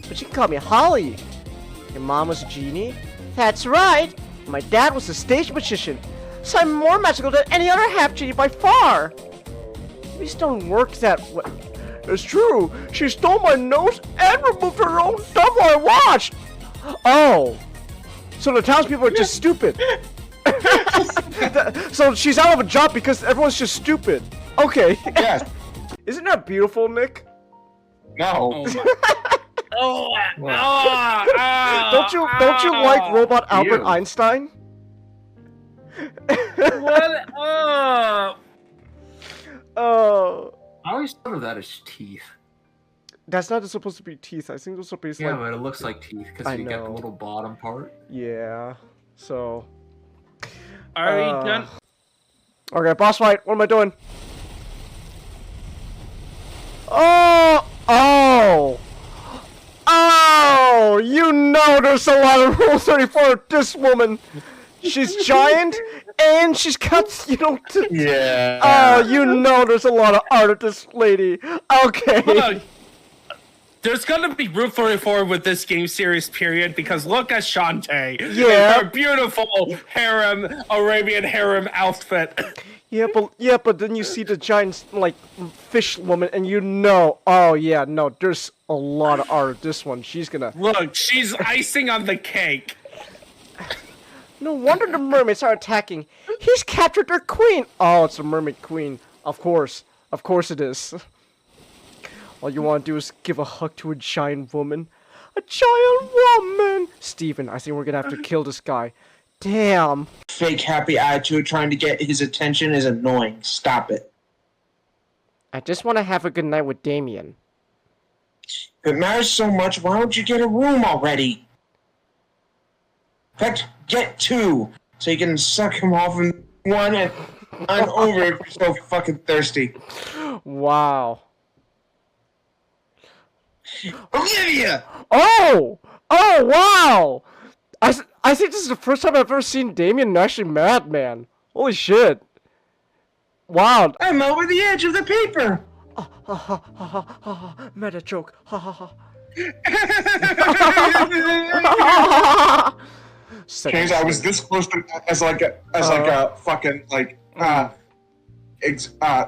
but you can call me Holly. Your mom was a genie? That's right. My dad was a stage magician, so I'm more magical than any other half-genie by far. These don't work that way. It's true. She stole my nose and removed her own thumb while I watched. Oh. So the townspeople are just stupid. So she's out of a job because everyone's just stupid. Okay. Yes. Isn't that beautiful, Nick? No. Oh, Don't you like robot Albert Einstein? What up? Oh. I always thought of that as teeth. That's not supposed to be teeth. I think those are supposed to be Yeah, like... but it looks like teeth because you get the little bottom part. Yeah. So. Are we done? Okay, boss fight. What am I doing? Oh! Oh! Oh! You know there's a lot of Rule 34 with this woman. She's giant, and she's cut, you know... Yeah. Oh, you know there's a lot of art of this lady. Okay. Look, there's gonna be Rule 34 with this game series, period, because look at Shantae. Yeah. In her beautiful harem, Arabian harem outfit. Yeah, but then you see the giant, like, fish woman, and you know, oh yeah, no, there's a lot of art of this one. She's gonna... Look, she's icing on the cake. No wonder the mermaids are attacking. He's captured their queen. Oh, it's a mermaid queen. Of course it is. All you want to do is give a hug to a giant woman. A giant woman! Steven, I think we're gonna have to kill this guy. Damn. Fake happy attitude trying to get his attention is annoying. Stop it. I just want to have a good night with Damien. If it matters so much, why don't you get a room already? In fact, get two, so you can suck him off in one and I'm over if you're so fucking thirsty. Wow. Olivia! Oh! Oh, wow! I think this is the first time I've ever seen Damien actually mad, man. Holy shit. Wow. I'm over the edge of the paper! Ha ha ha ha ha. Meta joke. Ha ha ha. James, I was this close to as a fucking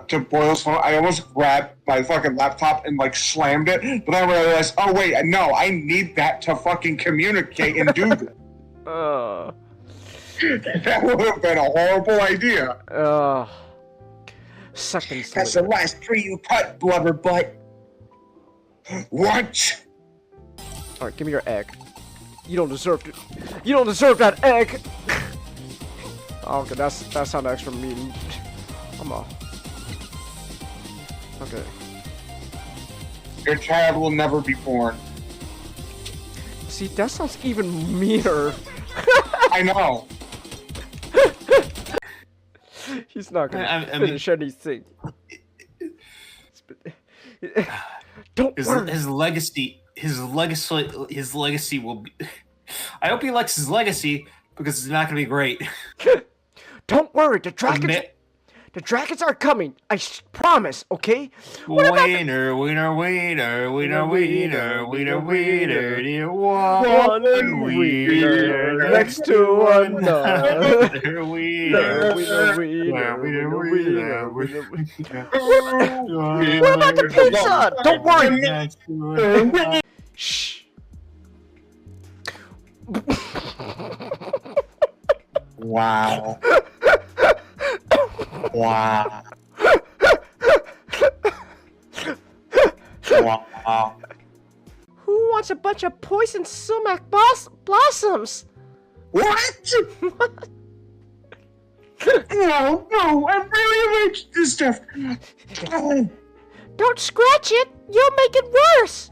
to Boyle's phone. I almost grabbed my fucking laptop and like slammed it, but then I realized, oh wait, no, I need that to fucking communicate and do this. That would have been a horrible idea. Seconds That's later. the last tree you cut, blubber butt. What? Alright, give me your egg. You don't deserve it. You don't deserve that egg! Okay, that sounded extra mean. Okay. Your child will never be born. See, that sounds even meaner. I know. He's not gonna finish anything. Don't worry. His legacy will be... I hope he likes his legacy, because it's not gonna be great. Don't worry, the dragons are coming. I promise, okay? Wiener, wiener, wiener, wiener, wiener, wiener, wiener, you want One wiener next to another. Wiener, Wiener, wiener, wiener, wiener, wiener. What about the pizza? Don't worry. Shh. Wow. Wow. Wow. Who wants a bunch of poison sumac blossoms? What? No, I'm really allergic to this stuff. Don't scratch it. You'll make it worse.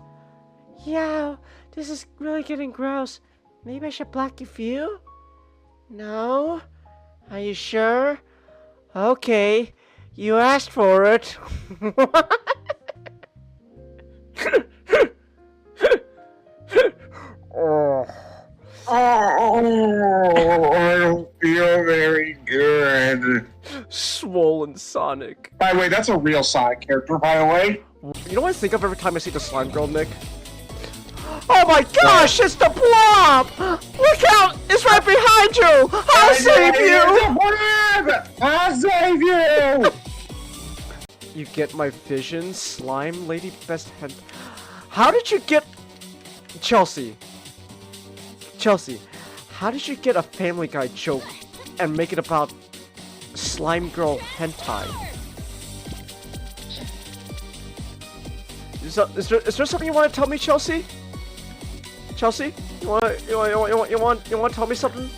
Yeah, this is really getting gross. Maybe I should block your view? No? Are you sure? Okay, you asked for it. Oh, I don't feel very good. Swollen Sonic. By the way, that's a real Sonic character, by the way. You know what I think of every time I see the slime girl, Nick? Oh my gosh, it's the blob! Look out! It's right behind you! I'll save you! I'll save you! You get my vision, slime lady best head. How did you get... Chelsea, how did you get a Family Guy joke and make it about slime girl hentai? Is there something you want to tell me, Chelsea? Chelsea, you want to tell me something?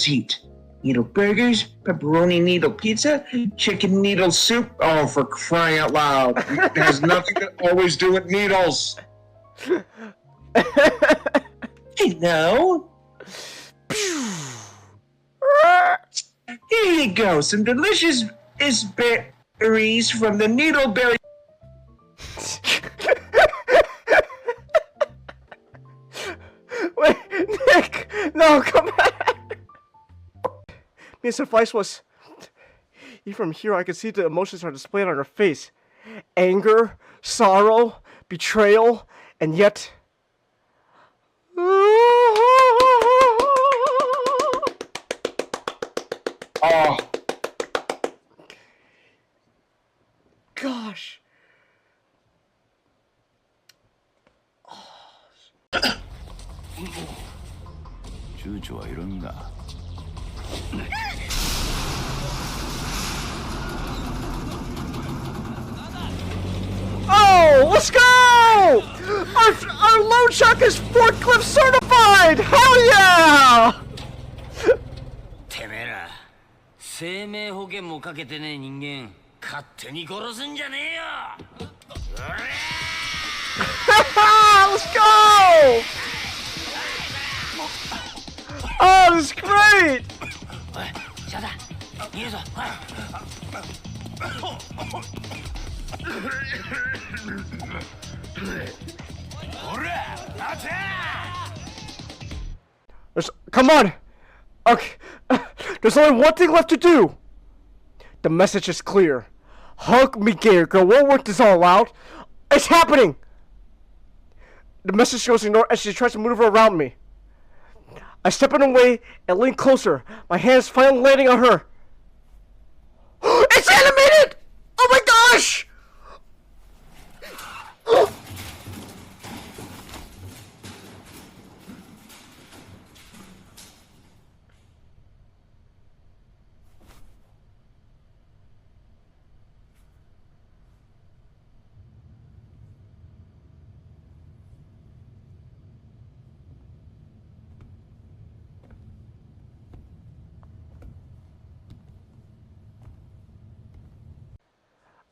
Eat needle burgers, pepperoni needle pizza, chicken needle soup. Oh, for crying out loud! It has nothing to always do with needles. Hey, no. Here you go, some delicious berries from the needleberry. Wait, Nick! No, come back! Mia's advice was, even from here I could see the emotions are displayed on her face. Anger, sorrow, betrayal, and yet... Oh. Gosh. Oh, let's go! Our load shark is forklift certified! Hell yeah! てめえら生命保険もかけてねえ人間勝手に殺すんじゃねえよ Let's go! Oh, this is great! おいシャダ逃げるぞおい Come on! Okay, there's only one thing left to do! The message is clear. Hug me, gator girl, won't work this all out. It's happening! The message goes ignored as she tries to maneuver around me. I step in the way and lean closer, my hands finally landing on her. It's animated! Oh my gosh!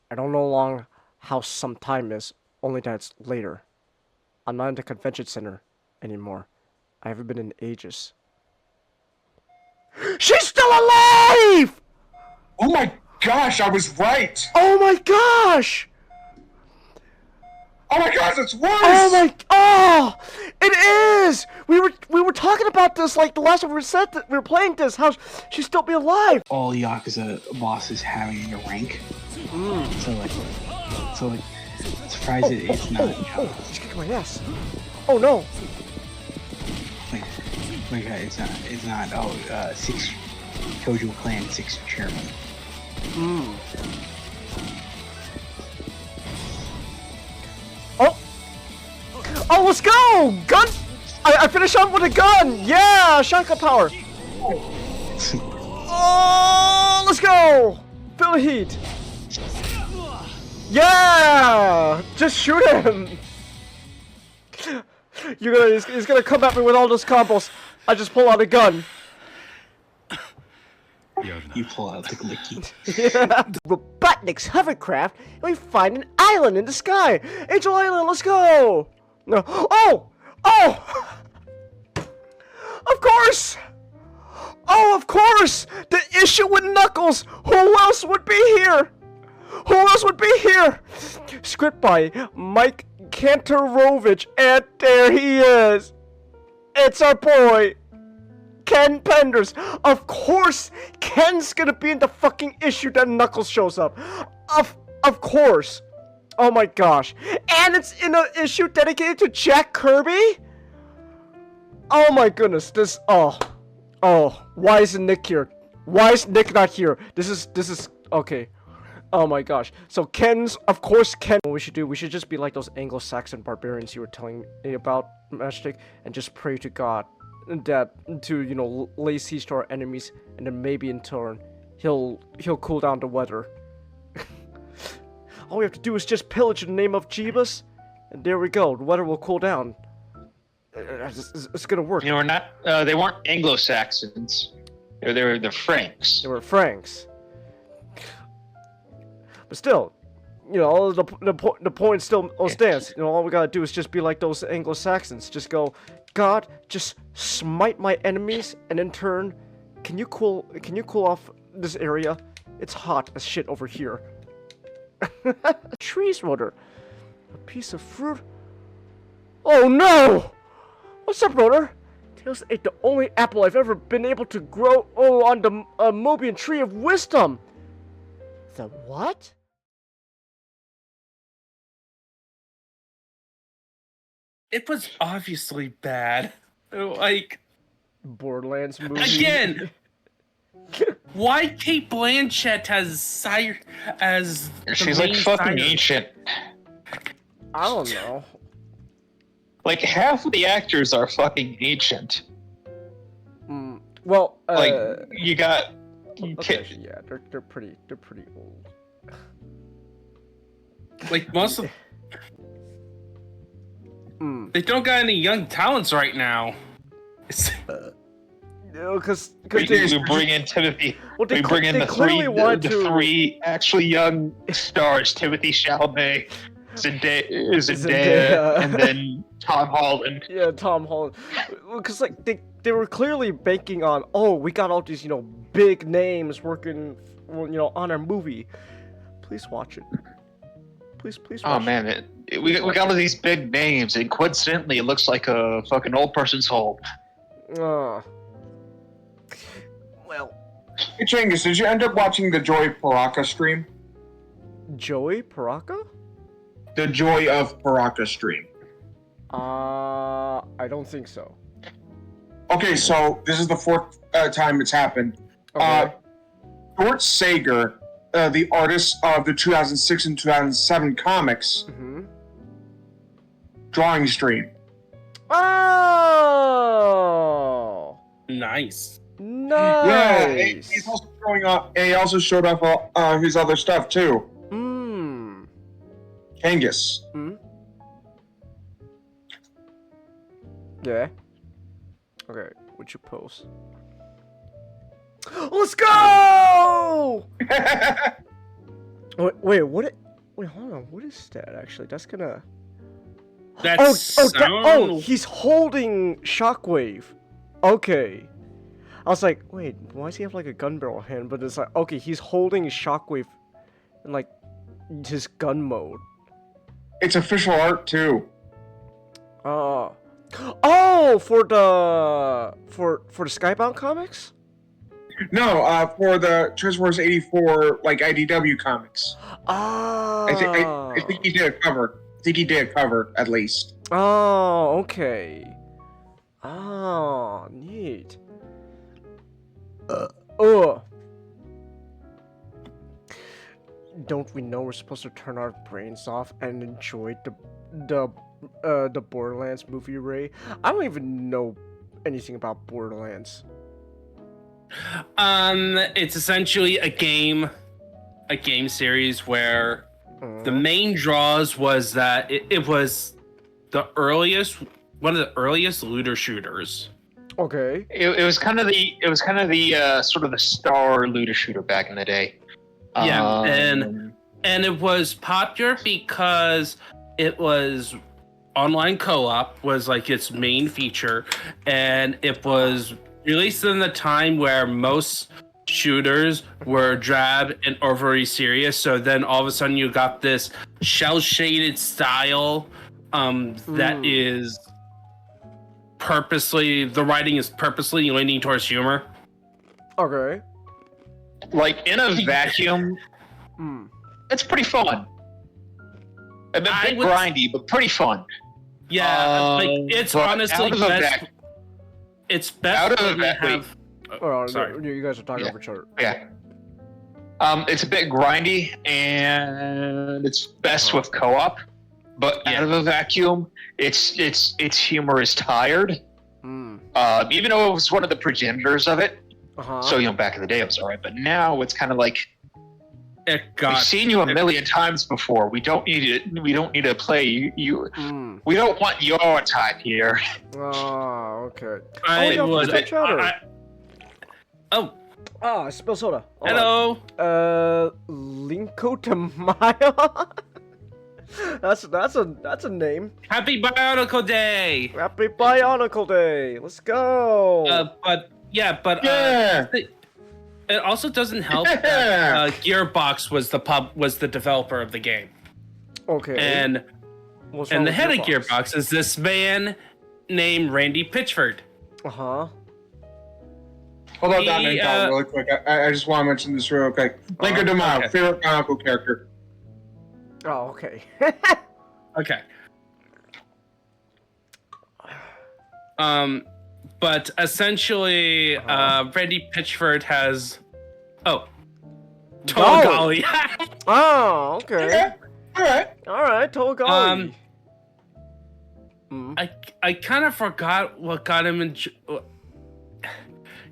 I don't know how some time is, only that it's later. I'm not in the convention center anymore. I haven't been in ages. She's still alive! Oh my gosh, I was right! Oh my gosh! Oh my gosh, it's worse! Oh, it is! We were talking about this like the last time we were playing this, how she'd still be alive! All Yakuza bosses having a rank. So like, surprised it's not. She's kicking my ass. Oh no! It's not. Oh, 6 Tojo Clan 6 chairman. Oh, let's go! Gun! I finished off with a gun! Yeah! Shotgun power! Oh, let's go! Feel the heat! Yeah! Just shoot him! He's gonna come at me with all those combos. I just pull out a gun. You pull out the glicky. Yeah. Robotnik's hovercraft, and we find an island in the sky. Angel Island, let's go! No. Oh! Oh! Of course! Oh, of course! The issue with Knuckles! Who else would be here? Who else would be here? Script by Mike Kantarovich, and there he is! It's our boy! Ken Penders. Of course, Ken's gonna be in the fucking issue that Knuckles shows up. Of course. Oh my gosh. And it's in an issue dedicated to Jack Kirby? Oh my goodness, this, oh, why isn't Nick here? Why is Nick not here? This is, okay. Oh my gosh. So of course Ken, what we should just be like those Anglo-Saxon barbarians you were telling me about, Matchstick, and just pray to God that, to, you know, lay siege to our enemies, and then maybe in turn, he'll cool down the weather. All we have to do is just pillage in the name of Jeebus, and there we go, the weather will cool down. It's gonna work. You know, they weren't Anglo-Saxons. They were the Franks. They were Franks. But still, you know, the point still stands. You know, all we gotta do is just be like those Anglo-Saxons. Just go, God, just smite my enemies, and in turn, can you cool off this area? It's hot as shit over here. Trees, brother. A piece of fruit. Oh no! What's up, brother? Tails ate the only apple I've ever been able to grow on the Mobian Tree of Wisdom. The what? It was obviously bad. Like, Borderlands movie. again, why Kate Blanchett as She's like fucking Sire? ancient. I don't know. Like half of the actors are fucking ancient. Well, Like you got. okay, yeah, they're pretty old. Like most of, they don't got any young talents right now. No, because We bring in Timothy. Well, we bring in they the clearly wanted the to- three actually young stars: Timothy Chalamet, Zendaya, Zendaya. and then Tom Holland. Yeah, Tom Holland. Because like they were clearly banking on, oh, we got all these, you know, big names working, you know, on our movie. Please watch it. Please watch Oh man, we got all these big names, and coincidentally, it looks like a fucking old person's home. Well. Hey, Changus, did you end up watching the Joy Paraka stream? Joey Paraka? The Joy of Paraka stream. I don't think so. Okay, so this is the fourth time it's happened. Okay. Stuart Sager, the artist of the 2006 and 2007 comics, drawing stream. Oh! Nice. Nice! Yeah, and he's also showing up, and he also showed off his other stuff too. Kangas. Yeah. Okay, what'd you post? Let's go! Wait, what? Wait, hold on. What is that? Actually, that's gonna. That's he's holding Shockwave. Okay. I was like, wait, why does he have like a gun barrel hand? But it's like, okay, he's holding Shockwave in like his gun mode. It's official art too. Oh, for the Skybound comics? No, for the Transformers '84 like IDW comics. I think he did a cover. I think he did a cover at least. Oh, okay. Oh, neat. Don't we know we're supposed to turn our brains off and enjoy the Borderlands movie, Ray? I don't even know anything about Borderlands. It's essentially a game series where the main draws was that it was one of the earliest looter shooters. Okay. It was kind of the sort of the star looter shooter back in the day. Yeah, and it was popular because it was online co-op was like its main feature, and it was released in the time where most shooters were drab and overly serious. So then all of a sudden you got this shell-shaded style that is the writing is purposely leaning towards humor. Okay. Like in a vacuum, it's pretty fun. A bit grindy, but pretty fun. Yeah, like it's honestly best. it's best Out of when the you back, wait. have. Oh, sorry. you guys are talking Yeah. over each other. Yeah. It's a bit grindy, and it's best with co-op. But Yeah. out of a vacuum, its humor is tired. Hmm. Even though it was one of the progenitors of it, Uh-huh. so back in the day it was alright. But now it's kind of like It we've got. seen you a million times before. We don't need it. We don't need to play you. Hmm. We don't want your time here. Oh, okay. I yeah, would. first time chatter. Oh, Ah, I spilled soda. Hold hello. on. Linko Tamaya? That's a name. Happy Bionicle Day. Happy Bionicle Day. Let's go. But Yeah. it also doesn't help that Gearbox was the developer of the game, okay. and What's wrong the with head of Gearbox is this man named Randy Pitchford. Uh-huh. Hold on, He, Dominic, really quick. I just want to mention this real quick. Linker Demile, okay. favorite comic book character. Oh, okay. Okay. But essentially, Randy Pitchford has. Oh. Golly. Golly. Oh, okay. Alright. Alright, Togali. I kind of forgot what got him in.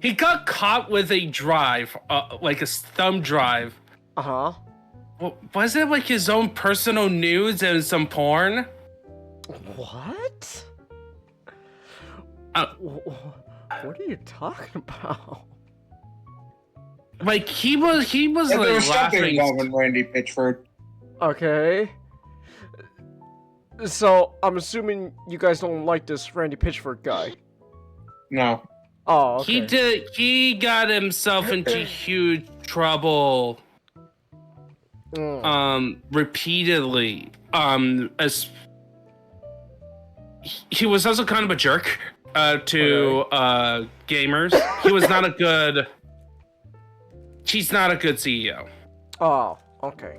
He got caught with a drive, like a thumb drive. Uh-huh. Was it like his own personal news and some porn? What? What are you talking about? Like he was Yeah, there like was something laughing. involving Randy Pitchford. Okay. So, I'm assuming you guys don't like this Randy Pitchford guy. No. Oh, okay. He got himself into huge trouble. Repeatedly. As he was also kind of a jerk to gamers. He was not a good. He's not a good CEO. Oh, okay.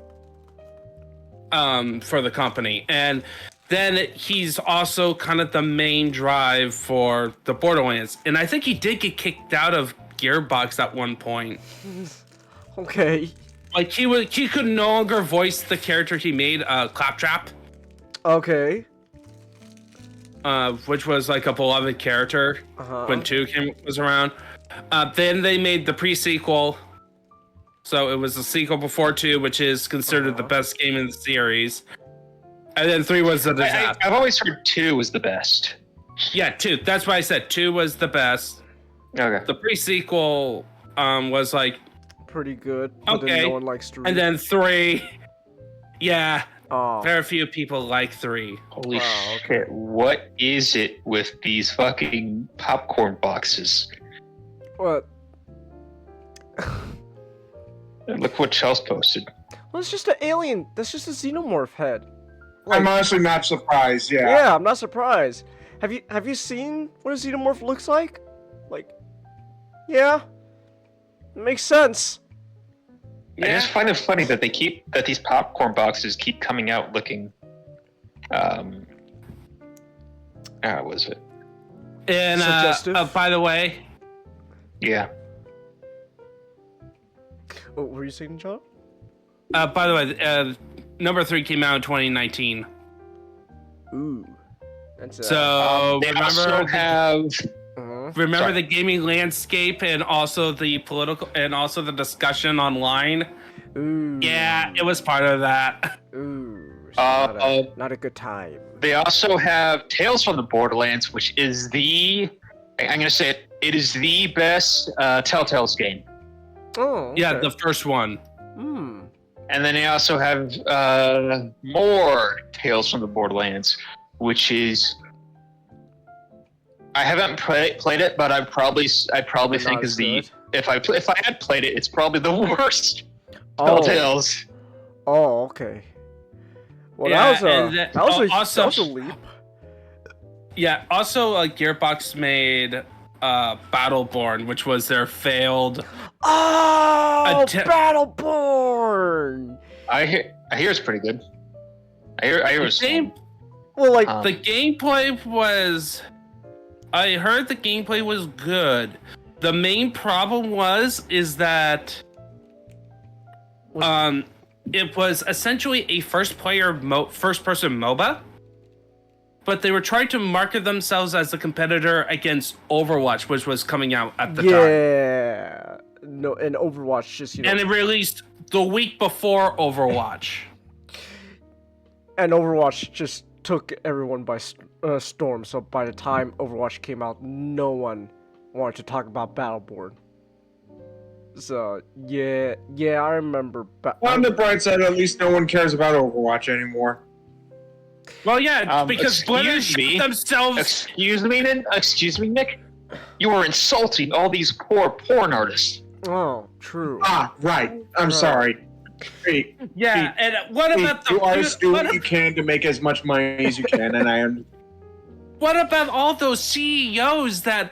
For the company, and then he's also kind of the main drive for the Borderlands, and I think he did get kicked out of Gearbox at one point. Okay. Like he could no longer voice the character he made, Claptrap, Okay. which was like a beloved character when 2 was around. Then they made the pre-sequel, so it was a sequel before 2, which is considered the best game in the series. And then 3 was a disaster. I've always heard 2 was the best. Yeah, 2. That's why I said 2 was the best. Okay. The pre-sequel was like Pretty good. But then okay, no one likes 3. and then 3. Yeah, Oh. very few people like 3. Holy Wow, shit! What is it with these fucking popcorn boxes? What? Look what Chelsea posted. Well, it's just an alien. That's just a xenomorph head. I'm honestly not surprised, yeah. Yeah, I'm not surprised. Have you seen what a xenomorph looks like? Like, yeah, it makes sense. I just find it funny that these popcorn boxes keep coming out looking. What was it? And Suggestive? by the way, Yeah. What were you saying, John? by the way, number 3 came out in 2019. Ooh, that's So They also have. remember Sorry. the gaming landscape and also the political and also the discussion online. Ooh. Yeah, it was part of that. Ooh. It's not a good time. They also have Tales from the Borderlands, which is I'm gonna say it. It is the best Telltale's game. Oh. Yeah, okay. the first one. Hmm. And then they also have more Tales from the Borderlands, which is I haven't played it, but I probably Not think as is the good. if I had played it, it's probably the worst Oh. Telltales. Oh, okay. Well, Yeah, that and was a leap. Yeah, also Gearbox made Battleborn, which was their failed. Oh, Atte- Battleborn. I hear it's pretty good. I hear it's game. Well, like, The gameplay was I heard the gameplay was good. The main problem is that it was essentially a first-person MOBA, but they were trying to market themselves as a competitor against Overwatch, which was coming out at the time. Yeah. No, and Overwatch just, And it released the week before Overwatch. And Overwatch just took everyone by storm, so by the time Overwatch came out, no one wanted to talk about Battleborn. So, yeah, I remember... On the bright side, at least no one cares about Overwatch anymore. Well, yeah, because Blizzard shut themselves... Excuse me, Nick? You are insulting all these poor porn artists. Oh, true. Ah, right. I'm sorry. Hey, yeah, and what about the... You artists do what you can to make as much money as you can, and I am... What about all those CEOs that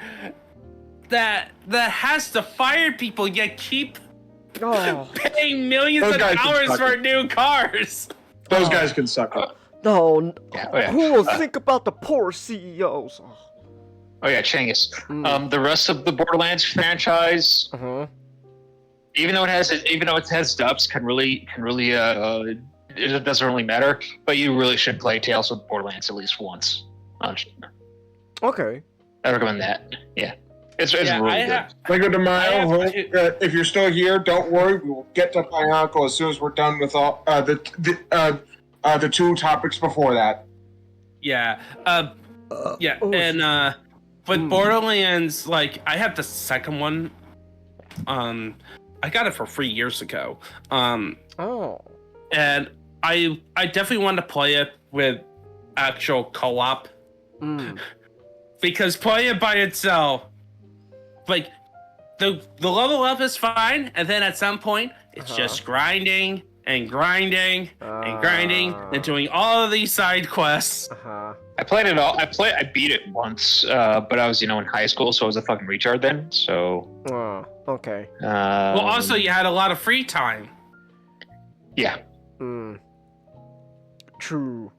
has to fire people yet keep paying millions of dollars for new cars? Those guys can suck up. No, Yeah. who will think about the poor CEOs? Oh yeah, Changus. The rest of the Borderlands franchise, even though it has dubs, it doesn't really matter. But you really should play Tales of Borderlands at least once. Okay. I recommend that. Yeah, it's really good. Lingo de Mayo, if you're still here, don't worry. We will get to Bionicle as soon as we're done with all the two topics before that. Yeah. With Borderlands, like, I have the second one. I got it for free years ago. And I definitely want to play it with actual co-op. Because playing it by itself, like, the level up is fine, and then at some point, it's just grinding and grinding and grinding and doing all of these side quests. I played it all. I beat it once, but I was, in high school, so I was a fucking retard then. So. Okay. Well, also you had a lot of free time. Yeah. True.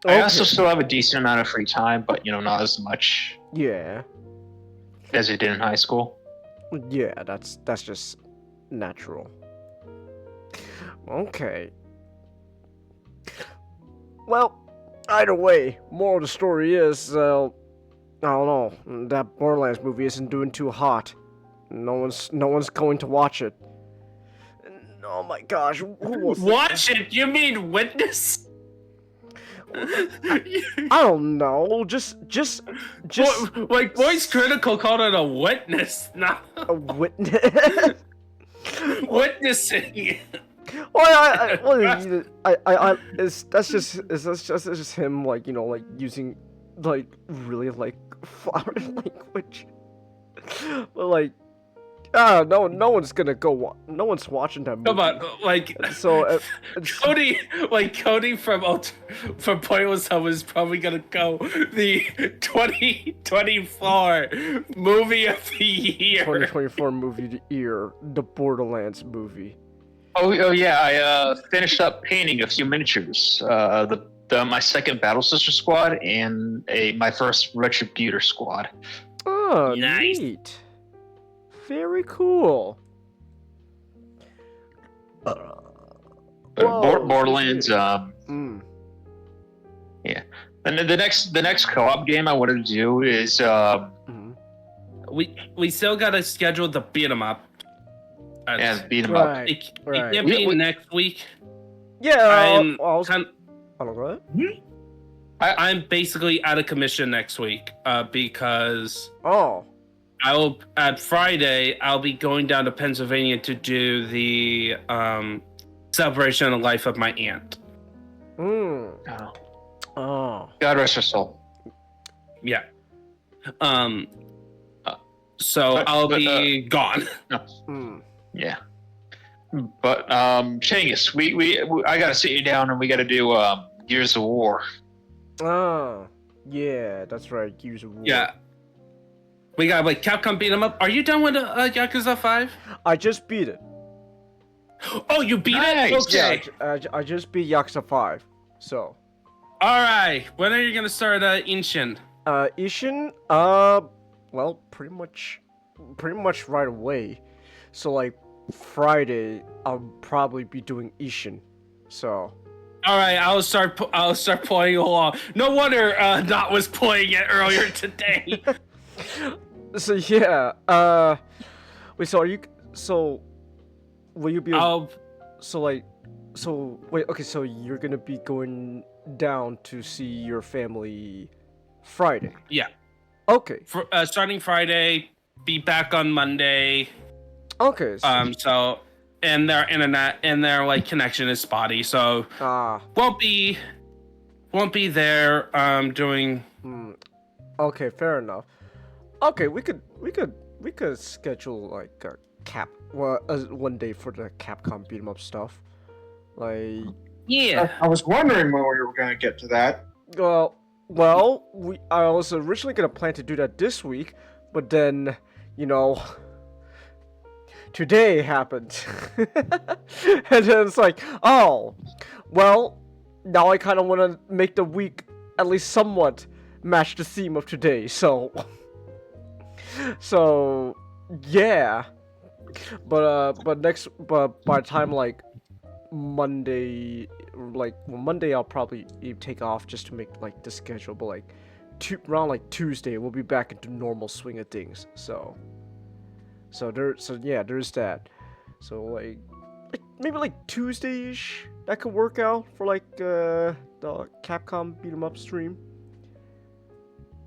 I also still have a decent amount of free time, but not as much. Yeah. As I did in high school. Yeah, that's just natural. Okay. Well, either way, moral of the story is, I don't know, that Borderlands movie isn't doing too hot. No one's going to watch it. Oh my gosh, who will watch it? You mean witness? I don't know. Just like Voice Critical called it a witness, not a witness. Witnessing. That's just him, like, using, like, really, like, flowery language. But, like, no one's gonna go. No one's watching that movie. Come on, like, so Cody from Pointless Home is probably gonna go the 2024 movie of the year. 2024 movie of the year, the Borderlands movie. Oh yeah, I finished up painting a few miniatures. My second Battle Sister squad and my first Retributor squad. Oh, nice. Neat. Very cool. Borderlands. Yeah. And then the next co-op game I wanted to do is we still gotta schedule the beat 'em up. Beat 'em up. It can't be next week. Yeah. I'm basically out of commission next week because at Friday I'll be going down to Pennsylvania to do the celebration of the life of my aunt. God rest her soul. Yeah. So I'll be gone. Yeah. But Changus, I gotta sit you down and we gotta do Years of War. Oh, yeah, that's right, Years of War. Yeah. We got Capcom beat 'em up. Are you done with Yakuza 5? I just beat it. Oh, you beat it? Okay. Yeah, I just beat Yakuza 5. So. All right. When are you gonna start Inshin? Ishin, well, pretty much right away. So like Friday, I'll probably be doing Ishin. So. All right, I'll start playing along. No wonder Dot was playing it earlier today. So yeah, wait. So are you? So will you be? So like, so wait. Okay, so you're gonna be going down to see your family Friday. Yeah. Okay. For starting Friday, be back on Monday. Okay. So and their internet and their like connection is spotty, so won't be there doing. Okay, fair enough. Okay, we could schedule like a one day for the Capcom beat 'em up stuff. Like Yeah. I was wondering when we were going to get to that. Well, I was originally gonna plan to do that this week, but then, today happened. And then it's like, oh, well, now I kind of want to make the week at least somewhat match the theme of today, so yeah. But by the time like Monday, Monday I'll probably take off just to make like the schedule, but like around like Tuesday we'll be back into normal swing of things. So there's that. So like maybe like Tuesday-ish that could work out for like the Capcom beat 'em up stream.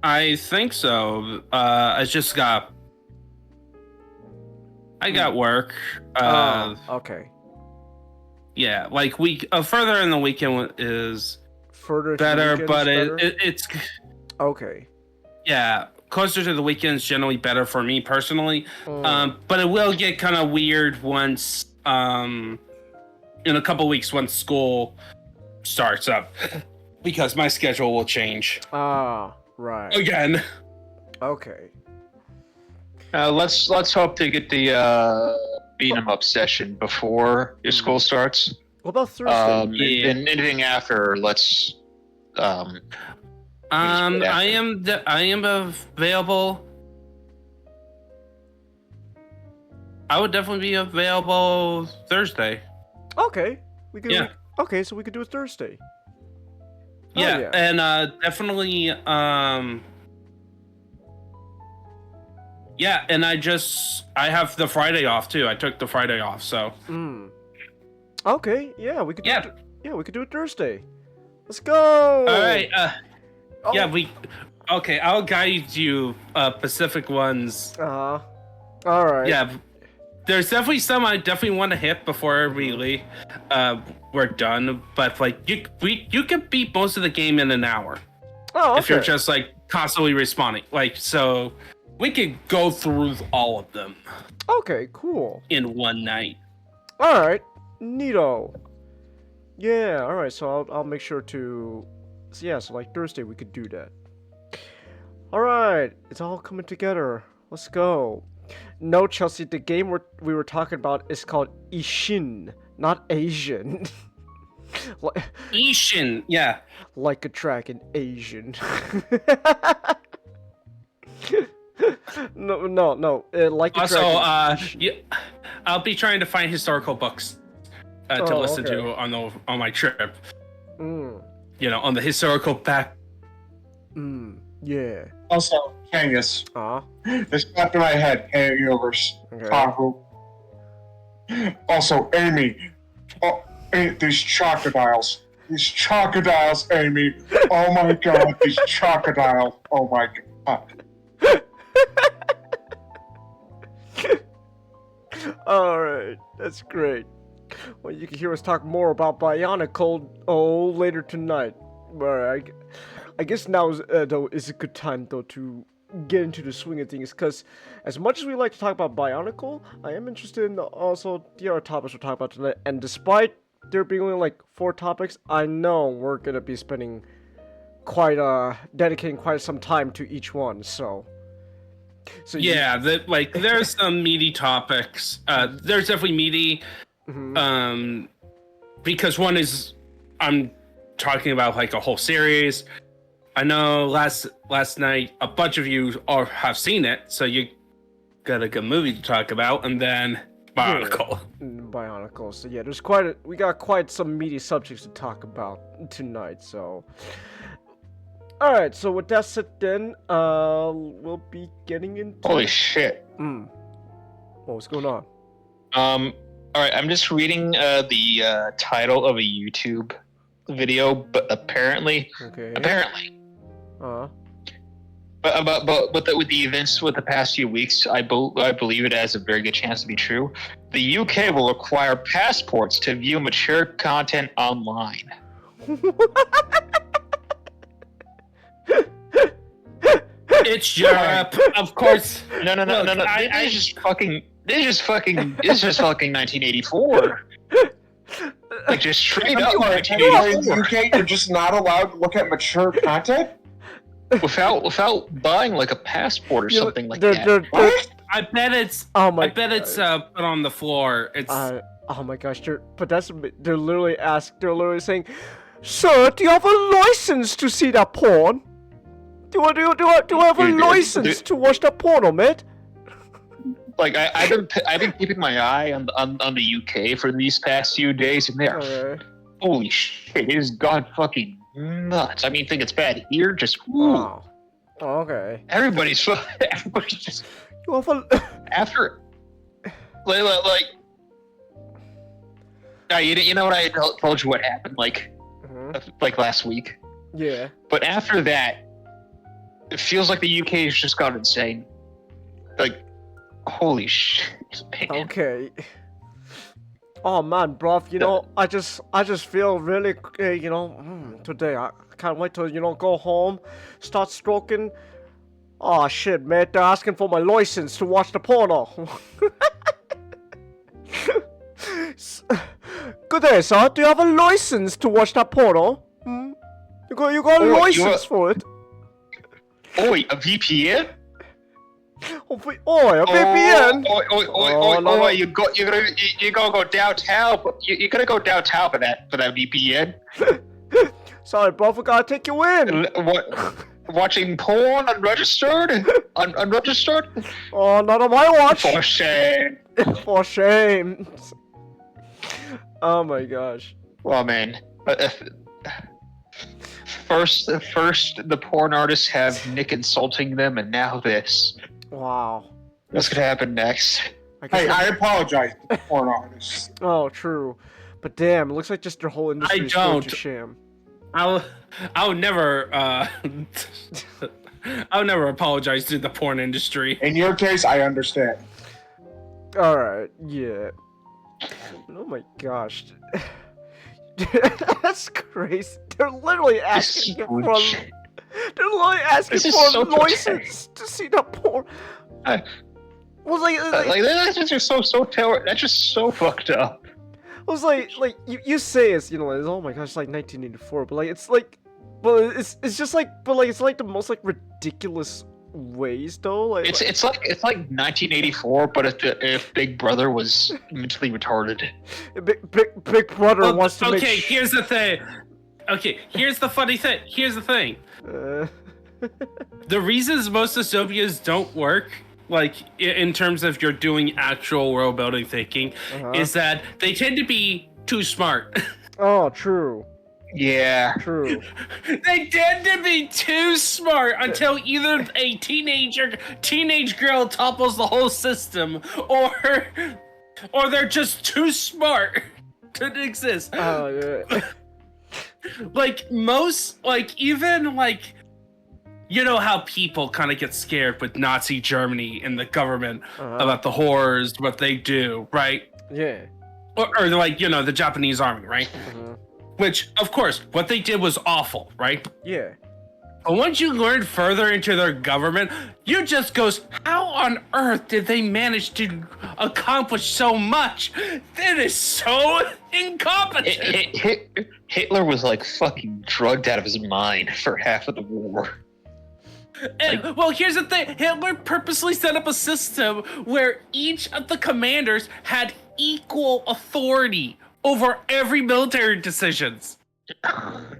I think so. I got work. Okay. Yeah, like further in the weekend is Further better, but better? it's okay. Yeah, closer to the weekend is generally better for me personally. But it will get kind of weird once in a couple weeks once school starts up, because my schedule will change. Right. Again. Okay. Let's hope to get the beat 'em up session before your school starts. What about Thursday? And anything after, let's. I am available. I would definitely be available Thursday. Okay. We could. Yeah. Okay, so we could do it Thursday. Yeah, and definitely. Yeah, and I have the Friday off too. I took the Friday off, so. Okay, yeah, we could. Yeah. We could do it Thursday. Let's go. All right. Yeah, Okay, I'll guide you. Pacific ones. All right. Yeah, there's definitely some I definitely want to hit before we're done. But like you could beat most of the game in an hour. Oh, okay. If you're just like constantly responding, like so. We could go through all of them. Okay, cool. In one night. All right, neato. Yeah, all right. So I'll make sure to. So like Thursday we could do that. All right, it's all coming together. Let's go. No, Chelsea, the game we were talking about is called Ishin, not Asian. Ishin, yeah. Like a dragon, Asian. No. Like a also, dragon. I'll be trying to find historical books to listen to on my trip. On the historical back. Yeah. Also, Kangas. This popped in my head. Hey, Universe. Okay. Also, Amy. Oh, these crocodiles. These crocodiles, Amy. Oh my god, these crocodiles. Oh my god. Alright, that's great. Well, you can hear us talk more about Bionicle later tonight. But I guess now is a good time though to get into the swing of things, because as much as we like to talk about Bionicle, I am interested in also the other topics we're talking about tonight. And despite there being only like 4 topics, I know we're gonna be spending dedicating quite some time to each one. So yeah, there's some meaty topics. There's definitely meaty, because one is I'm talking about like a whole series. I know last night a bunch of you have seen it, so you got a good movie to talk about, and then Bionicle. Bionicle. So yeah, we got quite some meaty subjects to talk about tonight. So, all right. So with that said, then we'll be getting into. Holy shit. What's going on? All right, I'm just reading the title of a YouTube video, but apparently, But with the events with the past few weeks, I believe it has a very good chance to be true. The UK will require passports to view mature content online. It's Europe, of course. No. It's just fucking 1984. Like just straight up 1984. In the UK, you're just not allowed to look at mature content without buying like a passport or something like that. What? I bet it's. I bet it's put on the floor. It's. Oh my gosh, they're literally saying, "Sir, do you have a license to see that porn? Do I have a license to watch that porno, mate?" Like I've been keeping my eye on the UK for these past few days, and they're holy shit, it has gone fucking nuts. I mean, think it's bad here, just Oh, okay. Everybody's just You have a after like you know what I told you what happened like last week. Yeah. But after that, it feels like the UK has just gone insane. Like, holy shit, man. Okay. Oh man, bruv, you know, I just feel really, today I can't wait to, go home, start stroking. Oh shit, mate, they're asking for my license to watch the porno. Good day, sir. Do you have a license to watch that porno? You got a license for it? Oi, a VPN? A VPN? You gotta go downtown. You gotta go downtown for that VPN. Sorry, bro, I gotta take you in. What? Watching porn unregistered? Unregistered? Oh, not on my watch. For shame. For shame. Oh my gosh. Well, man. First, the porn artists have Nick insulting them, and now this. Wow. What's gonna happen next? I apologize to the porn artists. Oh, true. But damn, it looks like just their whole industry is going to sham. I would never apologize to the porn industry. In your case, I understand. Alright, yeah. Oh my gosh. That's crazy. They're literally asking for a license to see the porn. Was that's just that's just so fucked up. It was like you say it's it's, oh my gosh, like 1984, but like it's like, but it's just like, but like it's like the most like ridiculous ways though. Like it's like 1984, but if Big Brother was mentally retarded. Big Brother wants to make. Okay, here's the thing. Okay, here's the funny thing. Here's the thing. The reasons most dystopias don't work, like in terms of you're doing actual world building thinking, is that they tend to be too smart. Oh, true. Yeah. True. They tend to be too smart until either a teenage girl topples the whole system, or they're just too smart to exist. Oh yeah. Like most, like even like, you know how people kind of get scared with Nazi Germany and the government about the horrors, what they do, right? Yeah. Or like, the Japanese army, right? Which, of course, what they did was awful, right? Yeah. But once you learn further into their government, you just goes, how on earth did they manage to accomplish so much? That is so incompetent. Hitler was like fucking drugged out of his mind for half of the war. And, well, here's the thing. Hitler purposely set up a system where each of the commanders had equal authority over every military decisions.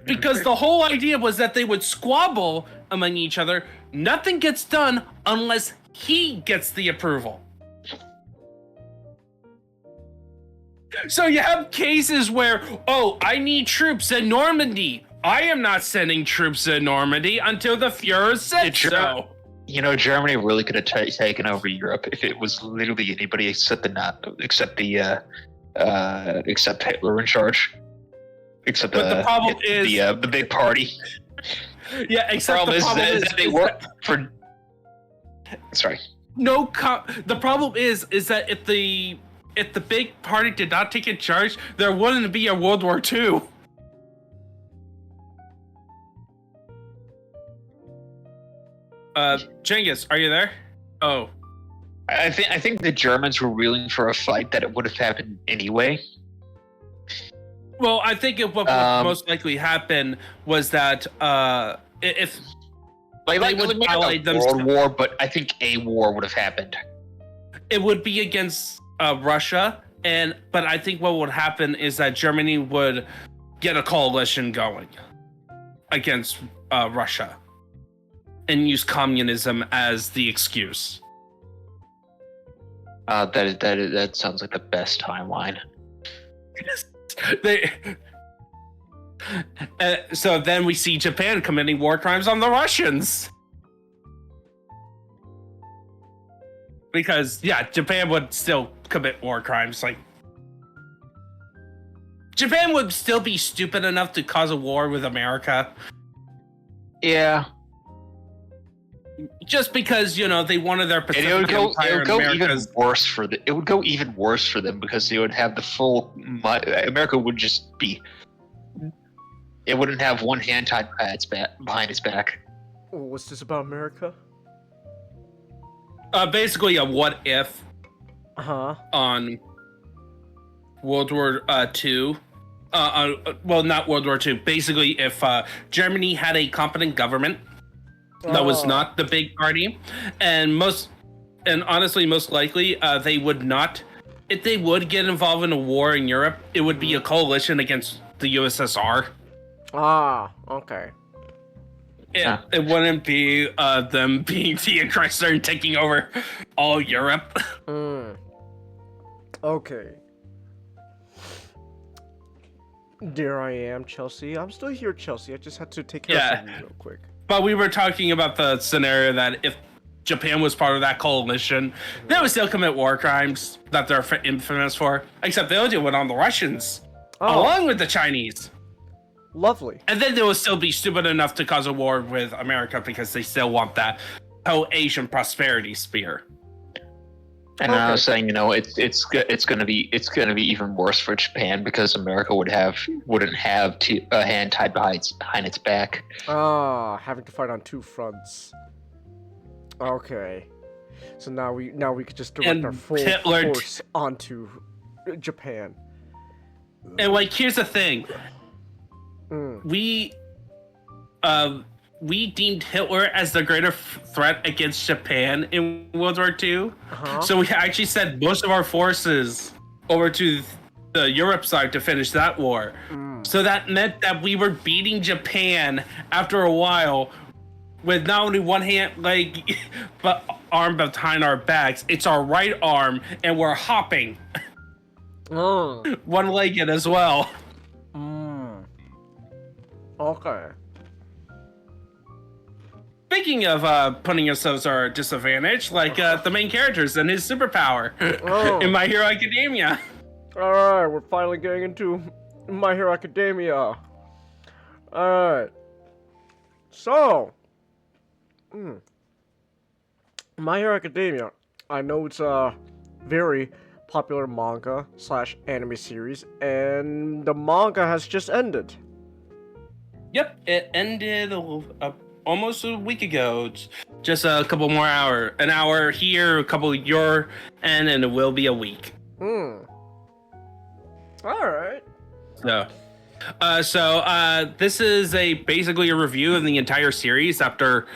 Because the whole idea was that they would squabble among each other. Nothing gets done unless he gets the approval. So you have cases where, oh, I need troops in Normandy. I am not sending troops in Normandy until the Fuhrer said so. You know, Germany really could have taken over Europe if it was literally anybody except Hitler in charge. But the problem is the big party. Yeah, except the problem is that they work for. Sorry. The problem is that if the big party did not take in charge, there wouldn't be a World War II. Genghis, are you there? Oh. I think the Germans were willing for a fight that it would have happened anyway. Well, I think what would most likely happen was that if they would ally themselves, World War, but I think a war would have happened. It would be against Russia, but I think what would happen is that Germany would get a coalition going against Russia and use communism as the excuse. That sounds like the best timeline. So then we see Japan committing war crimes on the Russians. Because, yeah, Japan would still commit war crimes. Like, Japan would still be stupid enough to cause a war with America. Yeah. Just because, they wanted their Pacific Empire. It would go even worse for them. It would go even worse for them because they would have the full. America would just be. It wouldn't have one hand tied behind its back. What's this about America? Basically, a what if. On World War II. Well, not World War II. Basically, if Germany had a competent government. That was not the big party, and honestly, most likely, they would not. If they would get involved in a war in Europe, it would be a coalition against the USSR. Ah, okay. It wouldn't be them being the aggressor and taking over all Europe. Okay. There I am, Chelsea. I'm still here, Chelsea. I just had to take care of something real quick. But we were talking about the scenario that if Japan was part of that coalition, they would still commit war crimes that they're infamous for. Except they'll do it on the Russians, along with the Chinese. Lovely. And then they will still be stupid enough to cause a war with America because they still want that whole Asian prosperity spear. And I was saying, it's gonna be even worse for Japan because America wouldn't have a hand tied behind its back. Having to fight on two fronts. Okay, so now we could just direct our full force onto Japan. And here's the thing, we deemed Hitler as the greater threat against Japan in World War II. So we actually sent most of our forces over to the Europe side to finish that war. So that meant that we were beating Japan after a while with not only one leg, but arm behind our backs. It's our right arm, and we're hopping. One-legged as well. Okay. Speaking of putting ourselves at our disadvantage, the main characters and his superpower in My Hero Academia. Alright, we're finally getting into My Hero Academia. Alright. So, My Hero Academia. I know it's a very popular manga / anime series, and the manga has just ended. Yep, it ended almost a week ago. It's just a couple more hours. An hour here, a couple your end, and it will be a week. Alright. So this is basically a review of the entire series after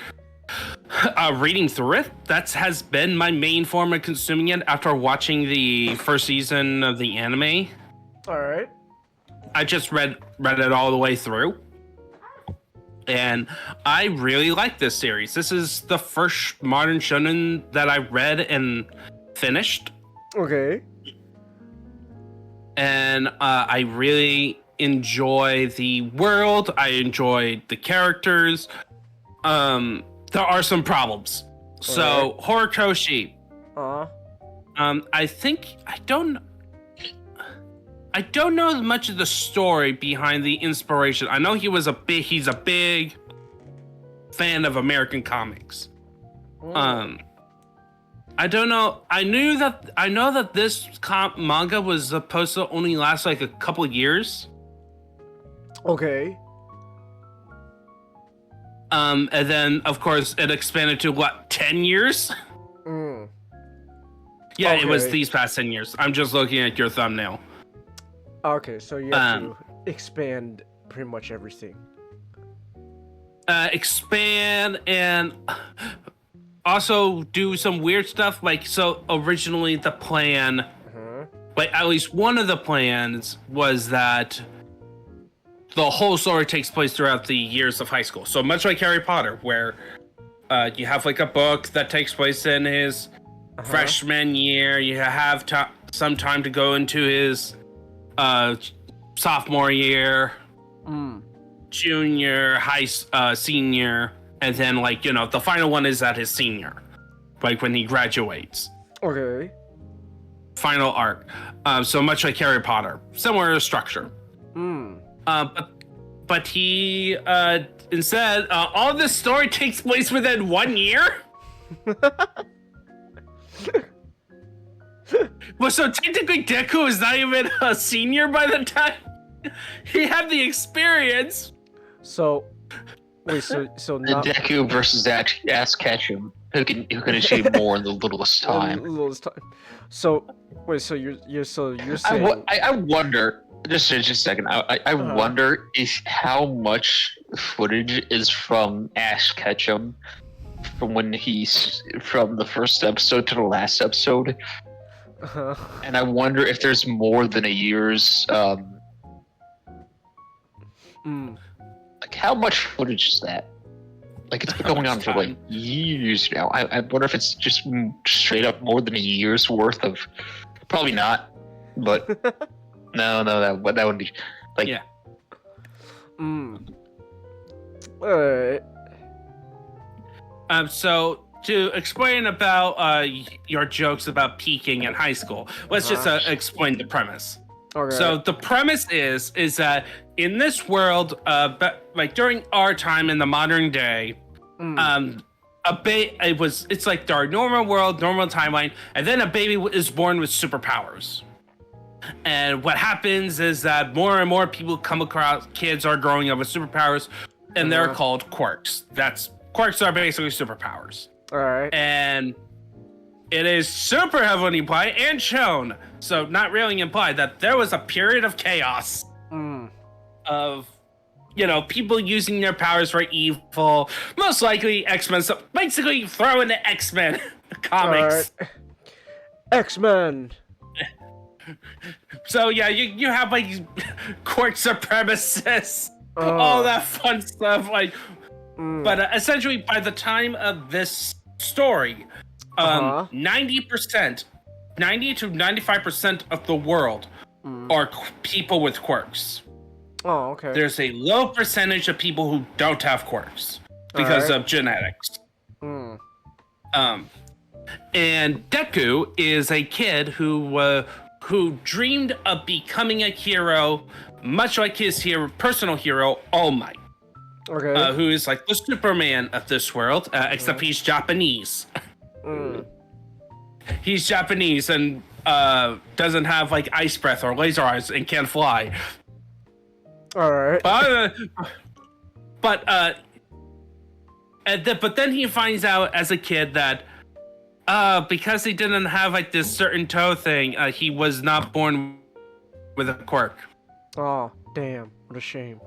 reading through it. That has been my main form of consuming it after watching the first season of the anime. Alright. I just read it all the way through. And I really like this series. This is the first modern shonen that I read and finished. Okay. And I really enjoy the world. I enjoy the characters. There are some problems. So, Horikoshi. I don't know much of the story behind the inspiration. I know he's a big fan of American comics. I don't know. I know that this manga was supposed to only last like a couple of years. Okay. And then of course it expanded to 10 years? Yeah, Okay. It was these past 10 years. I'm just looking at your thumbnail. Okay, so you have to expand pretty much everything. Expand and also do some weird stuff. Like, so originally the plan, like at least one of the plans was that the whole story takes place throughout the years of high school. So much like Harry Potter, where you have like a book that takes place in his freshman year. You have some time to go into his sophomore year, junior, senior, and then like, you know, the final one is at his senior, like when he graduates. Okay. Final arc. So much like Harry Potter, similar structure. But he instead all this story takes place within 1 year. Well, so technically Deku is not even a senior by the time he had the experience. So, wait, so not Deku versus Ass Ketchum. Who can achieve more in the littlest time? So, wait, so you're saying I wonder. Just a second. I wonder if how much footage is from Ash Ketchum from when from the first episode to the last episode. And I wonder if there's more than a year's like how much footage is that? Like it's been going on for like years now. I wonder if it's just straight up more than a year's worth of. Probably not, but no, that wouldn't be like. Yeah. Alright. So to explain about your jokes about peaking in high school, let's just explain the premise. Okay. So the premise is that in this world, like during our time in the modern day, it's like our normal world, normal timeline, and then a baby is born with superpowers. And what happens is that more and more people come across, kids are growing up with superpowers, and they're called quirks. Quirks are basically superpowers. All right. And it is super heavily implied and shown, so not really implied, that there was a period of chaos of, you know, people using their powers for evil, most likely X-Men. So basically, throw in the X-Men comics. Right. X-Men. So yeah, you have like court supremacists, all that fun stuff. Like, but essentially, by the time of this story, 90 to 95% of the world are people with quirks. Oh, okay. There's a low percentage of people who don't have quirks because of genetics. And Deku is a kid who dreamed of becoming a hero, much like his personal hero, All Might. Okay. Who is like the Superman of this world, except he's Japanese. He's Japanese and doesn't have like ice breath or laser eyes and can't fly. All right. But then he finds out as a kid that because he didn't have like this certain toe thing, he was not born with a quirk. Oh, damn! What a shame.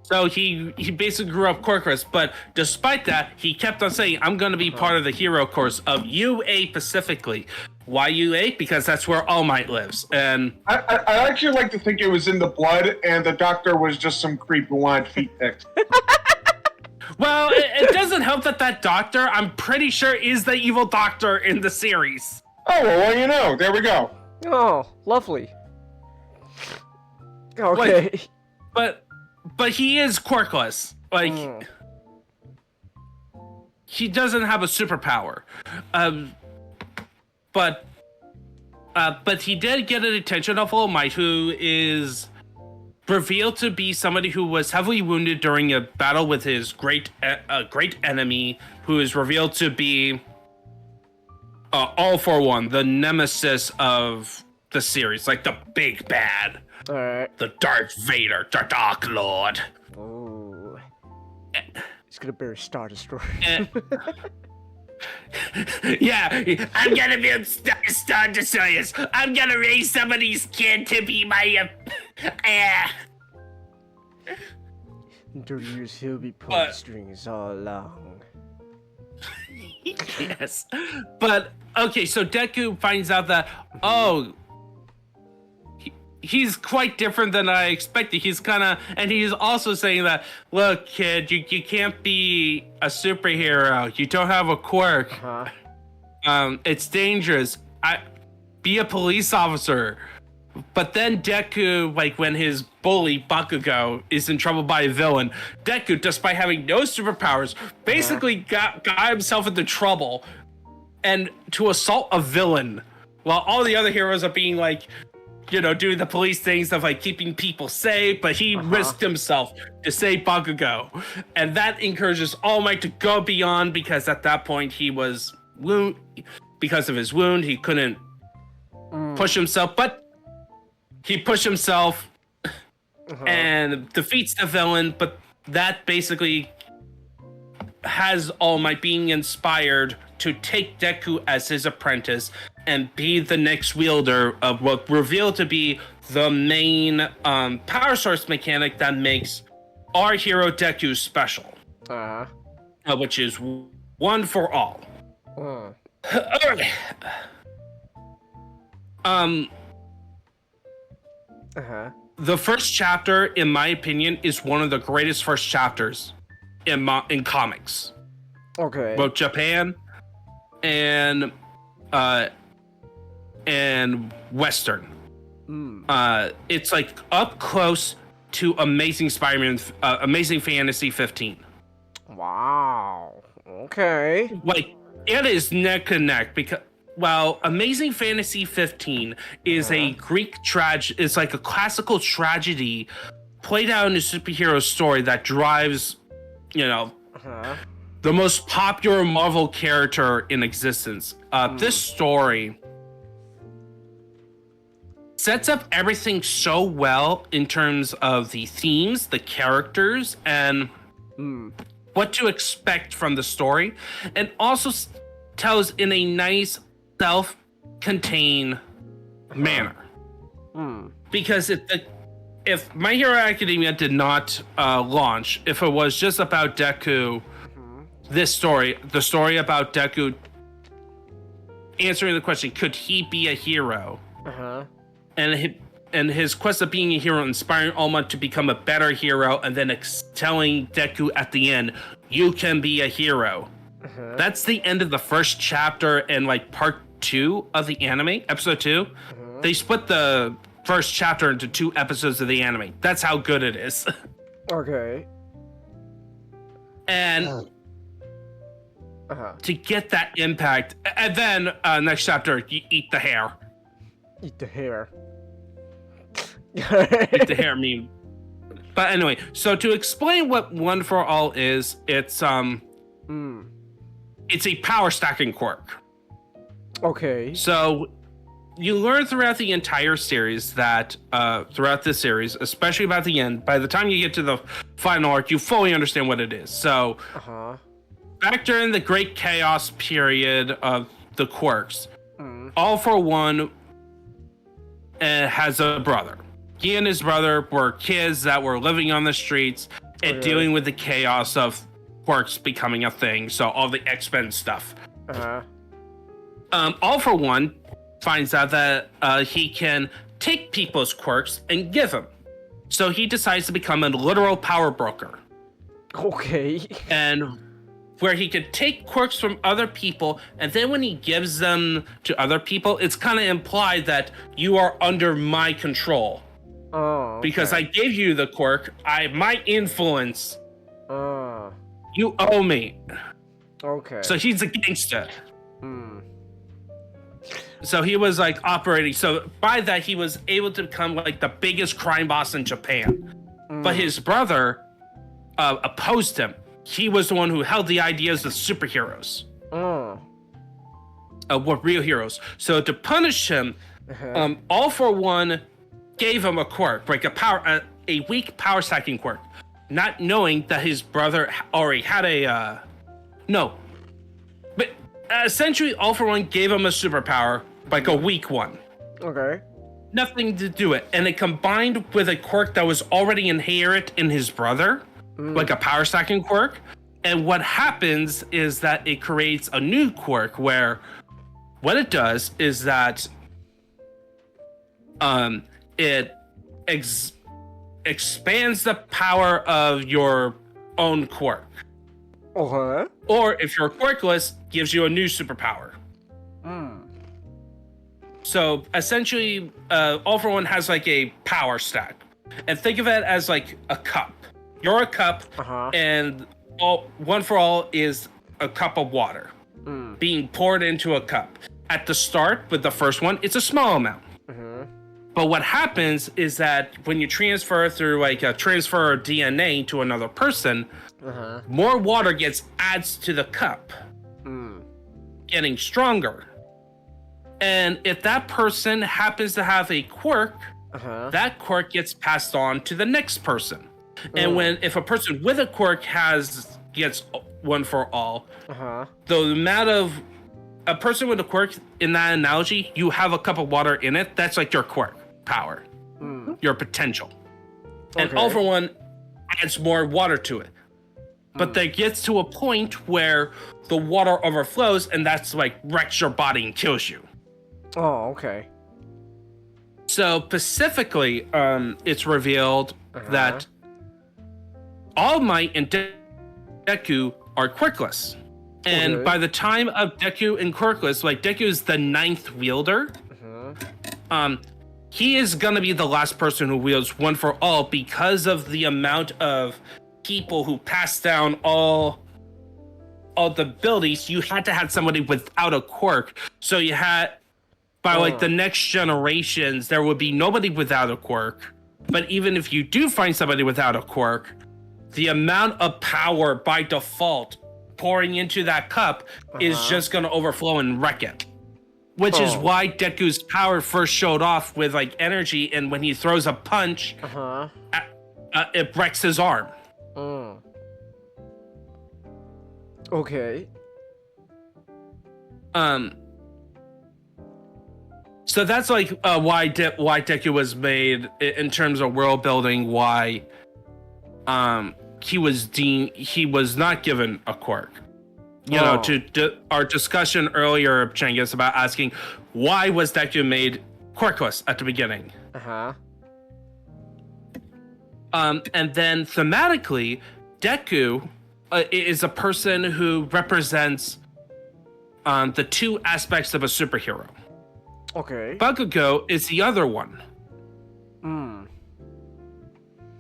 So he basically grew up quirkless, but despite that, he kept on saying, "I'm going to be part of the hero course of UA specifically, YUA because that's where All Might lives. And I actually like to think it was in the blood, and the doctor was just some creep who wanted feet picked. well, it doesn't help that doctor, I'm pretty sure, is the evil doctor in the series. Oh, well, you know, there we go. Oh, lovely. Okay. But he is quirkless. Like, he doesn't have a superpower. But he did get an attention of All Might, who is revealed to be somebody who was heavily wounded during a battle with his great enemy, who is revealed to be All For One, the nemesis of the series, like the big bad. All right. The Darth Vader, the Dark Lord. Oh. He's gonna bury Star Destroyer. Yeah, I'm gonna build Star Destroyers. I'm gonna raise somebody's kid to be my. In 30 years, he'll be pulling strings all along. Yes, but okay. So Deku finds out that he's quite different than I expected. He's and he's also saying that, look, kid, you can't be a superhero. You don't have a quirk. It's dangerous. Be a police officer. But then Deku, like when his bully Bakugo is in trouble by a villain, Deku, despite having no superpowers, basically got himself into trouble and to assault a villain, while all the other heroes are being like, doing the police things of like keeping people safe, but he risked himself to save Bakugo. And that encourages All Might to go beyond, because at that point he was because of his wound, he couldn't push himself, but he pushed himself and defeats the villain, but that basically has All Might being inspired to take Deku as his apprentice and be the next wielder of what revealed to be the main power source mechanic that makes our hero Deku special, which is one for all. The first chapter, in my opinion, is one of the greatest first chapters in comics. Okay. Both Japan and Western. It's like up close to Amazing Spider-Man, Amazing Fantasy 15. Wow. Okay. Like, it is neck and neck, because Amazing Fantasy 15 is a Greek tragedy. It's like a classical tragedy played out in a superhero story that drives, the most popular Marvel character in existence. This story sets up everything so well in terms of the themes, the characters, and what to expect from the story, and also tells in a nice self-contained manner. Because if My Hero Academia did not launch, if it was just about Deku, the story about Deku answering the question, could he be a hero? And his quest of being a hero, inspiring All Might to become a better hero, and then telling Deku at the end, you can be a hero. That's the end of the first chapter and like part 2 of the anime, episode 2. They split the first chapter into 2 episodes of the anime. That's how good it is. Okay. And to get that impact, and then next chapter, you eat the hair. Eat the hair. Eat the hair meme. But anyway, so to explain what One for All is, it's a power stacking quirk. Okay. So you learn throughout the entire series that throughout this series, especially about the end, by the time you get to the final arc, you fully understand what it is. So back during the Great Chaos period of the quirks, All For One has a brother. He and his brother were kids that were living on the streets and dealing with the chaos of quirks becoming a thing. So all the X-Men stuff. All For One finds out that he can take people's quirks and give them. So he decides to become a literal power broker. Okay. And where he could take quirks from other people, and then when he gives them to other people, it's kind of implied that you are under my control. Oh. Okay. Because I gave you the quirk, my influence. Oh. You owe me. Okay. So he's a gangster. Hmm. So he was like operating. So by that, he was able to become like the biggest crime boss in Japan. But his brother opposed him. He was the one who held the ideas of superheroes. Were real heroes. So to punish him, All For One gave him a quirk, like a weak power stacking quirk, not knowing that his brother already had a But essentially, All For One gave him a superpower, like a weak one. Okay. Nothing to do it, and it combined with a quirk that was already inherent in his brother, like a power stacking quirk. And what happens is that it creates a new quirk where what it does is that it expands the power of your own quirk. Okay. Or if you're quirkless, gives you a new superpower. So essentially, All For One has like a power stack. And think of it as like a cup. You're a cup, and One For All is a cup of water being poured into a cup. At the start, with the first one, it's a small amount. But what happens is that when you transfer through like a transfer of DNA to another person, more water adds to the cup, getting stronger. And if that person happens to have a quirk, that quirk gets passed on to the next person. And if a person with a quirk gets One For All, the amount of a person with a quirk in that analogy, you have a cup of water in it. That's like your quirk power, your potential. And All For One adds more water to it. But that gets to a point where the water overflows, and that's like wrecks your body and kills you. Oh, okay. So specifically, it's revealed that All Might and Deku are quirkless. And by the time of Deku and quirkless, like Deku is the 9th wielder, he is gonna be the last person who wields One For All because of the amount of people who pass down all the abilities. You had to have somebody without a quirk. So you had, by like the next generations, there would be nobody without a quirk. But even if you do find somebody without a quirk, the amount of power by default pouring into that cup is just going to overflow and wreck it. Which is why Deku's power first showed off with like energy, and when he throws a punch, it wrecks his arm. Okay. So that's like why Deku was made in terms of world building. Why he was not given a quirk. You know, to our discussion earlier, Chengiz, about asking why was Deku made quirkless at the beginning. And then thematically, Deku is a person who represents the two aspects of a superhero. Okay. Bakugo is the other one.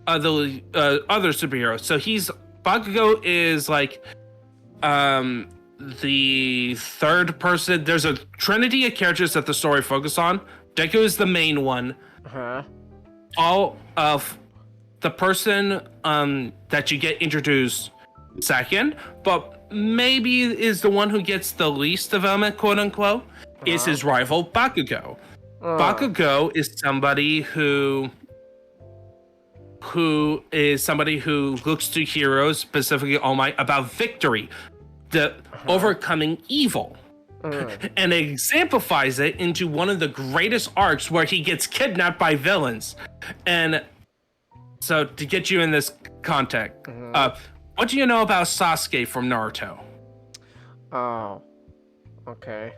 The other superhero. So Bakugo is like the third person. There's a trinity of characters that the story focuses on. Deku is the main one. All of the person that you get introduced second, but maybe is the one who gets the least development, quote unquote, is his rival Bakugo. Bakugo is somebody who looks to heroes, specifically All Might, about victory, the overcoming evil. And exemplifies it into one of the greatest arcs where he gets kidnapped by villains. And so to get you in this context, what do you know about Sasuke from Naruto? Oh. Okay.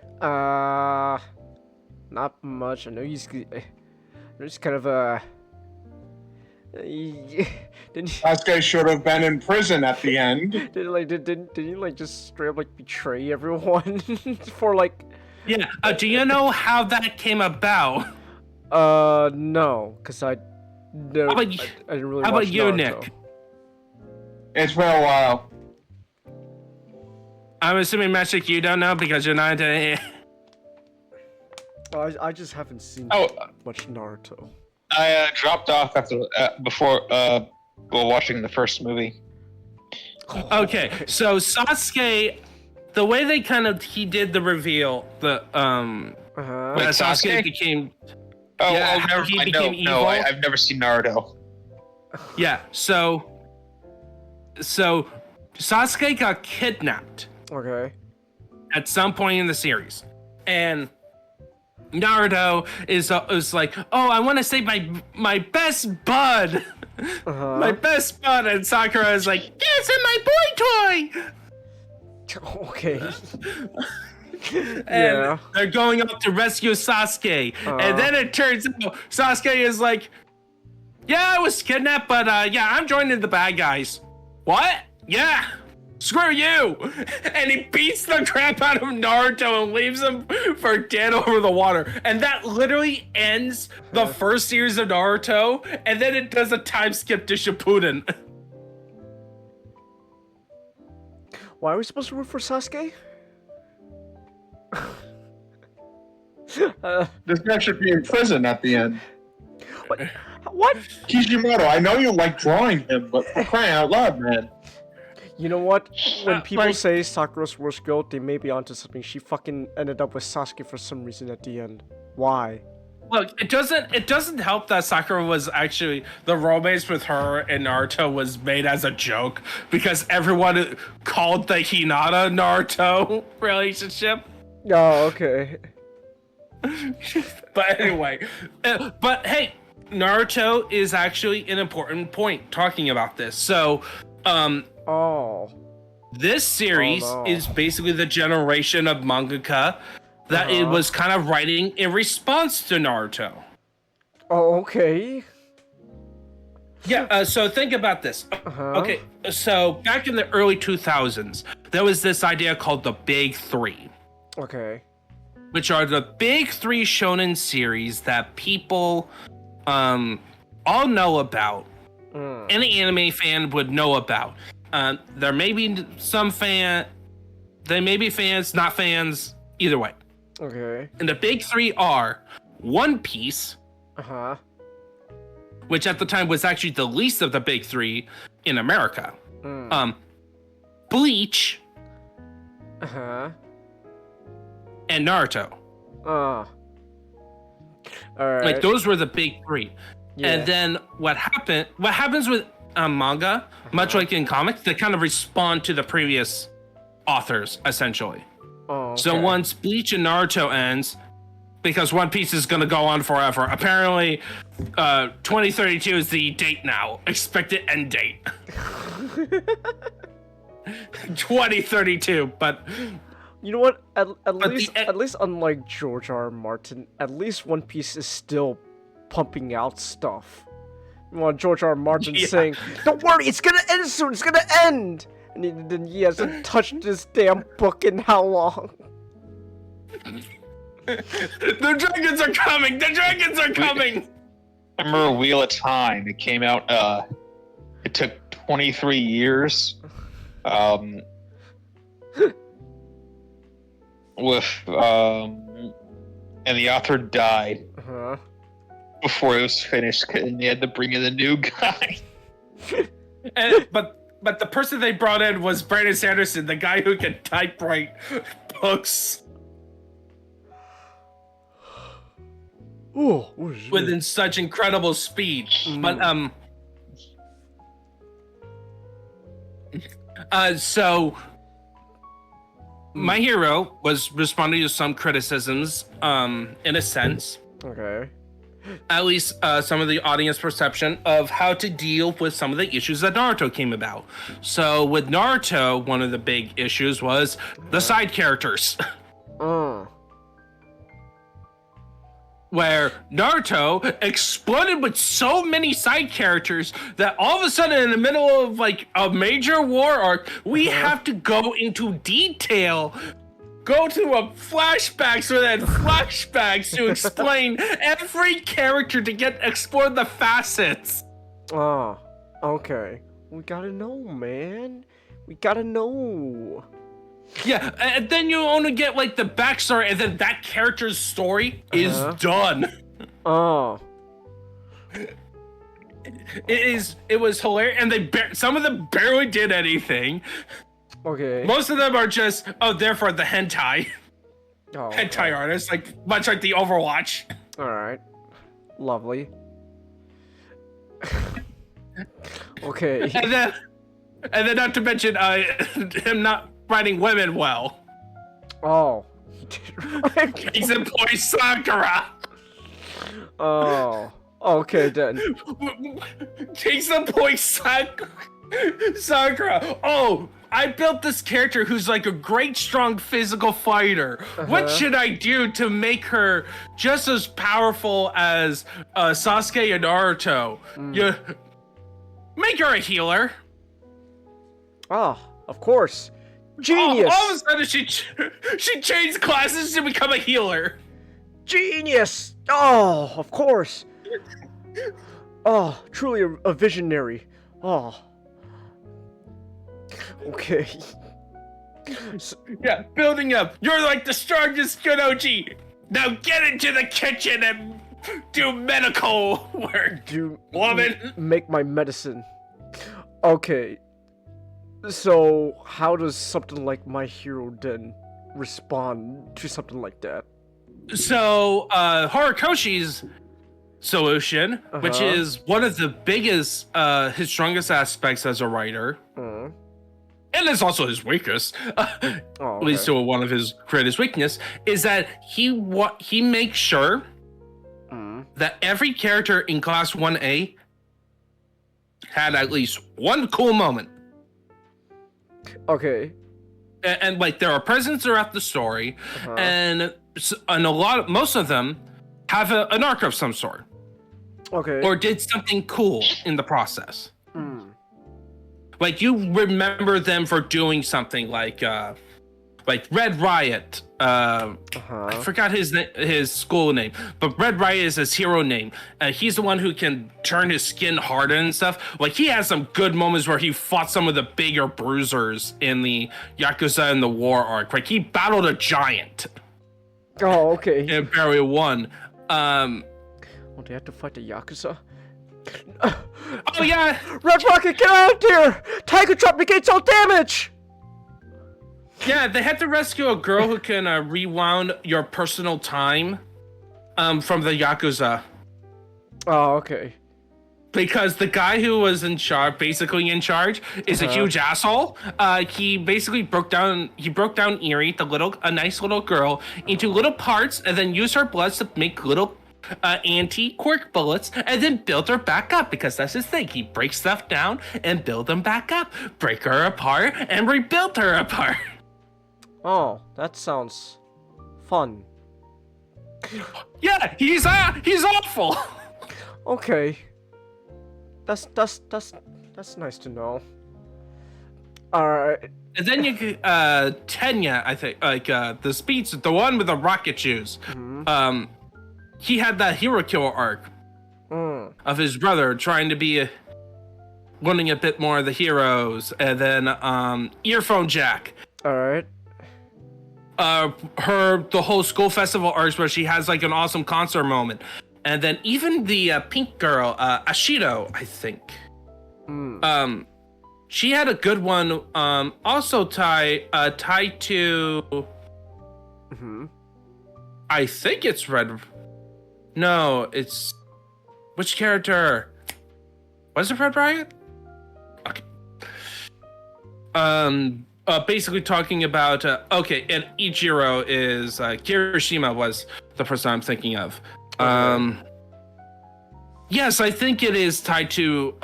Not much. I know he's kind of didn't he, Sasuke should have been in prison at the end. didn't he like just straight up like betray everyone for like? Yeah. Do you know how that came about? No, cause I didn't really. How watch about you, Naruto. Nick? It's been a while. I'm assuming Magic you don't know because you're not into. I just haven't seen much Naruto. I dropped off before watching the first movie. Okay, so Sasuke, the way he did the reveal, Wait, when Sasuke Sasuke? became. How never he mind. became evil. I've never seen Naruto. Yeah, so Sasuke got kidnapped Okay. at some point in the series, and Naruto is like, oh, I want to save my best bud, my best bud, and Sakura is like, yes, and my boy toy. Okay. And they're going up to rescue Sasuke, and then it turns out Sasuke is like, yeah, I was kidnapped, but yeah, I'm joining the bad guys. What? Yeah. Screw you! And he beats the crap out of Naruto and leaves him for dead over the water. And that literally ends the first series of Naruto, and then it does a time skip to Shippuden. Why are we supposed to root for Sasuke? This guy should be in prison at the end. What? Kishimoto, I know you like drawing him, but for crying out loud, man. You know what? When people say Sakura's worst girl, they may be onto something. She fucking ended up with Sasuke for some reason at the end. Why? Look, it doesn't help that Sakura was actually, the romance with her and Naruto was made as a joke because everyone called the Hinata Naruto relationship. Oh, okay. But anyway, but hey, Naruto is actually an important point talking about this. So, this series is basically the generation of mangaka that it was kind of writing in response to Naruto. Oh, okay. Yeah, so think about this. Okay, so back in the early 2000s, there was this idea called the Big Three. Okay. Which are the big three shonen series that people all know about. Any anime fan would know about. There may be some they may be fans, not fans, either way. Okay. And the big three are One Piece, which at the time was actually the least of the big three in America. Bleach, and Naruto. Alright. Like those were the big three. Yeah. And then what happens with manga, much like in comics, they kind of respond to the previous authors, essentially. Oh, So once Bleach and Naruto ends, because One Piece is gonna go on forever, apparently 2032 is the date now. Expected end date. 2032, but you know what? At least unlike George R. R. Martin, at least One Piece is still pumping out stuff. Well, George R. R. Martin saying, "Don't worry, it's gonna end soon. It's gonna end," and then he hasn't touched this damn book in how long? The dragons are coming! The dragons are coming! I remember Wheel of Time. It came out. It took 23 years. And the author died before it was finished, and they had to bring in a new guy. But the person they brought in was Brandon Sanderson, the guy who can typewrite books within such incredible speed. But so My Hero was responding to some criticisms, in a sense. Okay. At least some of the audience perception of how to deal with some of the issues that Naruto came about. So with Naruto, one of the big issues was the side characters. where Naruto exploded with so many side characters that all of a sudden in the middle of like a major war arc, we have to go into detail, go to a flashbacks within flashbacks to explain every character to explore the facets. Oh, okay. We gotta know, man. We gotta know. Yeah, and then you only get like the backstory, and then that character's story is done. Oh. It was hilarious, and some of them barely did anything. Okay. Most of them are just therefore the hentai Oh, artists, much like the Overwatch. all right. Lovely. Okay. And then not to mention him not writing women well. Oh. He did right. Case in point, Sakura. Oh. Okay then. Case in point, Sakura. Oh, I built this character who's like a great, strong physical fighter. What should I do to make her just as powerful as Sasuke and Naruto? You make her a healer. Ah, of course. Genius. All of a sudden, she changed classes to become a healer. Genius. Oh, of course. Oh, truly a visionary. Oh. Okay. Yeah, building up. You're like the strongest good OG. Now get into the kitchen and do medical work. Woman. Make my medicine. Okay. So, how does something like My Hero then respond to something like that? So, Horikoshi's solution, which is one of the biggest, his strongest aspects as a writer, and it's also his weakest, leads to one of his greatest weakness, is that he makes sure that every character in Class 1A had at least one cool moment. Okay. And like there are presents throughout the story, and most of them have an arc of some sort. Okay. Or did something cool in the process. Like you remember them for doing something like Red Riot. I forgot his school name, but Red Riot is his hero name. He's the one who can turn his skin harden and stuff. Like he has some good moments where he fought some of the bigger bruisers in the Yakuza and the War arc. Like he battled a giant. Oh, okay. In Barrier 1. Oh, they have to fight the Yakuza? Oh yeah! Red Rocket, get out there! Tiger Trap negates all damage! Yeah, they had to rescue a girl who can rewound your personal time from the Yakuza. Oh, okay. Because the guy who was basically in charge, is a huge asshole. He basically broke down Eri, a nice little girl, into little parts, and then used her blood to make little anti-quirk bullets, and then build her back up, because that's his thing. He breaks stuff down and build them back up, break her apart, and rebuild her apart. Oh, that sounds fun. Yeah, he's awful. Okay. That's nice to know. Alright. And then you could, Tenya, I think, the one with the rocket shoes. He had that hero killer arc of his brother trying to be learning a bit more of the heroes, and then Earphone Jack. Alright. The whole school festival arcs where she has like an awesome concert moment, and then even the pink girl, Ashido, I think. She had a good one. Also tied to. I think it's Red. No, it's which character? Was it Red Riot? Okay. Basically talking about and Ichiro is Kirishima was the person I'm thinking of. Yes, I think it is tied to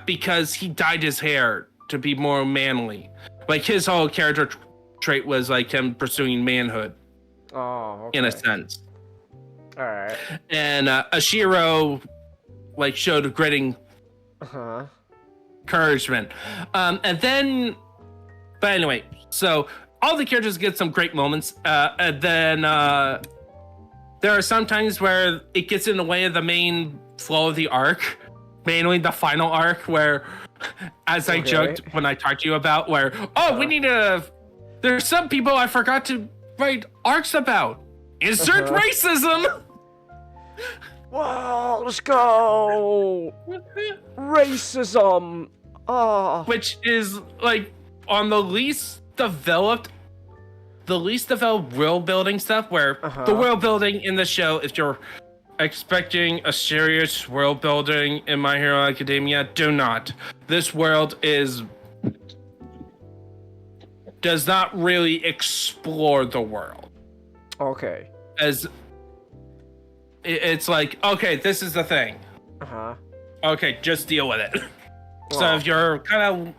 because he dyed his hair to be more manly. Like his whole character trait was like him pursuing manhood. Oh, okay. in a sense. All right. And Ashiro like showed great encouragement. And then, but anyway, so all the characters get some great moments. And then there are some times where it gets in the way of the main flow of the arc, mainly the final arc, where, as I joked when I talked to you about, where, we need to, there's some people I forgot to write arcs about. Insert racism! Wow, let's go! Racism! Oh. Which is, like, on the least developed world building stuff, where the world building in the show, if you're expecting a serious world building in My Hero Academia, do not. This world does not really explore the world. Okay. As it's like, okay, this is the thing. Okay, just deal with it. So if you're kind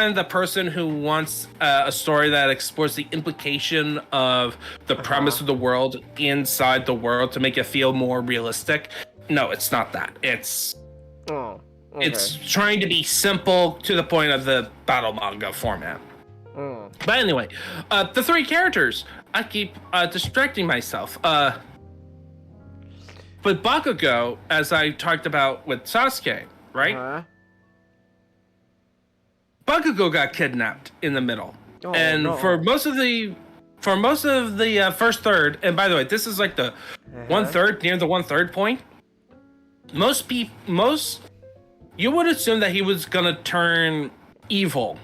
of the person who wants a story that explores the implication of the premise of the world inside the world to make it feel more realistic, no, it's not that. It's trying to be simple to the point of the battle manga format. But anyway, the three characters, I keep distracting myself. But Bakugo, as I talked about with Sasuke, right? Bakugo got kidnapped in the middle, for most of the first third. And by the way, this is like the 1/3 near the 1/3 point. You would assume that he was gonna turn evil,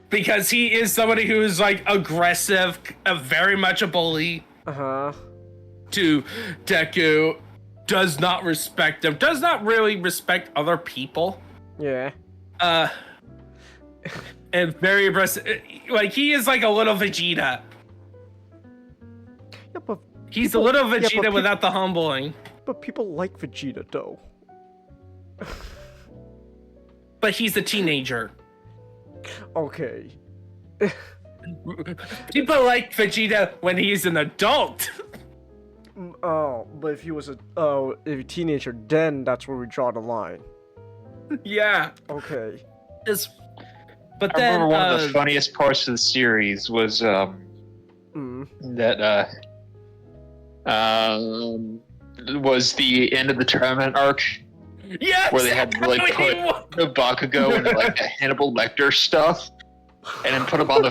because he is somebody who is like aggressive, very much a bully. To Deku, does not respect him, does not really respect other people. Yeah. And very aggressive. Like, he is like a little Vegeta. Yeah, but he's a little Vegeta without the humbling. But people like Vegeta, though. But he's a teenager. Okay. People like Vegeta when he's an adult. But if he was a teenager, then that's where we draw the line. Yeah. Okay. But I then remember one of the funniest parts of the series was that was the end of the tournament arc. Yes. Where they had to like put the Bakugo in like the Hannibal Lecter stuff, and then put him on the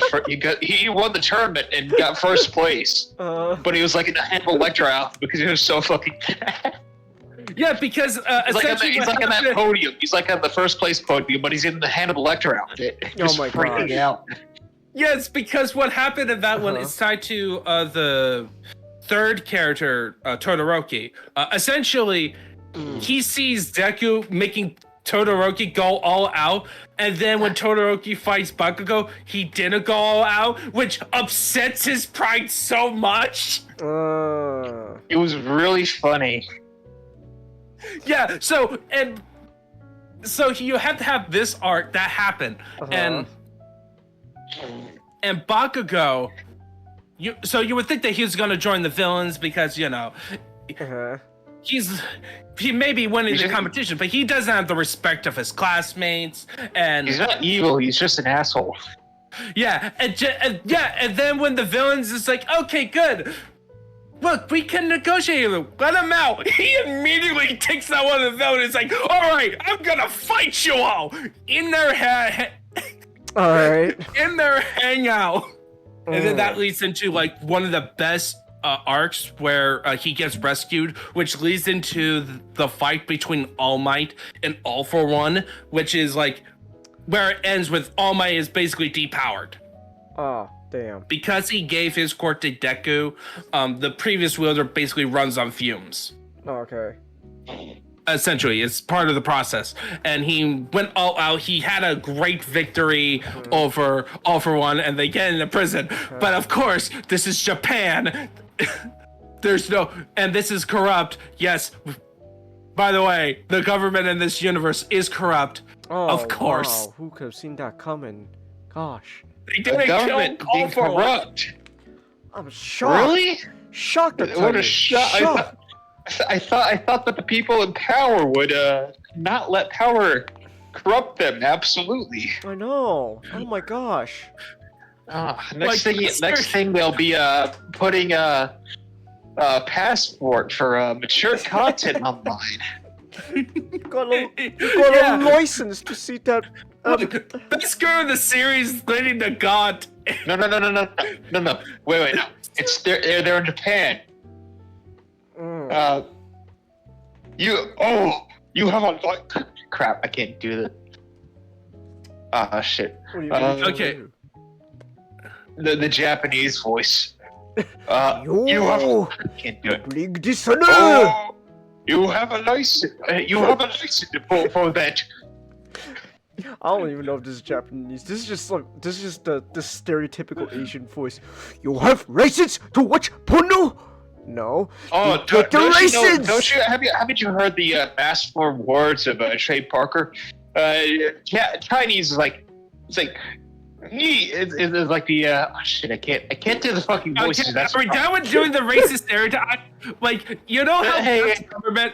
he won the tournament and got first place, but he was like in the Hannibal Lecter outfit because he was so fucking bad. Yeah, because he's like on that podium. He's like on the first place podium, but he's in the Hannibal Lecter outfit. Oh my god! Out. Yes, because what happened in that one is tied to the third character, Todoroki. Essentially, he sees Deku making Todoroki go all out, and then when Todoroki fights Bakugo, he didn't go all out, which upsets his pride so much. It was really funny. Yeah, so you have to have this arc that happened, and Bakugo, you would think that he was gonna join the villains because he may be winning the competition, but he doesn't have the respect of his classmates, and he's not evil. He's just an asshole. Yeah, and then when the villains is like, okay, good. Look, we can negotiate with him. Let him out. He immediately takes that one of the villains. It's like, all right, I'm gonna fight you all in their all right, in their hangout, and then that leads into like one of the best arcs where he gets rescued, which leads into the fight between All Might and All For One, which is like where it ends with All Might is basically depowered. Oh, damn. Because he gave his court to Deku, the previous wielder basically runs on fumes. Okay. Essentially, it's part of the process. And he went all out. He had a great victory over All For One, and they get into prison. But of course, this is Japan. And this is corrupt. Yes. By the way, the government in this universe is corrupt. Oh, of course. Wow. Who could have seen that coming? Gosh. They didn't kill All For One. I'm shocked. Really? Shocked. What a shock! I thought that the people in power would not let power corrupt them. Absolutely. I know. Oh my gosh. Next thing they'll be putting a passport for mature content online. You got a license to see that. Look, best girl in the series, Lady Nagant. No. Wait, no. It's they're in Japan. You have a crap. I can't do that. Shit. What do you mean? Okay. The Japanese voice. You have. I can't do it. Big You have a license. You have a license for that. I don't even know if this is Japanese. This is just the stereotypical Asian voice. You have license to watch porno? No. Oh, get the license. Haven't you heard the mass form words of Trey Parker? Chinese is like it's like. It's like the shit. I can't do the fucking voices. Okay, are we done with doing the racist stereotype? Like, you know how government.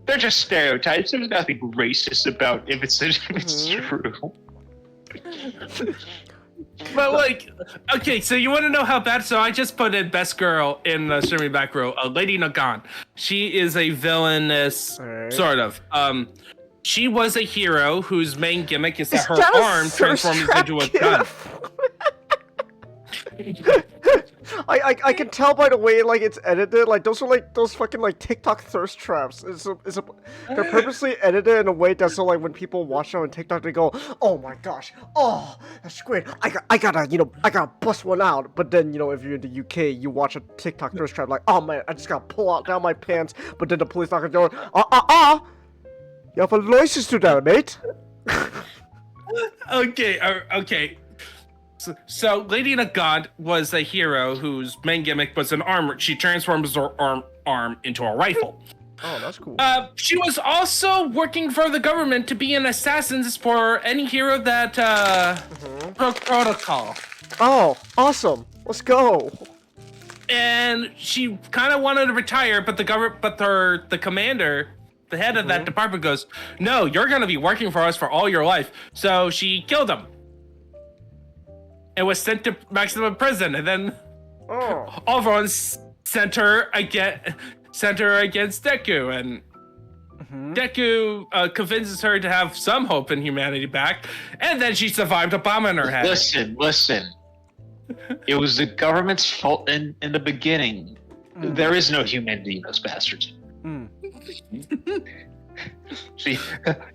They're just stereotypes. There's nothing racist about if it's true. But like, okay, so you want to know how bad? So I just put in best girl in the streaming back row. Lady Nagant. She is a villainous, sort of. She was a hero whose main gimmick is that her arm transforms into a gun. I can tell by the way like it's edited. Like those are like those fucking like TikTok thirst traps. They're purposely edited in a way that's so like when people watch them on TikTok they go, oh my gosh, oh that's great. I gotta bust one out. But then if you're in the UK, you watch a TikTok thirst trap like, oh man, I just gotta pull out down my pants. But then the police knock on the door. You have a license to that, mate. Okay. So Lady Nagant was a hero whose main gimmick was an arm. She transforms her arm into a rifle. Oh, that's cool. She was also working for the government to be an assassin for any hero that broke protocol. Oh, awesome. Let's go. And she kind of wanted to retire, but the commander, the head of that department goes, no, you're going to be working for us for all your life. So she killed him. And was sent to maximum prison. And then everyone sent her against Deku. And Deku convinces her to have some hope in humanity back. And then she survived a bomb in her head. Listen. It was the government's fault in the beginning. There is no humanity in those bastards. See,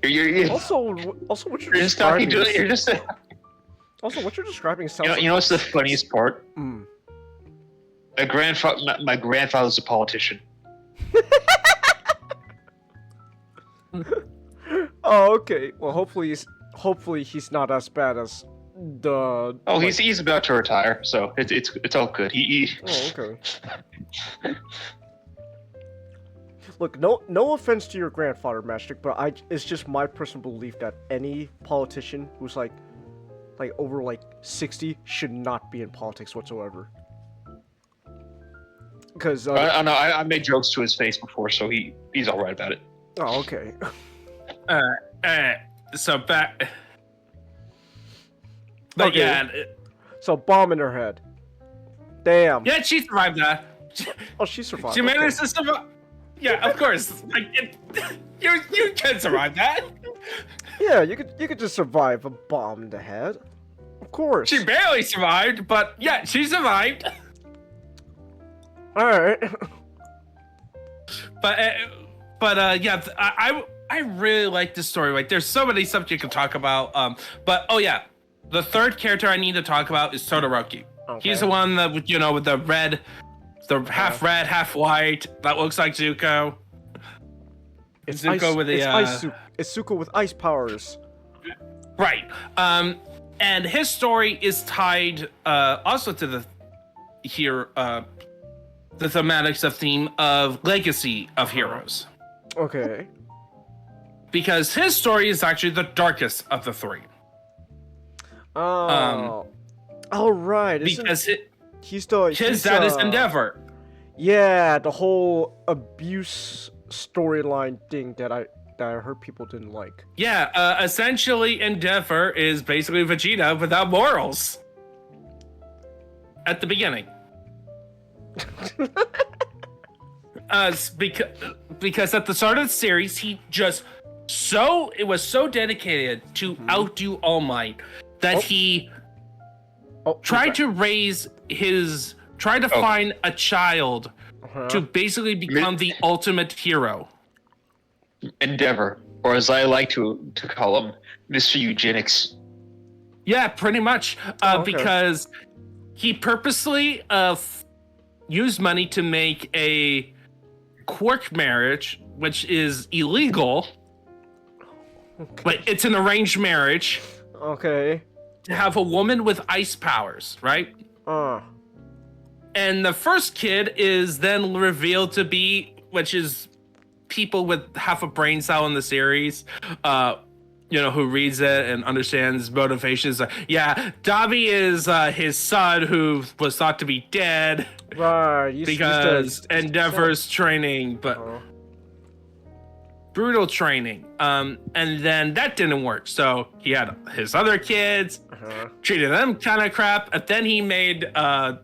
you're also what you're just talking describing. to it. You're just. Also, what you're describing sounds. You know what's the funniest part? My grandfather's a politician. Oh, okay. Well, hopefully he's not as bad as the. Oh, he's about to retire, so it's all good. Oh, okay. Look, no offense to your grandfather, Magic, but it's just my personal belief that any politician who's like over 60 should not be in politics whatsoever. Because I made jokes to his face before, so he's all right about it. Oh, okay. So back. But okay. yeah. So bomb in her head. Damn. Yeah, she survived that. Oh, she survived. She managed to survive. Yeah, of course. You can survive that. Yeah, you could just survive a bomb in the head. Of course. She barely survived, but yeah, she survived. All right. But yeah, I really like this story. Like, there's so many stuff you can talk about. But oh yeah, the third character I need to talk about is Todoroki. Okay. He's the one that with the red, the half red, half white that looks like Zuko. It's Zuko ice, with the it's Zuko with ice powers. Right. And his story is tied also to the thematics of theme of legacy of heroes. Okay. Because his story is actually the darkest of the three. Oh. All right. His dad is Endeavor. Yeah, the whole abuse storyline thing that I heard people didn't like. Yeah, essentially Endeavor is basically Vegeta without morals. At the beginning. Because at the start of the series, he just was so dedicated to outdo All Might that he tried to find a child to basically become the ultimate hero. Endeavor, or as I like to call him, Mr. Eugenics. Yeah, pretty much. Because he purposely used money to make a quirk marriage, which is illegal. But it's an arranged marriage. Okay. To have a woman with ice powers, right? And the first kid is then revealed to be, which is people with half a brain cell in the series, who reads it and understands motivations. Yeah, Dabi is his son who was thought to be dead. Right. Because Endeavor's training, but brutal training. And then that didn't work. So he had his other kids, treated them kind of crap. And then he made, and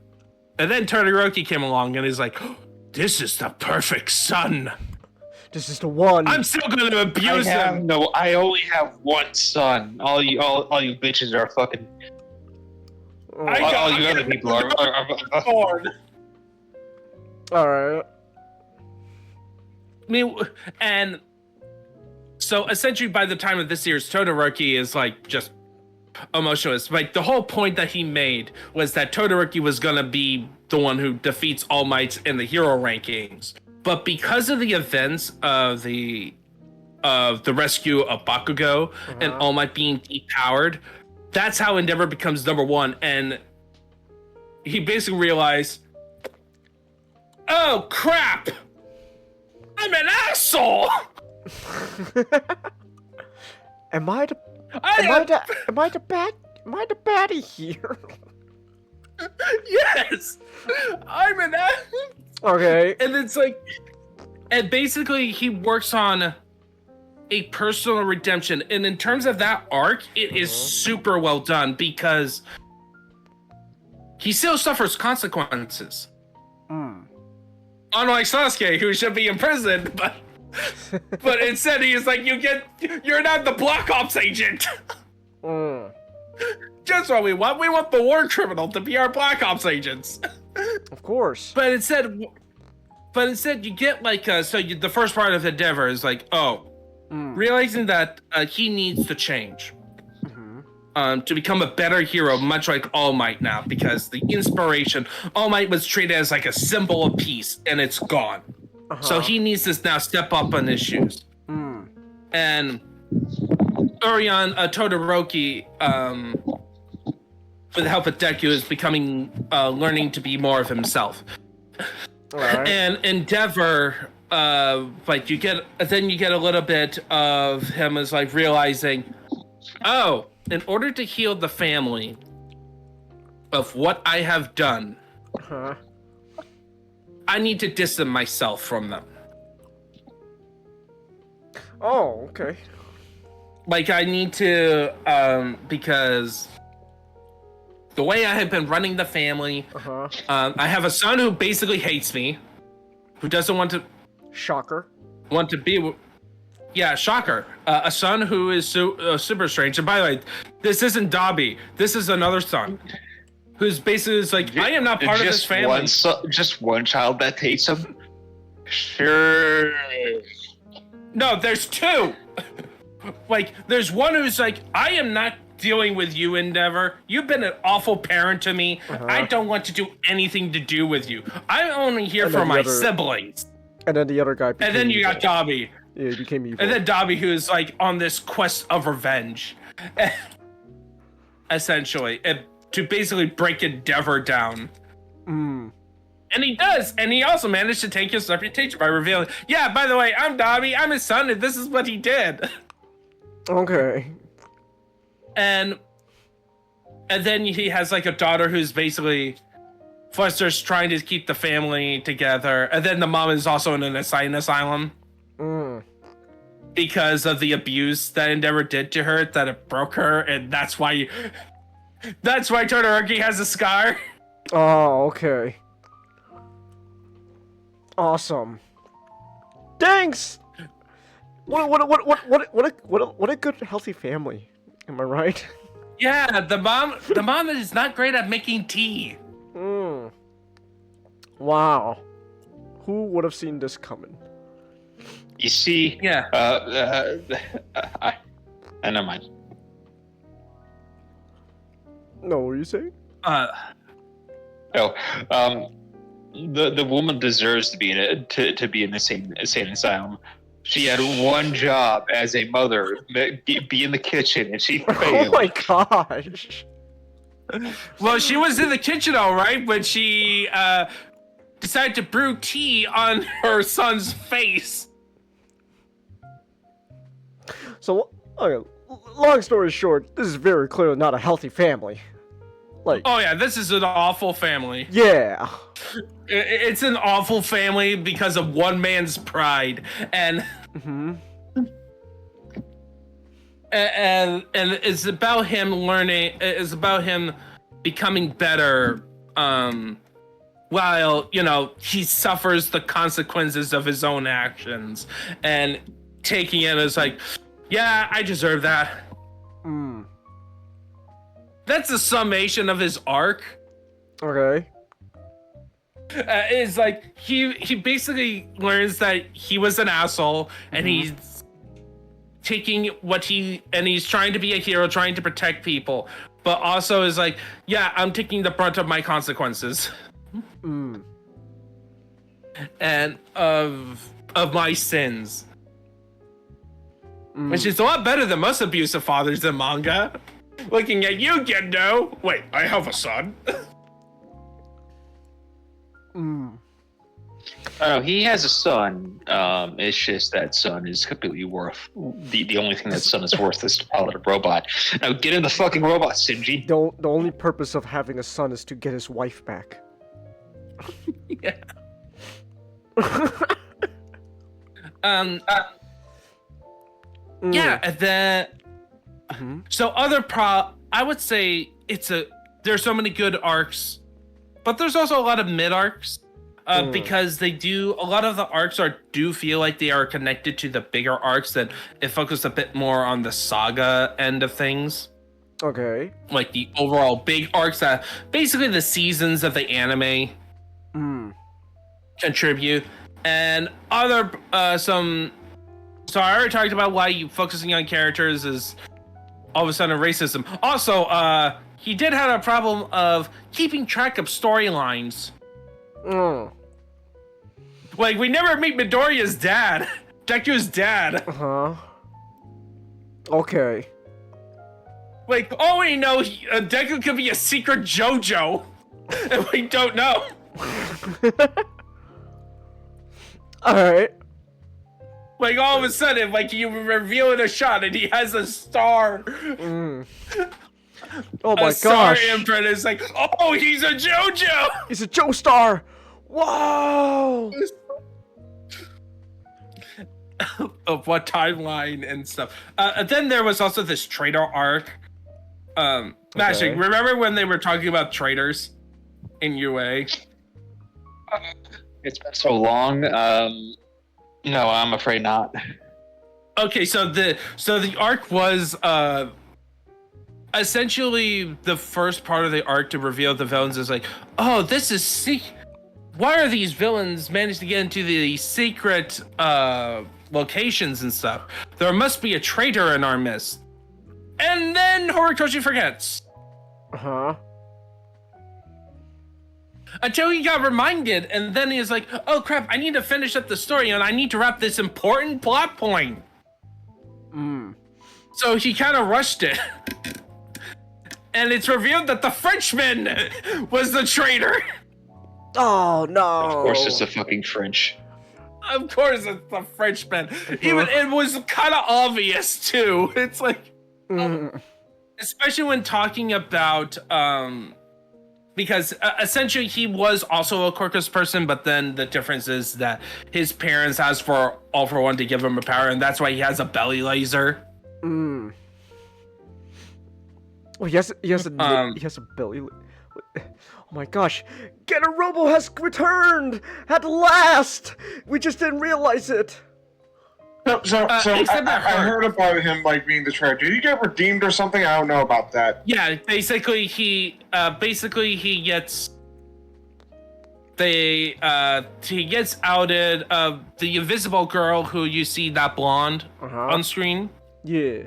then Todoroki came along and he's like, oh, this is the perfect son. This is the one. I'm still going to abuse him. No, I only have one son. All you bitches are fucking. All you other people are born. All right. I mean, and so essentially by the time of this year's Todoroki is like just emotionless. Like the whole point that he made was that Todoroki was going to be the one who defeats All Might in the hero rankings. But because of the events of the rescue of Bakugo and All Might being depowered, that's how Endeavor becomes number one. And he basically realized, oh crap, I'm an asshole. Am I the baddie here? Yes, I'm an asshole. Okay. And it's like, and basically he works on a personal redemption. And in terms of that arc, it is super well done because he still suffers consequences. Unlike Sasuke, who should be imprisoned, but instead he is like, you're not the Black Ops agent. Just what we want. We want the war criminal to be our Black Ops agents. Of course. But instead you get like, the first part of Endeavor is like, realizing that he needs to change to become a better hero, much like All Might now, because the inspiration, All Might was treated as like a symbol of peace, and it's gone. So he needs to now step up on his shoes. And Urian Todoroki, with the help of Deku, is learning to be more of himself. Right. And Endeavor, you get a little bit of him as like realizing, in order to heal the family of what I have done, I need to distance myself from them. Oh, okay. Like I need to, because the way I have been running the family, I have a son who basically hates me, who doesn't want to. Shocker. Want to be. Yeah, shocker. A son who is super strange. And by the way, this isn't Dabi. This is another son, who's basically like, I am not part of this family. Just one child that hates him. Sure. No, there's two. Like, there's one who's like, I am not dealing with you, Endeavor. You've been an awful parent to me. I don't want to do anything to do with you. I'm only here for my siblings. And then the other guy became And then you evil. got Dabi. Yeah, he became evil. And then Dabi, who's like on this quest of revenge. Essentially. To basically break Endeavor down. And he does. And he also managed to take his reputation by revealing, yeah, by the way, I'm Dabi. I'm his son, and this is what he did. Okay. And then he has like a daughter who's basically Foster's trying to keep the family together, and then the mom is also in an insane asylum because of the abuse that Endeavor did to her, that it broke her, and that's why Todoroki has a scar. Oh, okay. Awesome. Thanks. What a good healthy family. Am I right? Yeah, the mom is not great at making tea. Wow. Who would have seen this coming? You see, Yeah. Never mind. No, what are you saying? The woman deserves to be in the same asylum. She had one job as a mother, be in the kitchen, and she failed. Oh my gosh. Well, she was in the kitchen, all right, when she decided to brew tea on her son's face. So, okay, long story short, this is very clearly not a healthy family. Like, Oh yeah, this is an awful family. yeah. It's an awful family because of one man's pride, and and it's about him learning. It's about him becoming better. While he suffers the consequences of his own actions, and taking it as like, yeah, I deserve that. That's a summation of his arc. Okay. It's like he basically learns that he was an asshole, and he's taking he's trying to be a hero, trying to protect people, but also is like, yeah, I'm taking the brunt of my consequences. And of my sins. Which is a lot better than most abusive fathers in manga. Looking at you, Gendo. Wait, I have a son. Oh, he has a son. It's just that son is completely worth the only thing that son is worth is to pilot a robot. Now get in the fucking robot, Shinji. The only purpose of having a son is to get his wife back. Yeah. Yeah, and then so I would say there's so many good arcs, but there's also a lot of mid arcs. Because a lot of the arcs do feel like they are connected to the bigger arcs, that it focused a bit more on the saga end of things. Okay. Like the overall big arcs that basically the seasons of the anime contribute. And other so I already talked about why you focusing on characters is all of a sudden racism. Also, he did have a problem of keeping track of storylines. Like, we never meet Midoriya's dad. Deku's dad. Okay. Like, all we know, Deku could be a secret JoJo. And we don't know. Alright. Like, all of a sudden, like, you reveal in a shot and he has a star. Oh my a star gosh. imprint is like, oh, he's a JoJo. He's a Joestar. Whoa. Of what timeline and stuff. Then there was also this traitor arc. Actually, remember when they were talking about traitors in UA? It's been so long. No, I'm afraid not. Okay, so the arc was essentially the first part of the arc to reveal the villains is like, oh, this is why are these villains managed to get into the secret locations and stuff? There must be a traitor in our midst. And then Horikoshi forgets. Until he got reminded, and then he's like, oh crap, I need to finish up the story and I need to wrap this important plot point. So he kind of rushed it. And it's revealed that the Frenchman was the traitor. Oh no. Of course it's the fucking French. Of course it's the Frenchman. Even it was kind of obvious too. It's like, especially when talking about because essentially he was also a quirkless person, but then the difference is that his parents asked for All for One to give him a power, and that's why he has a belly laser. Oh, he has a belly. Oh my gosh! Get a Robo has returned at last. We just didn't realize it. So I heard about him like being the traitor. Did he get redeemed or something? I don't know about that. Yeah, basically he gets he gets outed of the invisible girl who you see, that blonde on screen. Yeah.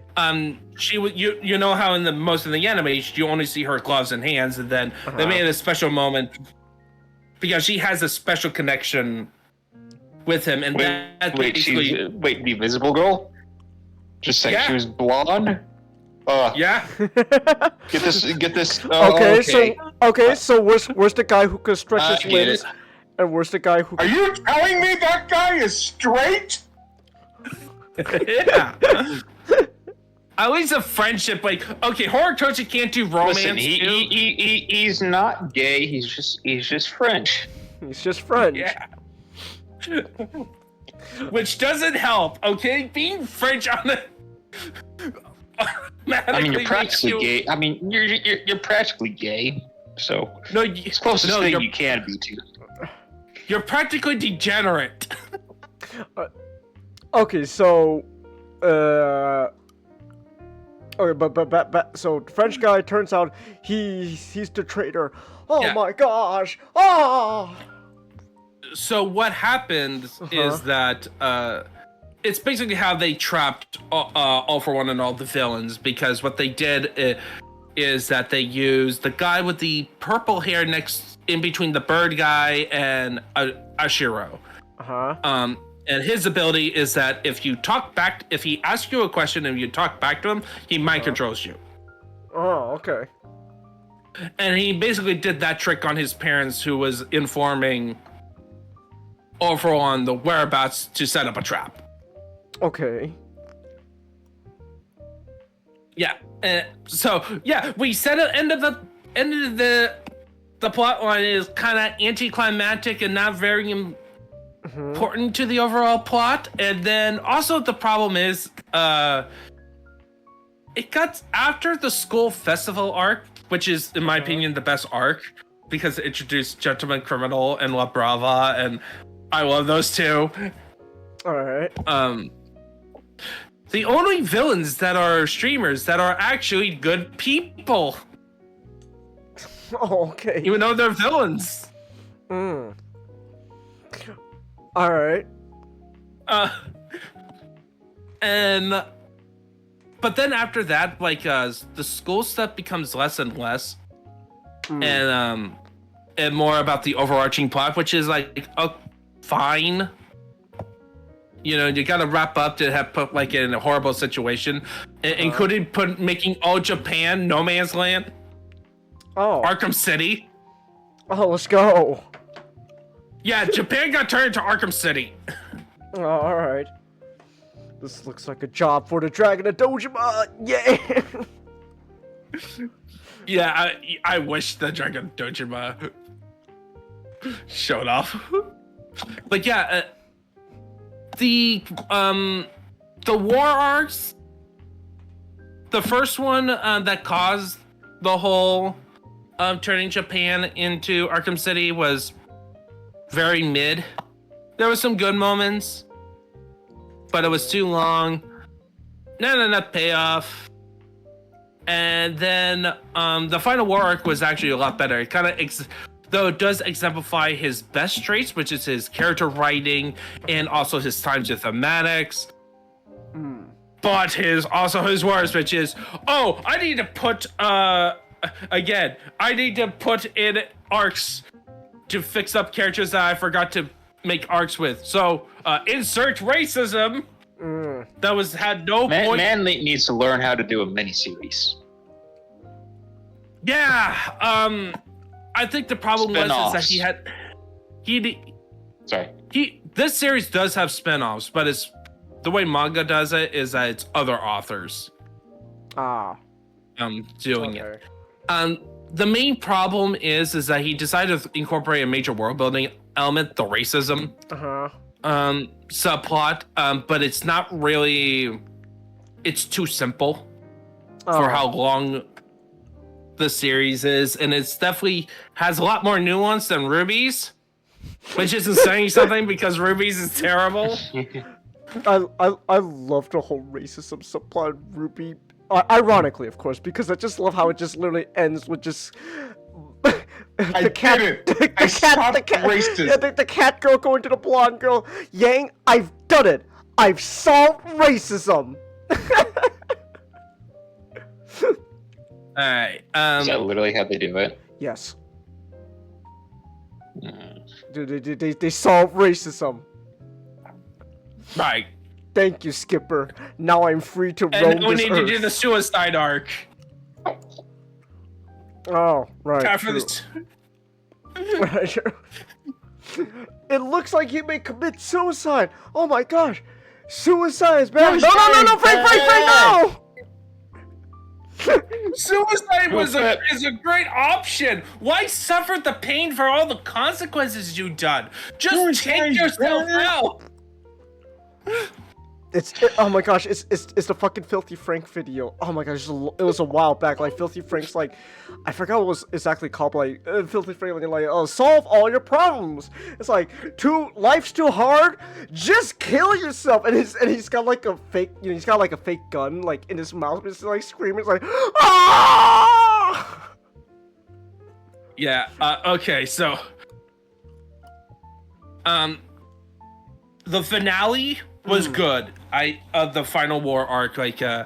She would you know how in the most of the anime you only see her gloves and hands, and then they made a special moment because she has a special connection with him, and the invisible girl? Just saying, she was blonde? Yeah. Get this. So where's the guy who could stretch his limbs? And where's the guy who... Are you telling me that guy is straight? Yeah. At least a friendship, like, okay, Horikoshi can't do romance. Listen, he's not gay, he's just French. He's just French. Yeah. Which doesn't help, okay? Being French on the... I mean, you're practically gay. I mean, you're practically gay, so no, it's closest thing you can be to. You're practically degenerate. Okay, so... Okay, but so the French guy turns out he's the traitor. Oh my gosh! Oh! So what happened is that it's basically how they trapped All for One and all the villains, because what they did is that they used the guy with the purple hair in between the bird guy and Ashiro. And his ability is that if he asks you a question and you talk back to him, he mind controls you. Oh, okay. And he basically did that trick on his parents, who was informing All for One the whereabouts to set up a trap. Okay. Yeah. So yeah, we said at end of the plot line is kind of anticlimactic and not very important to the overall plot. And then also the problem is it got after the school festival arc, which is in my opinion the best arc, because it introduced Gentleman Criminal and La Brava, and I love those two. All right. The only villains that are streamers that are actually good people. Oh, okay. Even though they're villains. All right. But then after that, like, the school stuff becomes less and less, and more about the overarching plot, which is like, fine. You know, you gotta wrap up to have put like in a horrible situation, including making all Japan no man's land. Oh. Arkham City. Oh, let's go. Yeah, Japan got turned into Arkham City. Oh, all right. This looks like a job for the Dragon of Dojima. Yeah. Yeah, I wish the Dragon Dojima showed off. But yeah, the war arcs. The first one that caused the whole turning Japan into Arkham City was very mid. There was some good moments, but it was too long. Not enough payoff. And then the final war arc was actually a lot better. It kind of, though it does exemplify his best traits, which is his character writing and also his times with thematics. But his worst, which is, I need to put in arcs to fix up characters that I forgot to make arcs with. So insert racism. That had no point. Man needs to learn how to do a miniseries. Yeah, I think the problem was is that this series does have spin-offs, but it's the way manga does it is that it's other authors doing it. the main problem is that he decided to incorporate a major world building element, the racism subplot, but it's not really. It's too simple for how long the series is, and it's definitely has a lot more nuance than Ruby's, which isn't saying something because Ruby's is terrible. I love the whole racism subplot of Ruby. Ironically, of course, because I just love how it just literally ends with just the cat girl going to the blonde girl. Yang, I've done it. I've solved racism. Alright. Is that literally how they do it? Yes. They solve racism. Right. Thank you, Skipper. Now I'm free to roam And we this need earth. to do the suicide arc. Oh, right. After true. this. It looks like he may commit suicide. Oh my gosh. Suicide is bad. No, Frank, no! Suicide is a great option. Why suffer the pain for all the consequences you've done? Just take yourself out. Oh my gosh, it's the fucking Filthy Frank video. Oh my gosh, it was a while back. Like Filthy Frank's like, I forgot what it was exactly called. Like Filthy Frank like, oh, solve all your problems. It's like life's too hard. Just kill yourself. And he's got like a fake, he's got like a fake gun like in his mouth. It's like screaming. It's like, ah! Yeah. Okay. So, the finale was good. The final war arc, like, all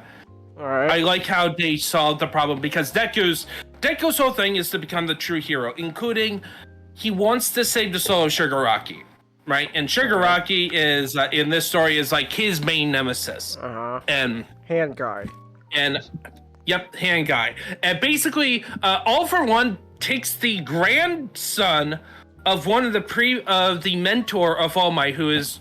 right. I like how they solved the problem because Deku's whole thing is to become the true hero, including he wants to save the soul of Shigaraki, right? And Shigaraki is in this story is like his main nemesis. And hand guy. And yep, hand guy. And basically, All for One takes the grandson of one of the mentor of All Might, who is,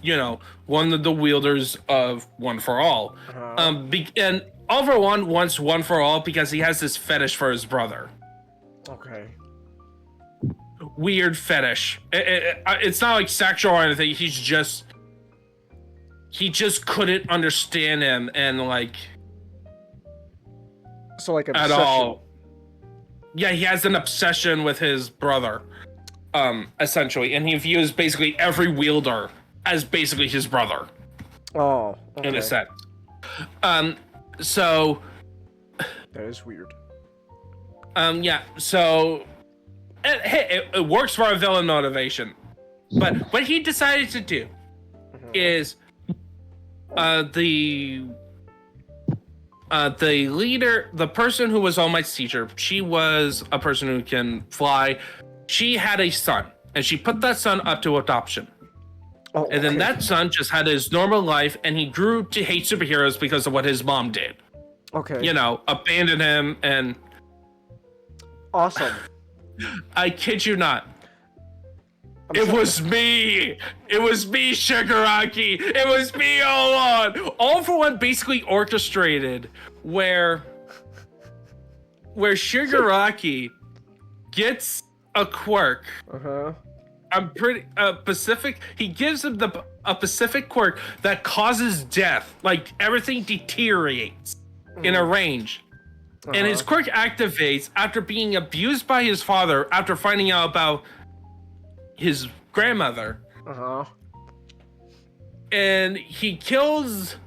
one of the wielders of One for All. And All for One wants One for All because he has this fetish for his brother. Okay. Weird fetish. It's not like sexual or anything. He just couldn't understand him and like. So like an at obsession. all. Yeah, he has an obsession with his brother. Essentially, and he views basically every wielder as basically his brother. Oh, okay. In a sense. So that is weird. Yeah. So it works for a villain motivation, but what he decided to do is the leader, the person who was All Might's teacher, she was a person who can fly. She had a son, and she put that son up to adoption. Oh, and then that son just had his normal life, and he grew to hate superheroes because of what his mom did. Okay. Abandoned him, and... Awesome. I kid you not. It was me, Shigaraki. It was me all along. All for One basically orchestrated where Shigaraki gets a quirk. I'm pretty Pacific. He gives him a Pacific quirk that causes death. Like everything deteriorates in a range. And his quirk activates after being abused by his father after finding out about his grandmother. And he kills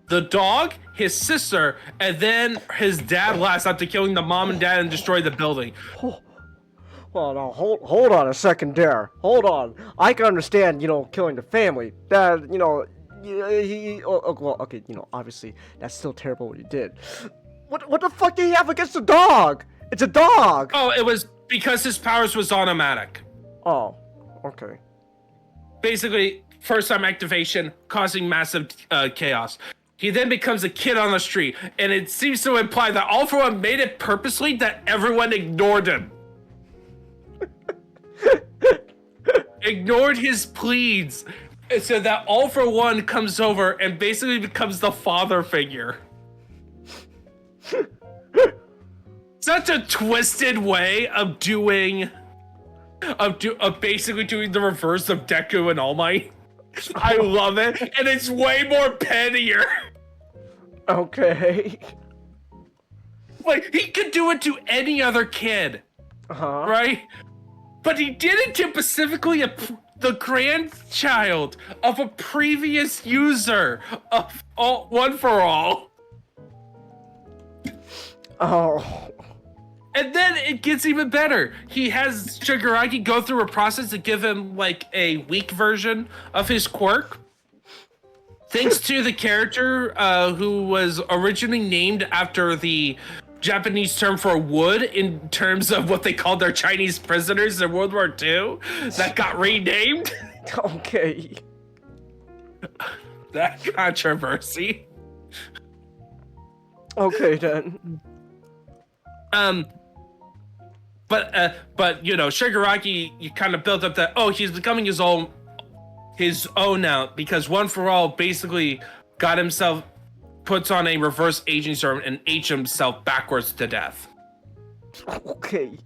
the dog, his sister, and then his dad last after killing the mom and dad and destroy the building. Well, now hold on a second there. Hold on. I can understand, killing the family. That, well, okay, obviously that's still terrible what he did. What the fuck did he have against the dog? It's a dog. Oh, it was because his powers was automatic. Oh, okay. Basically, first time activation causing massive chaos. He then becomes a kid on the street, and it seems to imply that All for One made it purposely that everyone ignored him. Ignored his pleas, so that All for One comes over and basically becomes the father figure. such a twisted way of doing, of basically doing the reverse of Deku and All Might. I love it, and it's way more pettier. Okay. Like, he could do it to any other kid, right? But he did it to specifically the grandchild of a previous user of One for All. Oh. And then it gets even better. He has Shigaraki go through a process to give him, like, a weak version of his quirk. Thanks to the character who was originally named after the Japanese term for wood in terms of what they called their Chinese prisoners in World War II that got renamed. Okay. That controversy. Okay then. But you know, Shigaraki, you kind of built up that, oh, he's becoming his own now, because One for All basically got himself, puts on a reverse aging serum and aged himself backwards to death. Okay.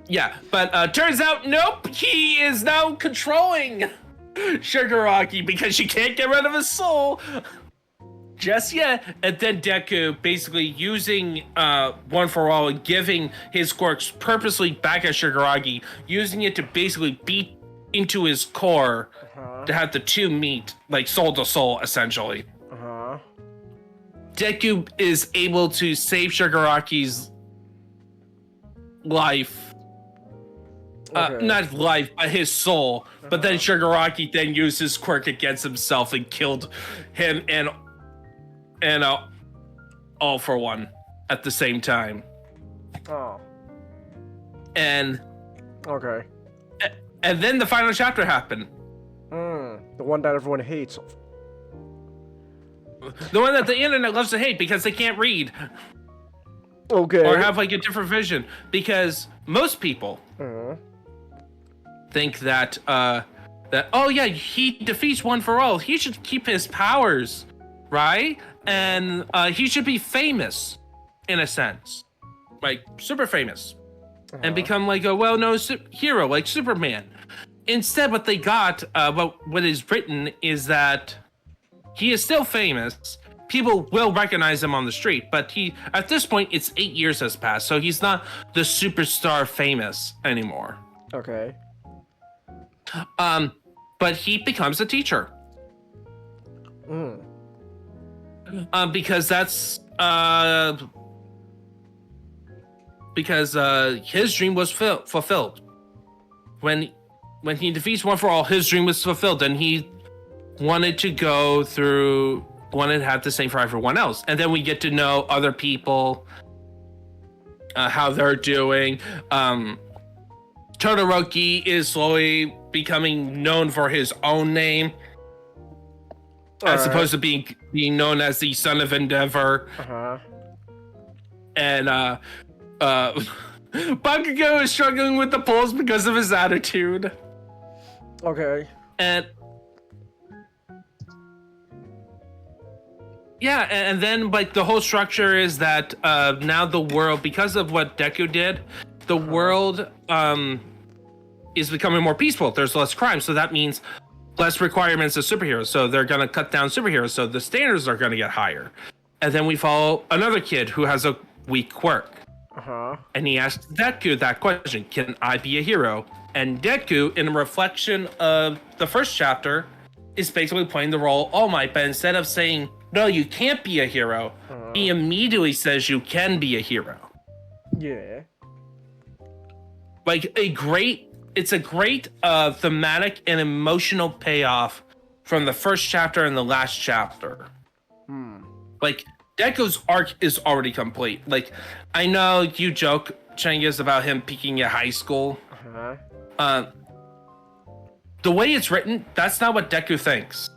Yeah, but turns out, nope, he is now controlling Shigaraki because she can't get rid of his soul just yet. And then Deku basically using One for All and giving his quirks purposely back at Shigaraki, using it to basically beat into his core to have the two meet, like soul to soul, essentially. Deku is able to save Shigaraki's life. Not life, but his soul. But then Shigaraki then used his quirk against himself and killed him and All for One at the same time. Oh. And okay. And then the final chapter happened. The one that everyone hates. The one that the internet loves to hate because they can't read. Okay. Or have like a different vision. Because most people think that oh yeah, he defeats One for All. He should keep his powers, right? And he should be famous, in a sense, like super famous, and become like a well-known hero like Superman. Instead, what they got, what is written is that he is still famous. People will recognize him on the street, but at this point, it's 8 years has passed, so he's not the superstar famous anymore. Okay. But he becomes a teacher. Because that's because his dream was fulfilled. When he defeats One for All, his dream was fulfilled, and he wanted to have the same for everyone else. And then we get to know other people, how they're doing. Todoroki is slowly becoming known for his own name, as opposed to being known as the son of Endeavor. And Bakugo is struggling with the polls because of his attitude. Okay. And yeah, and then like the whole structure is that now the world, because of what Deku did, the world is becoming more peaceful. There's less crime, so that means less requirements of superheroes. So they're gonna cut down superheroes, so the standards are gonna get higher. And then we follow another kid who has a weak quirk. And he asks Deku that question, can I be a hero? And Deku, in reflection of the first chapter, is basically playing the role of All Might, but instead of saying, no, you can't be a hero, he immediately says you can be a hero. Yeah. Like it's a great thematic and emotional payoff from the first chapter and the last chapter. Like, Deku's arc is already complete. Like, I know you joke, Chengiz, about him peaking at high school. The way it's written, that's not what Deku thinks.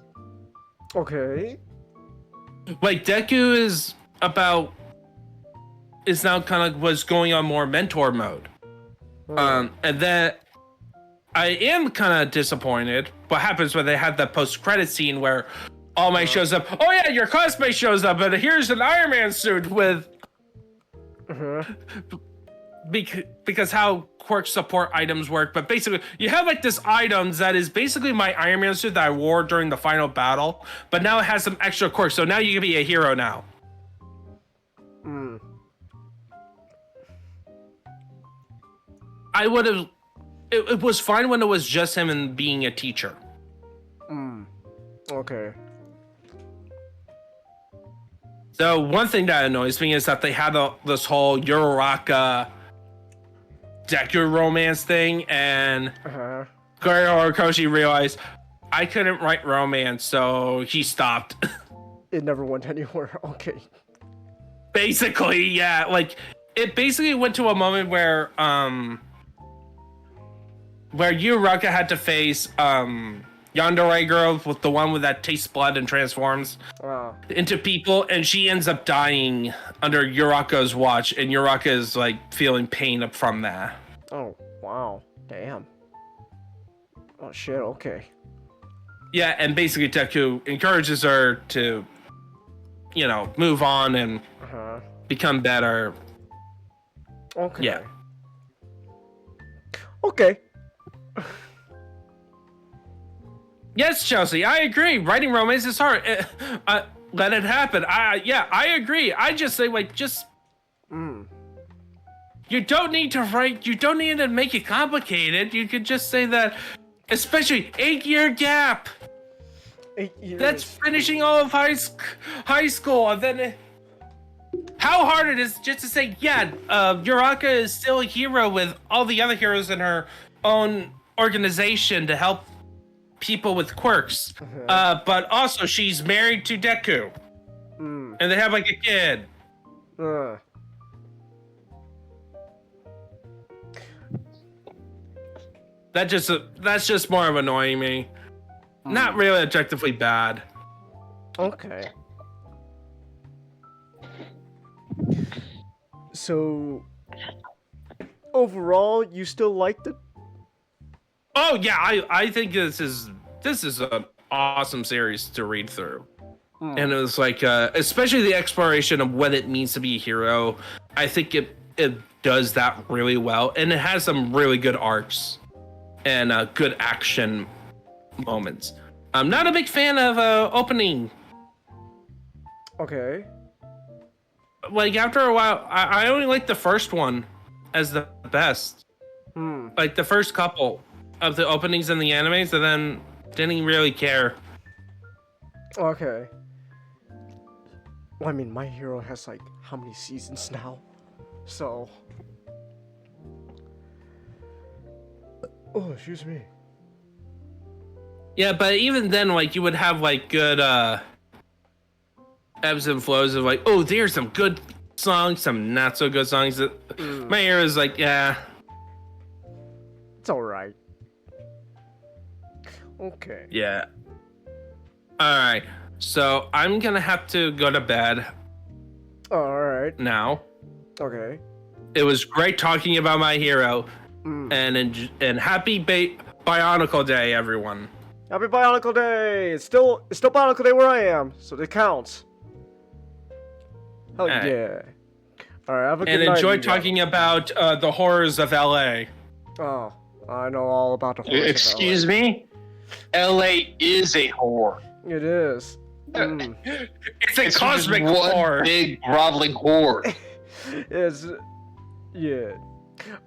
Okay. Like, Deku is now kind of was going on more mentor mode. And then I am kind of disappointed what happens when they have that post-credit scene where All Might shows up. Oh yeah, your classmate shows up, and here's an Iron Man suit with Because how quirk support items work, but basically you have like this items that is basically my Iron Man suit that I wore during the final battle, but now it has some extra quirks, so now you can be a hero now. I would have. It was fine when it was just him and being a teacher. Okay. So one thing that annoys me is that they had this whole Uraraka Deku romance thing, and Goro Horikoshi realized I couldn't write romance, so he stopped. It never went anywhere. Okay. Basically, yeah, like it basically went to a moment where Uraraka had to face Yandere girl with the one with that tastes blood and transforms into people, and she ends up dying under Uraraka's watch, and Uraraka is like feeling pain from that. Oh wow, damn. Oh shit. Okay. Yeah, and basically Deku encourages her to, you know, move on and become better. Okay. Yeah. Okay. Yes, Chelsea, I agree. Writing romance is hard. Let it happen. I agree. I just say, like, you don't need to write. You don't need to make it complicated. You could just say that, especially 8-year gap. 8 years. That's finishing all of high school, and then how hard it is just to say, yeah, Uraraka is still a hero with all the other heroes in her own organization to help people with quirks, but also she's married to Deku, and they have like a kid. That's just more of annoying me. Not really objectively bad. Okay. So overall, you still liked it? Oh yeah, I think this is an awesome series to read through. And it was like, especially the exploration of what it means to be a hero. I think it does that really well, and it has some really good arcs and good action moments. I'm not a big fan of opening. Okay. Like after a while, I only like the first one as the best. Like the first couple of the openings in the animes, and then didn't really care. Okay. Well, I mean, My Hero has like how many seasons now? So. Oh, excuse me. Yeah, but even then, like you would have like good ebbs and flows of like, oh, there's some good songs, some not so good songs. My Hero is like, yeah, It's alright. Okay. yeah. All right, so I'm gonna have to go to bed Alright. now. Okay. It was great talking about My Hero, and happy Bionicle Day, everyone. Happy Bionicle Day! It's still Bionicle Day where I am, so it counts. Hell Alright. yeah. Alright, have a good And night. enjoy you guys. talking about the horrors of LA. Oh, I know all about the horrors of Excuse me? LA is a whore. LA. It is. It's a It's cosmic just one horror. big groveling whore. It's yeah.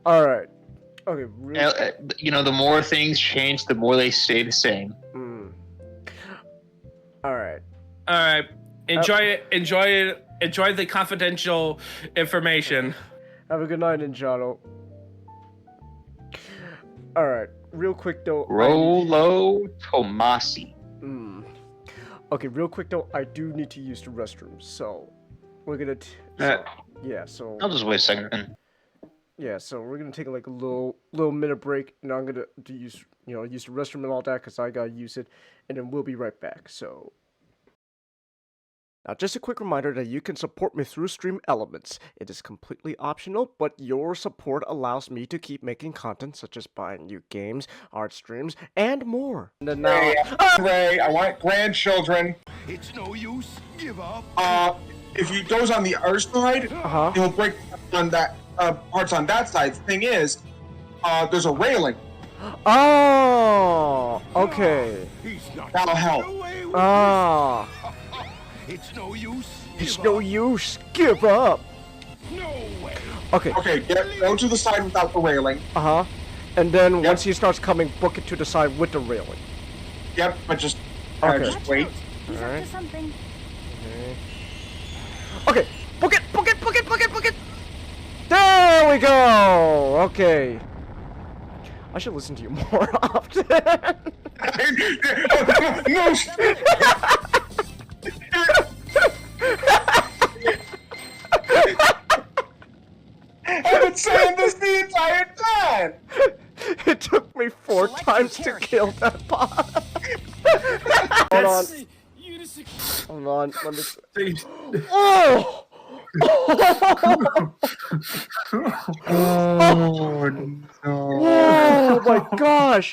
Alright. Okay, really. You know, the more things change, the more they stay the same. Alright. All right, enjoy it. Enjoy the confidential information. Have a good night, Ninjato. Alright, real quick though. Rolo Tomasi. Okay, real quick though, I do need to use the restroom, so we're gonna so I'll just wait a second. so we're gonna take like a little minute break, and I'm gonna use the restroom and all that because I gotta use it, and then we'll be right back. So. Now, just a quick reminder that you can support me through Stream Elements. It is completely optional, but your support allows me to keep making content such as buying new games, art streams, and more. And now, Ray, I want grandchildren. It's no use. Give up. if he goes on the other side, he'll break on that parts on that side. The thing is, there's a railing. Oh, okay. That'll help. Ah. It's no use. It's no use. Give up. No way. Okay. Okay, go to the side without the railing. And then once he starts coming, book it to the side with the railing. Yep, but just wait. He's up to something. Okay, book it, book it, book it, book it, book it. There we go. Okay. I should listen to you more often. No. I've been saying this the entire time. It took me 4 times to kill that bot. Hold on. Hold on. Let me. Oh! Oh no! Oh my gosh!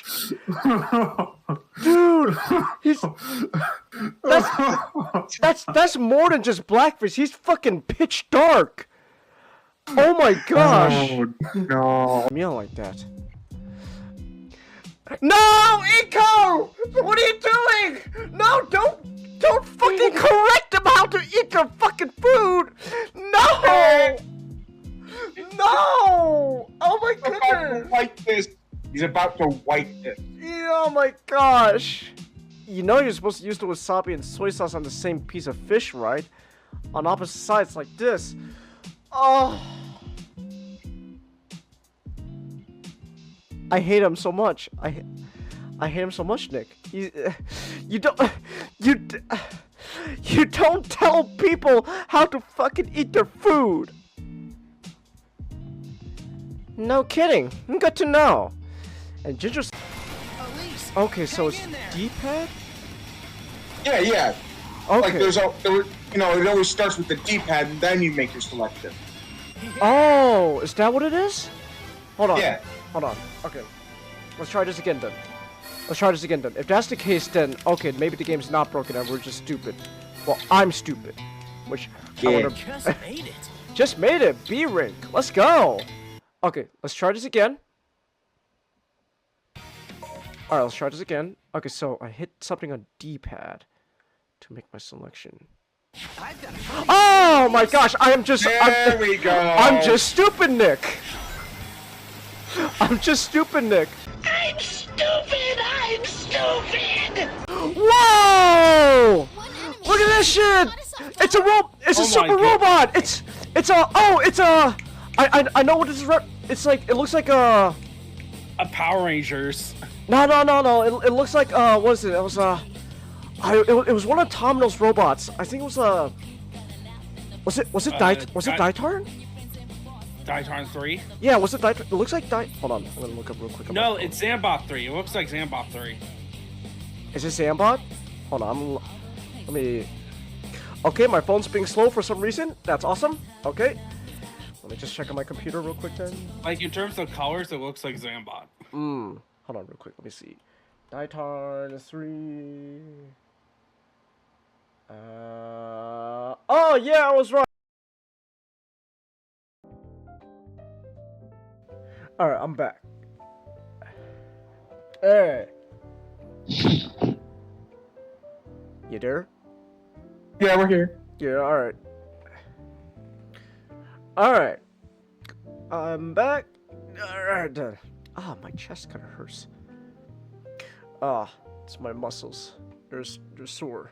Dude, that's more than just blackface. He's fucking pitch dark. Oh my gosh! Oh no! Me like that. No, Eco! What are you doing? No, don't fucking correct him how to eat your fucking food! No! No! Oh my He's about goodness! to wipe this. He's about to wipe this. Oh my gosh! You know you're supposed to use the wasabi and soy sauce on the same piece of fish, right? On opposite sides like this. Oh! I hate him so much. I hate him so much, Nick. You don't tell people how to fucking eat their food. No kidding. Good to know. And Ginger's. Okay, so it's D-pad. Yeah. Okay. Like it always starts with the D-pad, and then you make your selection. Oh, is that what it is? Hold on. Yeah. Hold on. Okay. Let's try this again then. If that's the case, then okay, maybe the game's not broken and we're just stupid. Well, I'm stupid. Which I Yeah. would've just made it. Just made it. B-Rink. Let's go. Okay, let's try this again. Alright, let's try this again. Okay, so I hit something on D-pad to make my selection. Oh my gosh, There we go. I'm just stupid, Nick. I'm stupid. Whoa! Look at this shit! It's a It's a super robot. It's a. Oh, it's a. I know what this is. It's like. It looks like a Power Rangers. No. It looks like what is it? It was it was one of Tomino's robots. I think it was Was it Daitarn? Daitarn 3? Yeah, was it Daitarn? It looks like Hold on, I'm gonna look up real quick. No, it's Zambot 3. It looks like Zambot 3. Is it Zambot? Hold on, let me. Okay, my phone's being slow for some reason. That's awesome. Okay. Let me just check on my computer real quick then. Like, in terms of colors, it looks like Zambot. Hold on real quick. Let me see. Daitarn 3. Oh, yeah, I was right. Alright, I'm back. Hey. You there? Yeah, we're here. Yeah, alright. Alright. I'm back. Alright. Ah, my chest kind of hurts. Ah, it's my muscles. They're sore.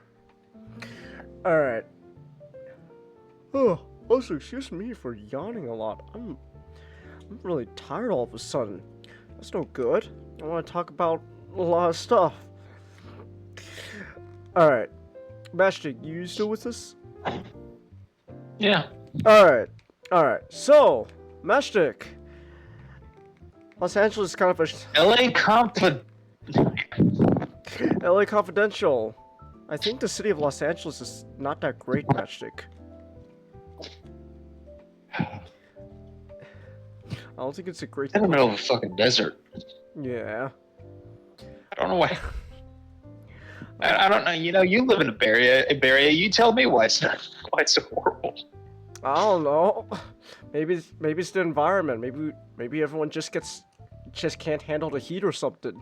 Alright. Oh, also, excuse me for yawning a lot. I'm really tired all of a sudden. That's no good. I want to talk about a lot of stuff. Alright. Matchstick, you still with us? Yeah. Alright. So, Matchstick. Los Angeles is kind of a... LA Confidential. I think the city of Los Angeles is not that great, Matchstick. I don't think it's a great... In the middle of a fucking desert. Yeah. I don't know why. I don't know. You know, you live in a Bay Area. You tell me why it's not quite so horrible. I don't know. Maybe it's the environment. Maybe everyone just can't handle the heat or something.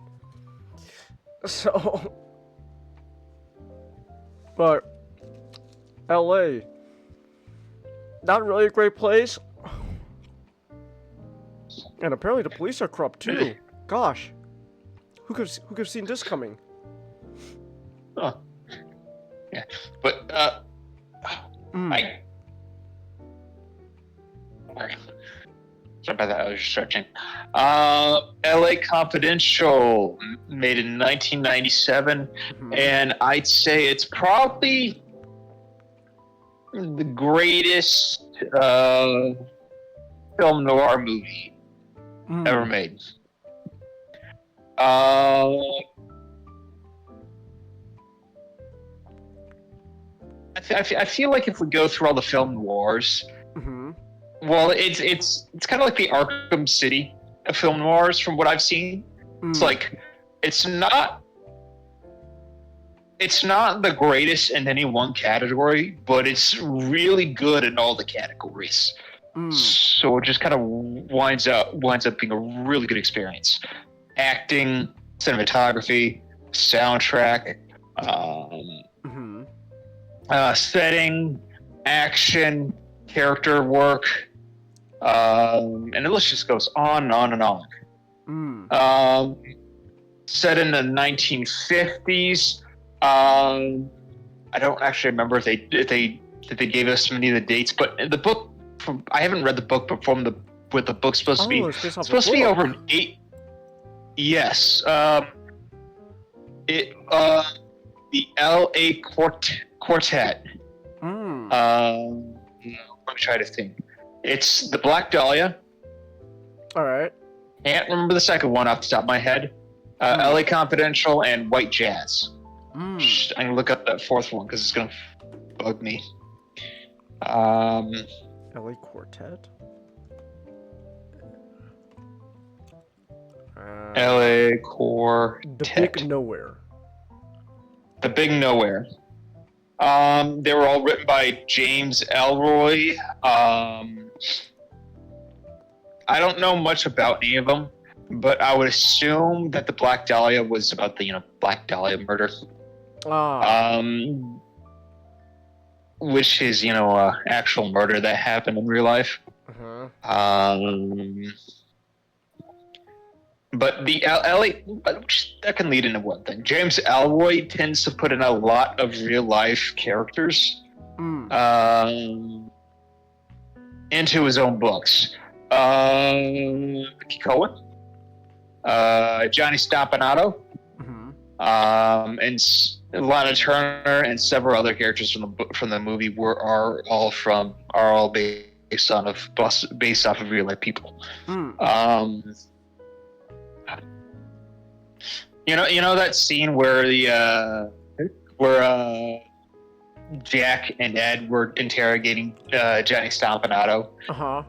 So, but LA, not really a great place. And apparently the police are corrupt too. Gosh, who could have seen this coming? Huh. Yeah, but Sorry about that. I was just stretching. L.A. Confidential, made in 1997, and I'd say it's probably the greatest film noir movie ever made. I feel like if we go through all the film noirs, well, it's kind of like the Arkham City of film noirs from what I've seen. It's like it's not the greatest in any one category, but it's really good in all the categories. So it just kind of winds up being a really good experience. Acting, cinematography, soundtrack, setting, action, character work, and the list just goes on and on and on. Set in the 1950s. I don't actually remember if they gave us many of the dates, but in the book, I haven't read the book, but from what the book's supposed to be, it's supposed to be over an 8. Yes. The L.A. Quartet. Let me try to think. It's the Black Dahlia. All right. Can't remember the second one off the top of my head. L.A. Confidential and White Jazz. I'm gonna look up that fourth one because it's gonna bug me. LA Quartet. L.A. Quartet. The Big Nowhere. The Big Nowhere. They were all written by James Ellroy. I don't know much about any of them, but I would assume that the Black Dahlia was about the Black Dahlia murder. Which is actual murder that happened in real life. But the that can lead into one thing. James Ellroy tends to put in a lot of real life characters into his own books. Mickey Cohen, Johnny Stompanato, and Lana Turner, and several other characters from the movie are all based off of real life people. You know that scene where Jack and Ed were interrogating Johnny Stompanato,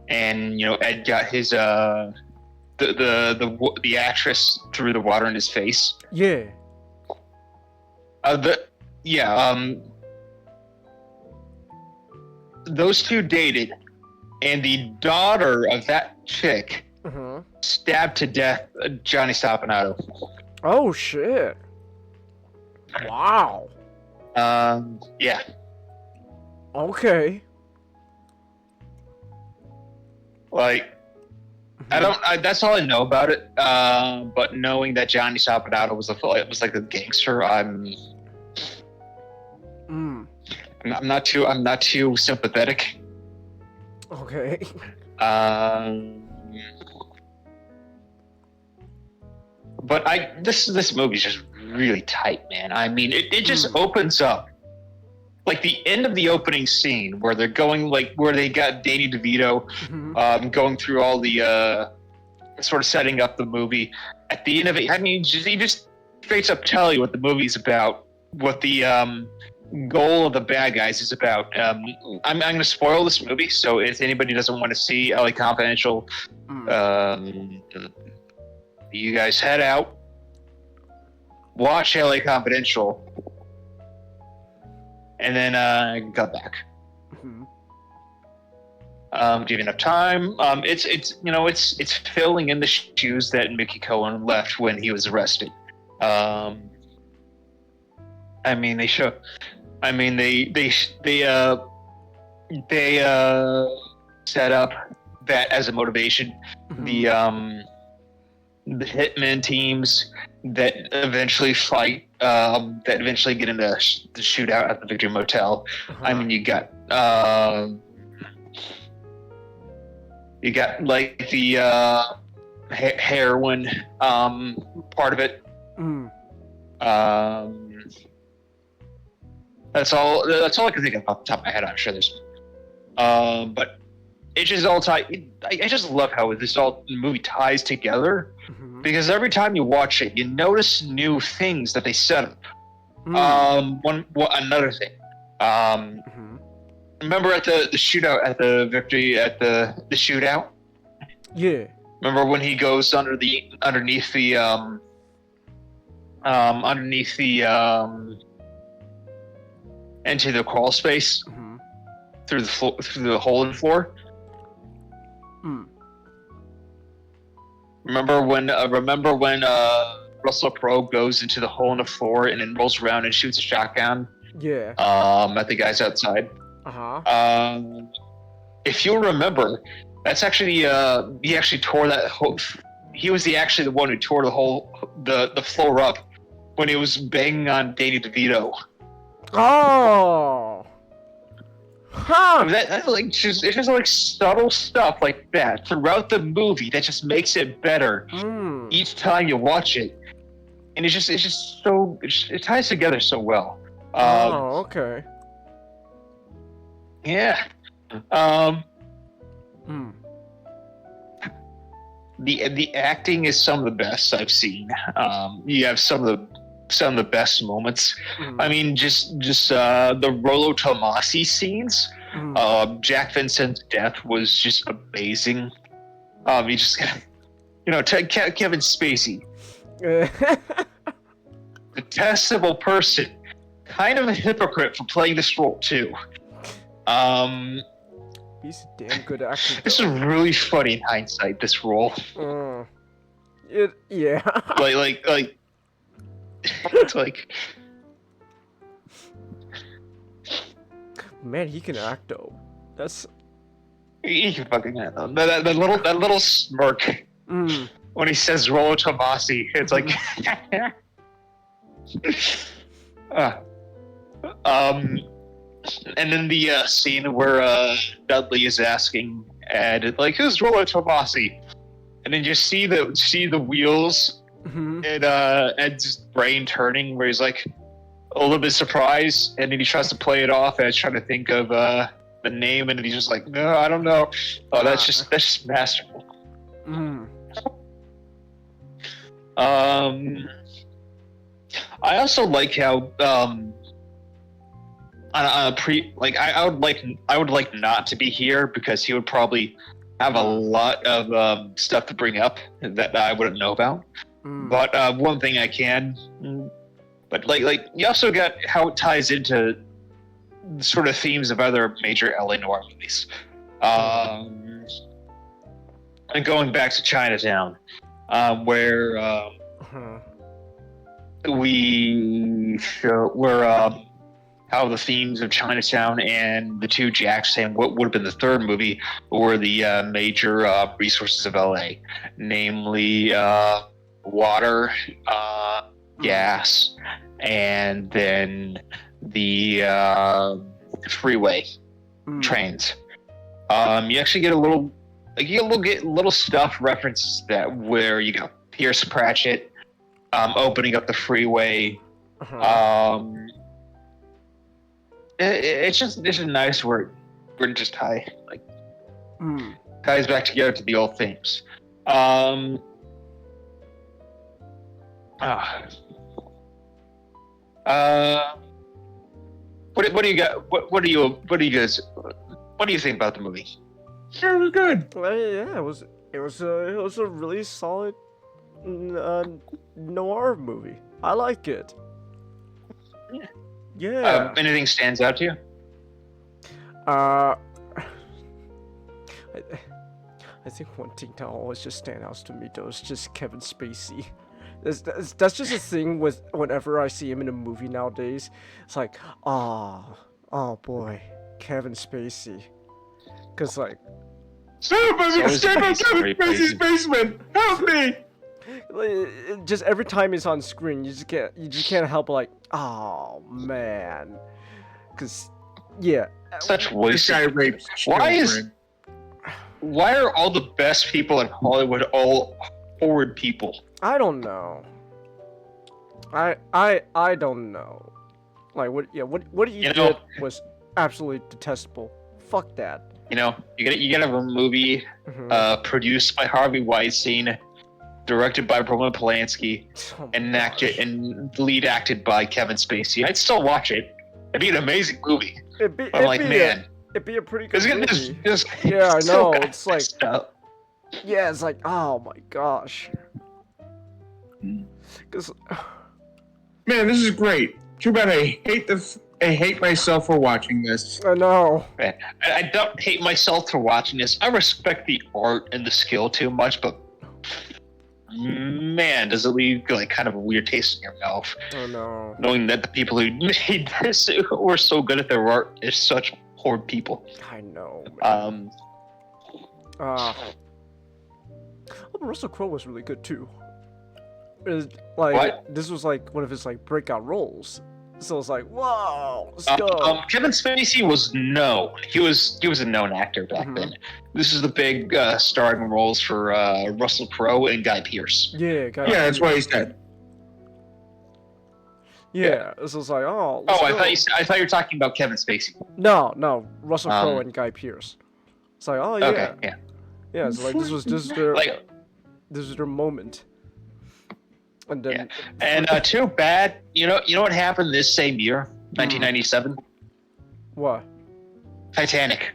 and Ed got his the actress threw the water in his face. Yeah. Those two dated, and the daughter of that chick stabbed to death Johnny Stompanato. Oh shit! Wow. Yeah. Okay. Like, that's all I know about it. But knowing that Johnny Stompanato was like a gangster, I'm not too sympathetic. Okay. But this movie's just really tight, man. I mean, it just opens up. Like the end of the opening scene where they're going, where they got Danny DeVito going through all the sort of setting up the movie. At the end of it, I mean, he just straight up tell you what the movie's about, what the goal of the bad guys is about. I'm going to spoil this movie, so if anybody doesn't want to see LA Confidential, you guys head out, watch LA Confidential, and then got back. Mhm. Do you have enough time? It's filling in the shoes that Mickey Cohen left when he was arrested. I mean, they show. I mean, they set up that as a motivation. Mhm. The hitman teams that eventually fight, that eventually get into the shootout at the Victory Motel. I mean, you got like the heroin part of it. Mm. That's all I can think of off the top of my head. I'm sure there's, but it just all I just love how this movie ties together, Mhm. because every time you watch it, you notice new things that they set up. Another thing. Mhm. Remember at the shootout at the Victory at the shootout? Yeah. Remember when he goes underneath the into the crawl space Mhm. through the hole in the floor? Mm. Remember when Russell Crowe goes into the hole in the floor and then rolls around and shoots a shotgun Yeah. at the guys outside? Uh-huh. If you remember, that's actually he actually tore that whole. He was actually the one who tore the floor up when he was banging on Danny DeVito. Oh. Huh. I mean, that like it's just like subtle stuff like that throughout the movie that just makes it better each time you watch it, and it's just so it ties together so well. Oh, okay. Yeah. The acting is some of the best I've seen. You have some of the best moments. I mean, just the Rollo Tomasi scenes. Jack Vincent's death was just amazing. He just, Kevin Spacey, detestable person, kind of a hypocrite for playing this role too. He's a damn good actor. This is really funny in hindsight. This role, yeah. like it's like. Man, he can act though. That's. He can fucking act though. That little smirk when he says Rollo Tomasi, it's like. And then the scene where Dudley is asking Ed, like, who's Rollo Tomasi? And then you see the wheels and Ed's brain turning, where he's like a little bit surprised, and then he tries to play it off as trying to think of the name, and then he's just like, no, I don't know. Oh, that's just masterful. I also like how I would like not to be here, because he would probably have a lot of stuff to bring up that I wouldn't know about. But one thing I can, but like you also got how it ties into sort of themes of other major LA noir movies. And going back to Chinatown, where we show how the themes of Chinatown and the two Jacks and what would have been the third movie were the major resources of LA, namely water, gas, and then the freeway trains. You actually get little stuff references that where you got Pierce Pratchett opening up the freeway. It's just nice where it just ties back together to the old themes. What do you got? What do you think about the movie? It was good. Yeah, it was a really solid noir movie. I like it. Yeah. Anything stands out to you? I think one thing that always just stands out to me though is just Kevin Spacey. That's just a thing with whenever I see him in a movie nowadays. It's like, oh boy, Kevin Spacey. Cause like, Stop! I'm escaping Kevin Spacey's basement. Help me! just every time he's on screen, you just can't help but like, oh man. Cause yeah, Such This voice. guy rapes Why children. Why are all the best people in Hollywood all horrid people? I don't know. I don't know. Like what you You know- did was absolutely detestable. Fuck that. You know, you get a movie Mhm. produced by Harvey Weinstein, directed by Roman Polanski, Oh my and gosh. lead acted by Kevin Spacey. I'd still watch it. It'd be an amazing movie. It'd be, I'm like, man, it'd be a pretty good isn't movie. this Yeah, I so know, it's like- messed up. Yeah, it's like, oh my gosh. Cause Man, this is great. Too bad I hate myself for watching this. I know. I don't hate myself for watching this. I respect the art and the skill too much, but man, does it leave like kind of a weird taste in your mouth, Oh no. knowing that the people who made this, who were so good at their art, is such horrid people. I know. Man. Um, But Russell Crowe was really good too. It was, like What? this was like one of his like breakout roles. So it's like, whoa, let's go. Kevin Spacey was known. He was a known actor back Mhm. then. This is the big starring roles for Russell Crowe and Guy Pearce. Yeah, guys. Yeah, that's what he said. Yeah, this was like, oh. Oh, let's I go. thought you were talking about Kevin Spacey. No, Russell Crowe Um, and Guy Pearce. It's like, oh yeah, Okay, yeah. yeah. It's like this was their Like, this was their moment. And then and too bad. You know what happened this same year, 1997? what? Titanic.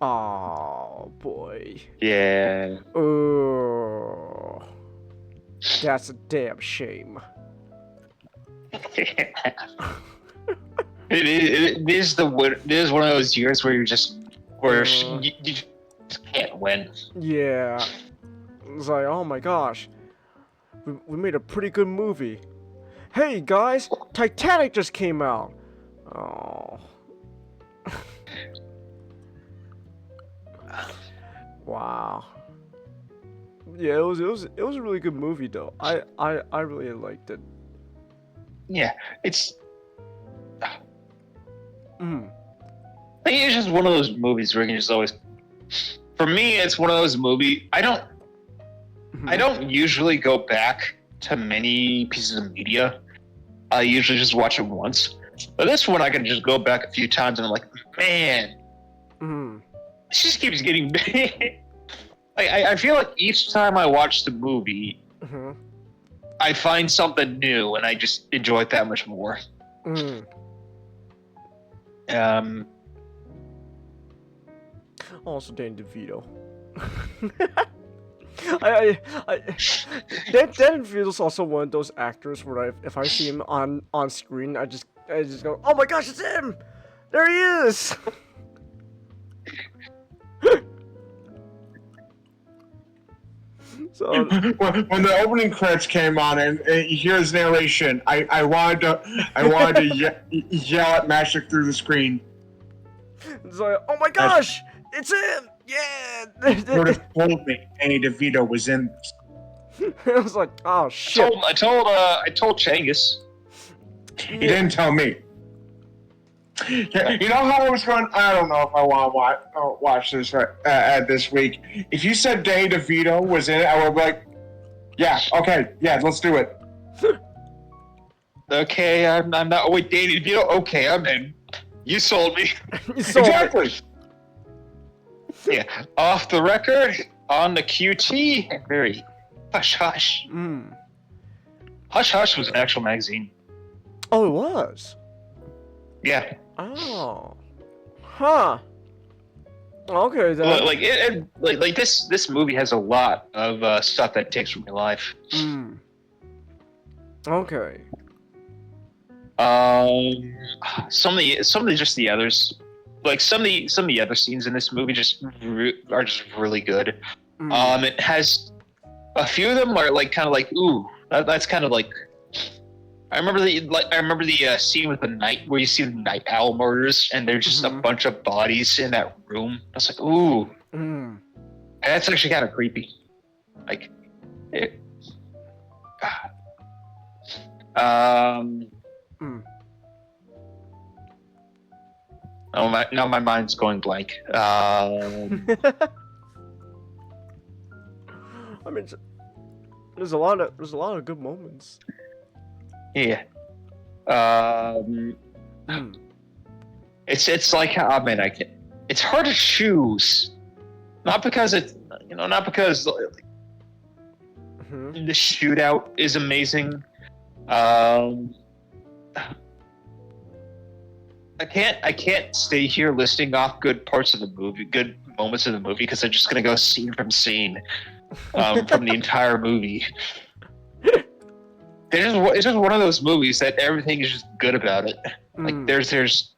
Oh boy. Yeah. Oh, that's a damn shame. It is one of those years where you just can't win. Yeah. It's like, oh my gosh. We made a pretty good movie. Hey guys, Titanic just came out. Oh. Wow. Yeah, it was a really good movie though. I really liked it. Yeah, it's Mm. I think it's just one of those movies where you can just always. For me, it's one of those movies. I don't usually go back to many pieces of media. I usually just watch it once. But this one, I can just go back a few times and I'm like, man, Mm. this just keeps getting big. I feel like each time I watch the movie, Mm-hmm. I find something new and I just enjoy it that much more. Mm. Also, Danny DeVito. Danny DeVito's also one of those actors where if I see him on screen, I just go, oh my gosh, it's him! There he is! So When the opening credits came on and you hear his narration, I wanted to yell at Magic through the screen. it's like, oh my gosh, it's him! Yeah! You would have told me Danny DeVito was in this. I was like, oh shit. I told Changus. He didn't tell me. Yeah, you know how I was going? I don't know if I want to watch this this week. If you said Danny DeVito was in it, I would be like, yeah, okay, yeah, let's do it. Okay, I'm not. Wait, Danny DeVito. Okay, I'm in. You sold me. So, Exactly. Yeah, off the record, on the QT. Very hush hush. Mm. Hush hush was an actual magazine. Oh, it was? Yeah, Oh. Huh. Okay, then. like this movie has a lot of stuff that takes from your life. Mm. Okay. Some of the just the others, like some of the other scenes in this movie are just really good. It has a few of them are like kind of like ooh, that's kind of like. I remember the scene with the night where you see the night owl murders and there's just a bunch of bodies in that room. I was like, ooh, that's actually kind of creepy. Like, it, now my mind's going blank. I mean, there's a lot of good moments. Yeah. It's like it's hard to choose. Not because the shootout is amazing. I can't stay here listing off good parts of the movie, good moments of the movie, because I'm just gonna go scene from scene from the entire movie. It's just one of those movies that everything is just good about it. Like there's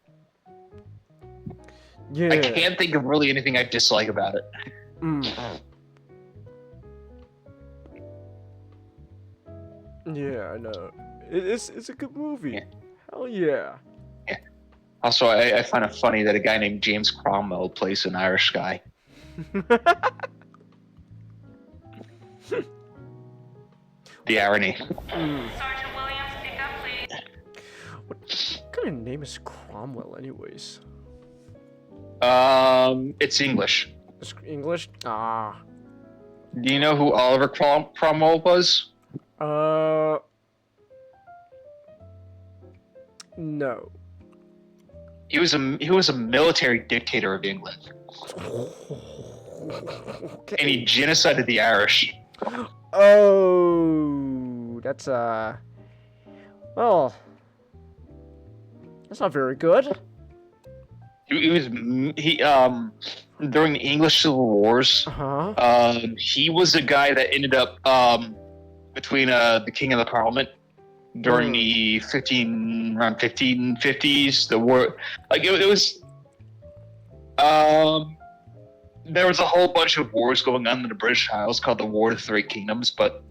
Yeah. I can't think of really anything I dislike about it. Yeah, I know. It's a good movie. Yeah. Hell yeah. Yeah. Also, I find it funny that a guy named James Cromwell plays an Irish guy. The irony. Sergeant Williams, pick up, please. What kind of name is Cromwell, anyways? It's English. It's English? Ah. Do you know who Oliver Cromwell was? No. He was a military dictator of England, Okay. and he genocided the Irish. Oh, that's well, that's not very good. During the English Civil Wars, he was the guy that ended up between the King and the Parliament during the 1550s. The war, like it was. There was a whole bunch of wars going on in the British Isles called the War of the Three Kingdoms, but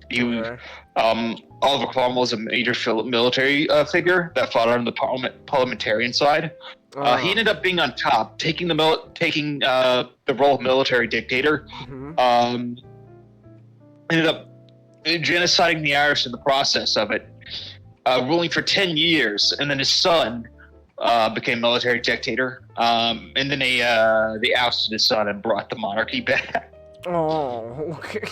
Oliver Cromwell was a major military figure that fought on the parliamentarian side. He ended up being on top, taking the role of military dictator. Ended up genociding the Irish in the process of it, ruling for 10 years, and then his son became military dictator, and then they ousted his son and brought the monarchy back. Oh, okay.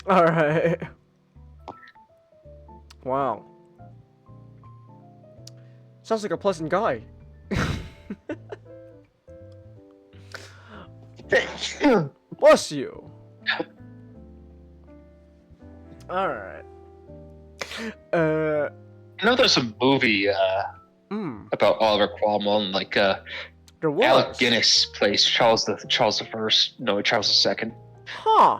All right. Wow. Sounds like a pleasant guy. Bless you. All right. I know there's a movie about Oliver Cromwell, and like there was. Alec Guinness plays Charles the First. No, Charles II. Huh.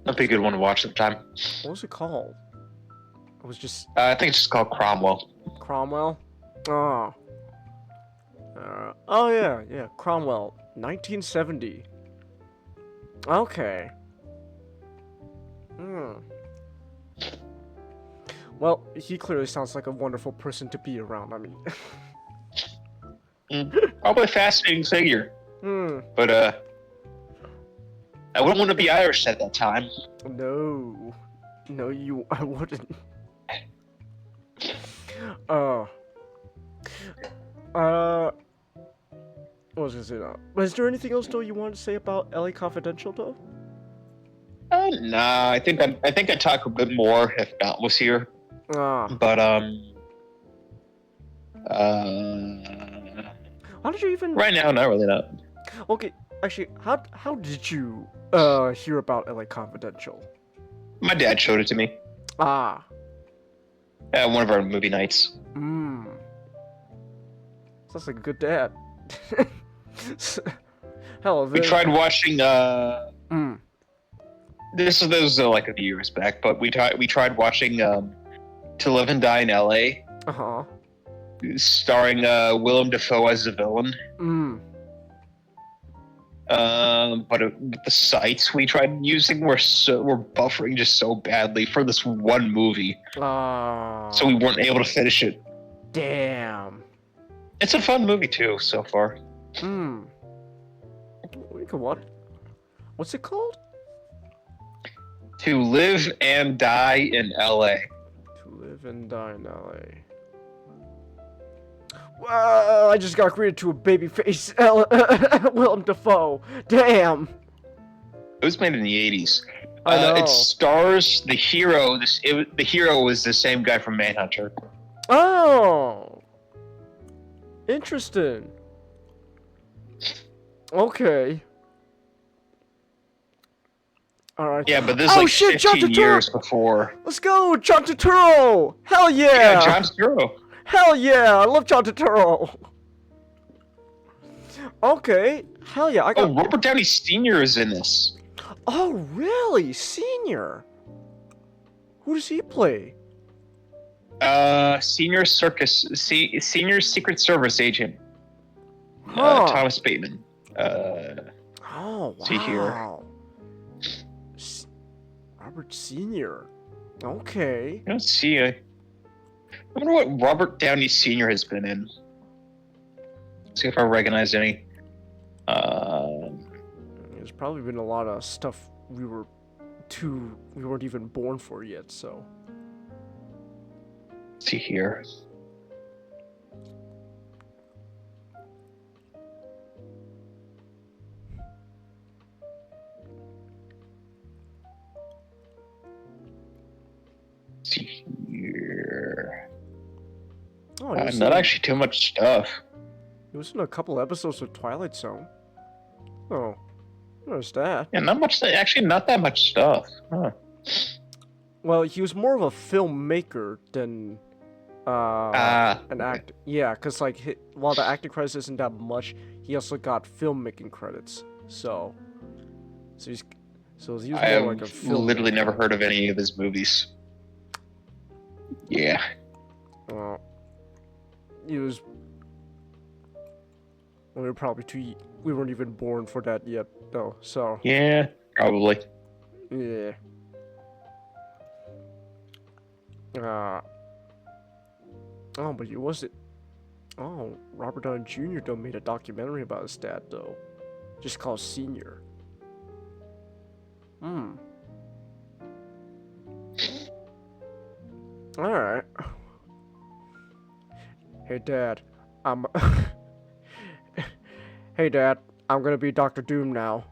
That'd be a good one to watch sometime. What was it called? It was just I think it's just called Cromwell. Cromwell. Oh. Oh yeah, Cromwell, 1970. Okay. Well, he clearly sounds like a wonderful person to be around. I mean, probably a fascinating figure. But I wouldn't want to be Irish at that time. No, I wouldn't. What was I gonna say now? Is there anything else though you wanted to say about LA Confidential though? Nah, I think I'd talk a bit more if Matt was here. But how did you even? Right now, not really. Not. Okay, actually, how did you hear about LA Confidential? My dad showed it to me. Ah. At one of our movie nights. Sounds like a good dad. Hell, we tried watching this was like a few years back, but we tried watching To Live and Die in L.A. Uh-huh. starring Willem Dafoe as the villain. But the sites we tried using were buffering just so badly for this one movie, so we weren't able to finish it. Damn. It's a fun movie too so far. What's it called? To Live and Die in L.A. To Live and Die in L.A. Wow, I just got created to a baby face Willem Dafoe. Damn. It was made in the 80s. I know. It stars the hero. The hero was the same guy from Manhunter. Oh. Interesting. Okay. Alright. Yeah, but this is like shit, 15 years before. Let's go, John Turturro! Hell yeah! Yeah, John Turturro. Hell yeah! I love John Turturro! Okay, hell yeah, I got... Oh, Robert Downey Sr. is in this. Oh, really? Senior? Who does he play? Senior Secret Service agent. Huh. Thomas Bateman. Oh, wow. See here. Robert Senior. Okay. I don't see I wonder what Robert Downey Sr. has been in. See if I recognize any. There's probably been a lot of stuff we weren't even born for yet, so. Let's see here. See here. Oh, Not actually too much stuff. It was in a couple episodes of Twilight Zone. Oh, noticed that. Yeah, not much. Actually, not that much stuff. Huh. Well, he was more of a filmmaker than an actor. Yeah, because like while the acting credits isn't that much, he also got filmmaking credits. So he's more like a filmmaker. Literally never heard of any of his movies. Yeah. He was. We were probably we weren't even born for that yet, though. So. Yeah, probably. Yeah. Oh, but he wasn't. Oh, Robert Downey Jr. though made a documentary about his dad though, just called Senior. All right. Hey, Dad. Hey, Dad. I'm gonna be Dr. Doom now.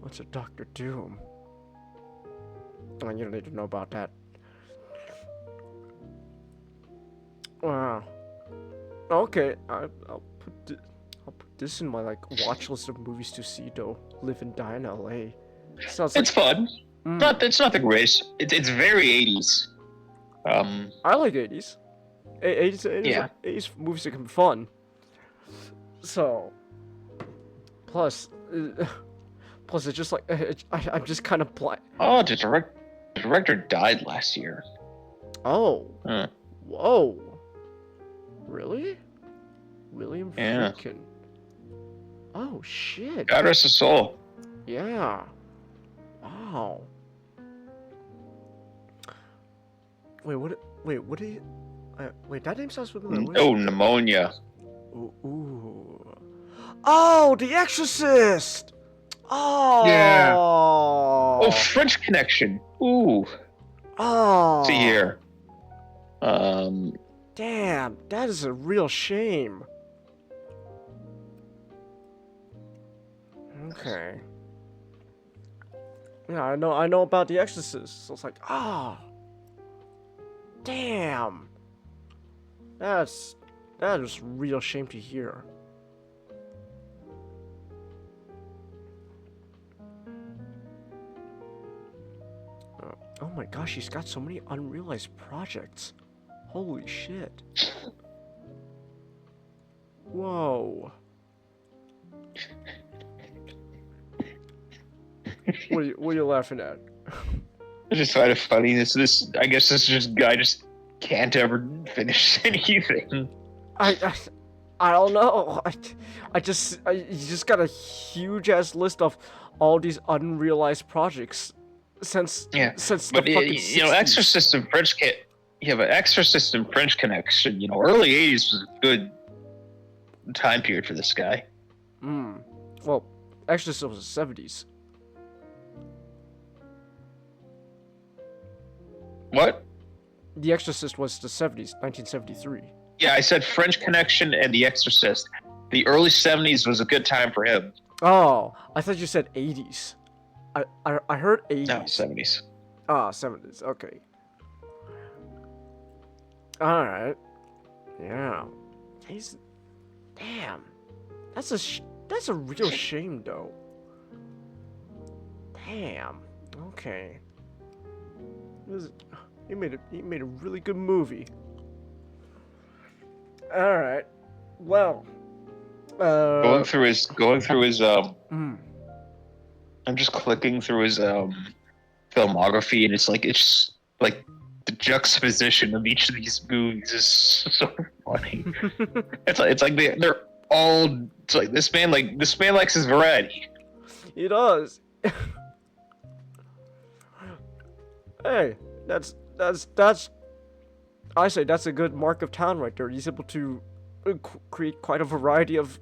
What's a Dr. Doom? Oh, you don't need to know about that. Wow. Okay, I'll put this in my watch list of movies to see though. Live and Die in L.A. It's fun. It's not the greatest. It's very 80s. I like 80s. 80s movies can be fun. So, plus it's just like I'm just kind of blind. Oh, the director died last year. Oh. Huh. Whoa. Really? William Friedkin. Oh shit. God rest his soul. Yeah. Wow. What did he... wait, that name sounds familiar. Oh, pneumonia. Ooh. Oh, The Exorcist! Oh! Yeah. Oh, French Connection. Ooh. Oh. See here. Damn, that is a real shame. Okay. Yeah, I know about The Exorcist. So it's like, damn. That is a real shame to hear. Oh my gosh, he's got so many unrealized projects. Holy shit. Whoa. What are you laughing at? I just find it funny. I guess this guy just can't ever finish anything. I don't know. You just got a huge ass list of all these unrealized projects since the fucking 60s. Exorcist and French Exorcist and French Connection. Early '80s was a good time period for this guy. Well, Exorcist was the 70s. What? The Exorcist was the 70s, 1973. Yeah, I said French Connection and The Exorcist. The early '70s was a good time for him. Oh, I thought you said 80s. I heard 80s. No, '70s. Ah, 70s. Okay. All right. Yeah. Damn. That's a real shame, though. Damn. Okay. He made a really good movie. All right. Well. Going through his I'm just clicking through his filmography, and it's like the juxtaposition of each of these movies is so funny. it's like they're all. It's like this man likes his variety. He does. Hey, that's. I say that's a good mark of talent right there. He's able to create quite a variety of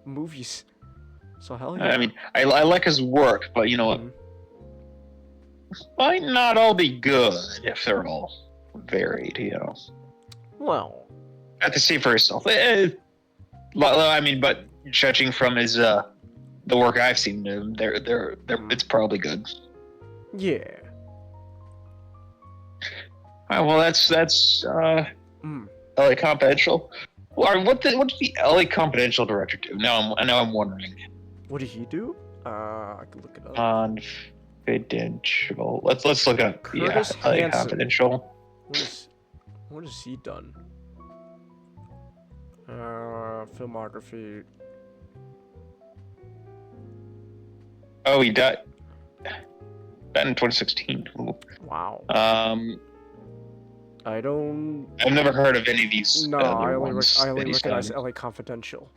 movies. So hell yeah. I mean, I like his work, but might not all be good if they're all varied. Well, have to see for yourself. I mean, but judging from his the work I've seen, it's probably good. Yeah. All right, well, that's LA Confidential. Well, what did the LA Confidential director do? Now I'm wondering. What did he do? I can look it up. Confidential. Let's look up. Curtis LA Hanson. Confidential. What has he done? Filmography. Oh, he died. Died in 2016. Ooh. Wow. I've never heard of any of these. No, I only that he's recognize done. LA Confidential.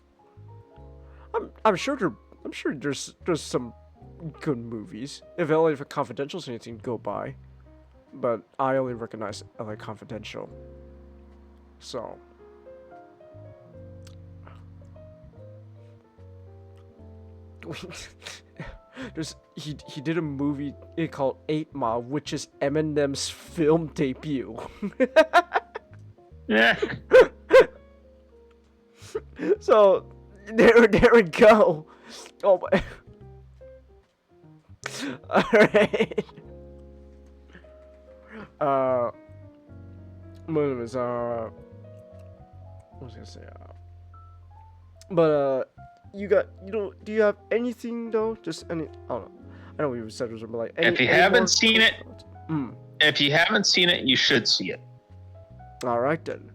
I'm sure there's some good movies. If LA Confidential is anything to go by, but I only recognize LA Confidential. So. He did a movie called 8 Mile, which is Eminem's film debut. Yeah. So there we go. Oh my. All right. What was I gonna say? Do you have anything though? Just any? I don't know. I know we said it was like. If you haven't seen it, you should see it. All right then.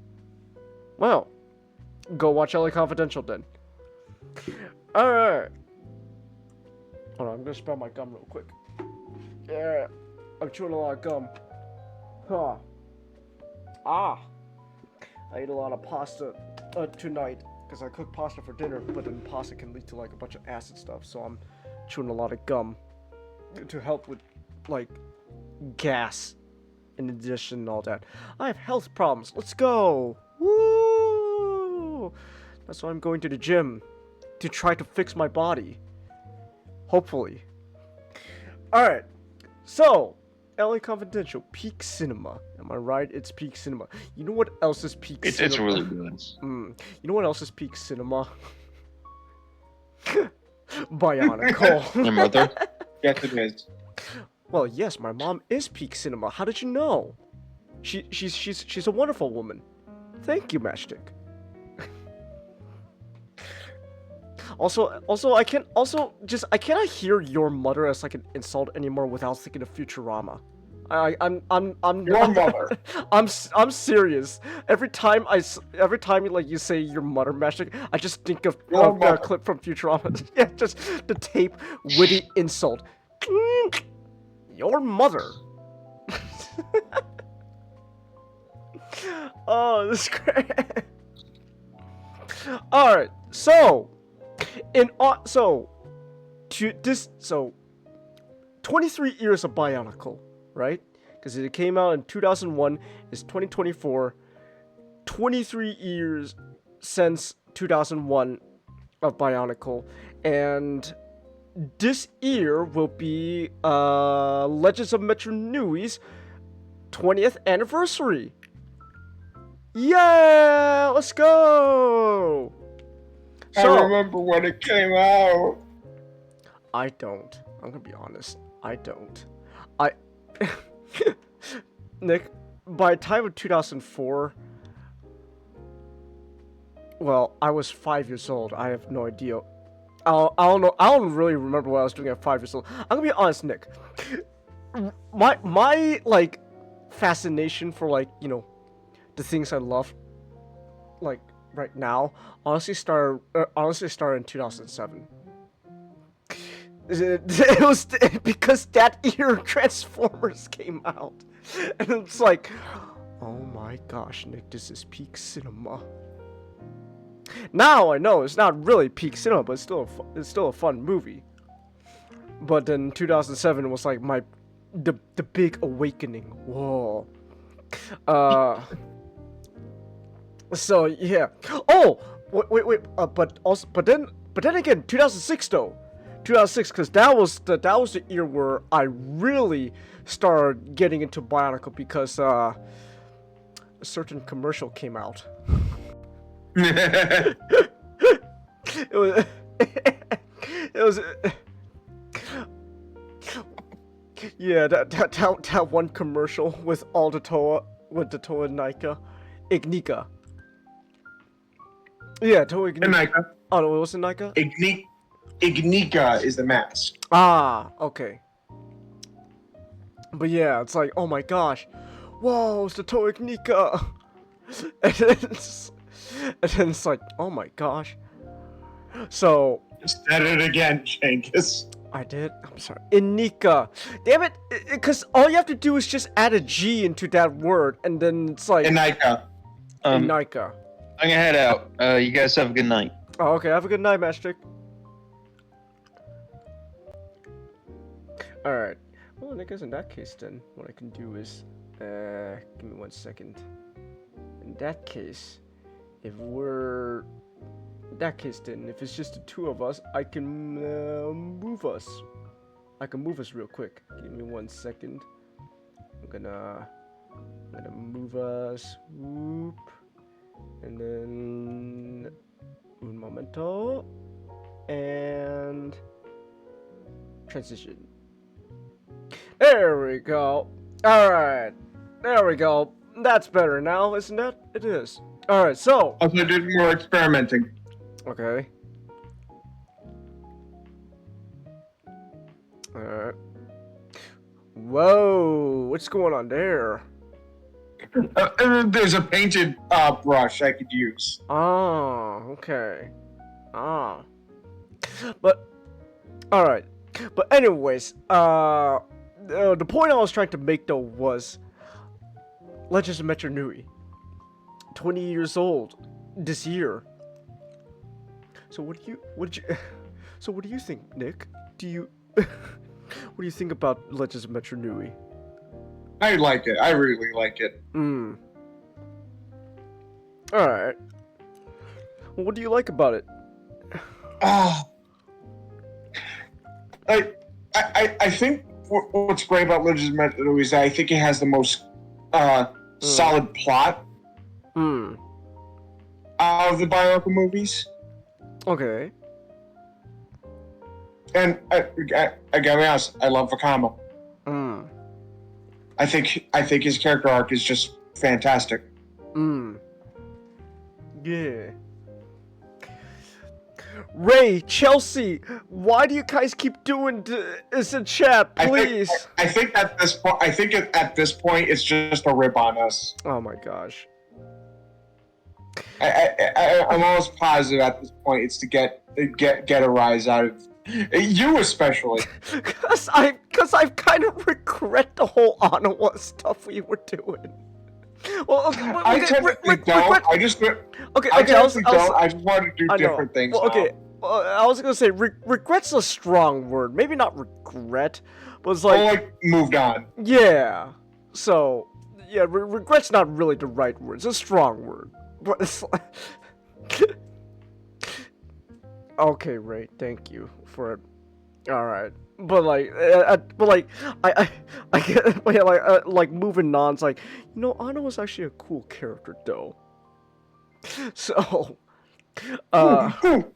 Well, go watch LA Confidential then. All right. Hold on, I'm gonna spell my gum real quick. Yeah, I'm chewing a lot of gum. Huh. I ate a lot of pasta tonight because I cooked pasta for dinner, but then pasta can lead to like a bunch of acid stuff, so I'm chewing a lot of gum to help with like gas in addition and all that. I have health problems. Let's go. Woo! That's why I'm going to the gym to try to fix my body. Hopefully. Alright. So, LA Confidential, peak cinema. Am I right? It's peak cinema. You know what else is peak cinema? It's really good. You know what else is peak cinema? Bionicle. Your mother? Yes, it is. Well, yes, my mom is peak cinema. How did you know? She's a wonderful woman. Thank you, Matchstick. Also, I cannot hear your mother as like an insult anymore without thinking of Futurama. I'm Your mother. I'm serious. Every time like you say your mother, Magic, I just think of Your a mother. clip from Futurama. Yeah, just the tape witty insult. Your mother. Oh, this is great. All right, so 23 Years of Bionicle, right? Because it came out in 2001. It's 2024. 23 years since 2001 of Bionicle, and this year will be Legends of Metru Nui's 20th anniversary. Yeah, let's go. I remember when it came out. I don't. I'm gonna be honest. I don't. Nick, by the time of 2004, well, I was 5 years old. I have no idea. I don't know. I don't really remember what I was doing at 5 years old. I'm gonna be honest, Nick. My like fascination for like the things I love, like right now, honestly started in 2007. It was because that year Transformers came out, and it's like, oh my gosh, Nick, this is peak cinema. Now I know it's not really peak cinema, but it's still a fun movie. But then 2007 was like the big awakening. Whoa. So yeah. Oh, wait. But then again, 2006 though. 2006, because that was the year where I really started getting into Bionicle, because a certain commercial came out. It was yeah, that one commercial with all the Toa Nika. Ignika. Yeah, Toa Ignika. Oh, no, it wasn't Nika? Ignika is the mask. Ah, okay. But yeah, it's like, oh my gosh. Whoa, it's the Toa Ignika. And then it's like, oh my gosh. So Said it again, Jenkins. I did. I'm sorry. Inika. Damn it. Because all you have to do is just add a G into that word, and then it's like Inika. Inika. I'm gonna head out. You guys have a good night. Oh, okay. Have a good night, Matchstick. Alright. Well, I guess in that case, then, what I can do is, give me 1 second. In that case, if it's just the two of us, I can move us. I can move us real quick. Give me 1 second. I'm gonna move us. Whoop. And then un momento. And transition. There we go. Alright. There we go. That's better now, isn't it? It is. Alright, so. Also did more experimenting. Okay. Alright. Whoa, what's going on there? There's a painted brush I could use. Oh, okay. Ah. But, alright. But anyways, the point I was trying to make though was Legends of Metru Nui. 20 years old this year. So what do you think, Nick? What do you think about Legends of Metru Nui? I like it. I really like it. Alright. Well, what do you like about it? I think what's great about Legends of Metru Nui is that I think it has the most solid plot of the Bionicle movies. Okay. And I gotta be honest, I love Vakama. I think his character arc is just fantastic. Yeah. Ray, Chelsea, why do you guys keep doing this in chat, please? I think at this point, it's just a rip on us. Oh my gosh. I'm almost positive at this point it's to get a rise out of you, especially. Cause I kind of regret the whole Ottawa stuff we were doing. Well, okay, I technically don't. I just want to do different things. Well, okay, I was gonna say regret's a strong word. Maybe not regret, but it's like moved on. Yeah. So yeah, regret's not really the right word. It's a strong word, but it's like. Okay, Ray. Thank you for it. All right. But I get, but yeah, like moving on. It's like, you know, Anna was actually a cool character though. So,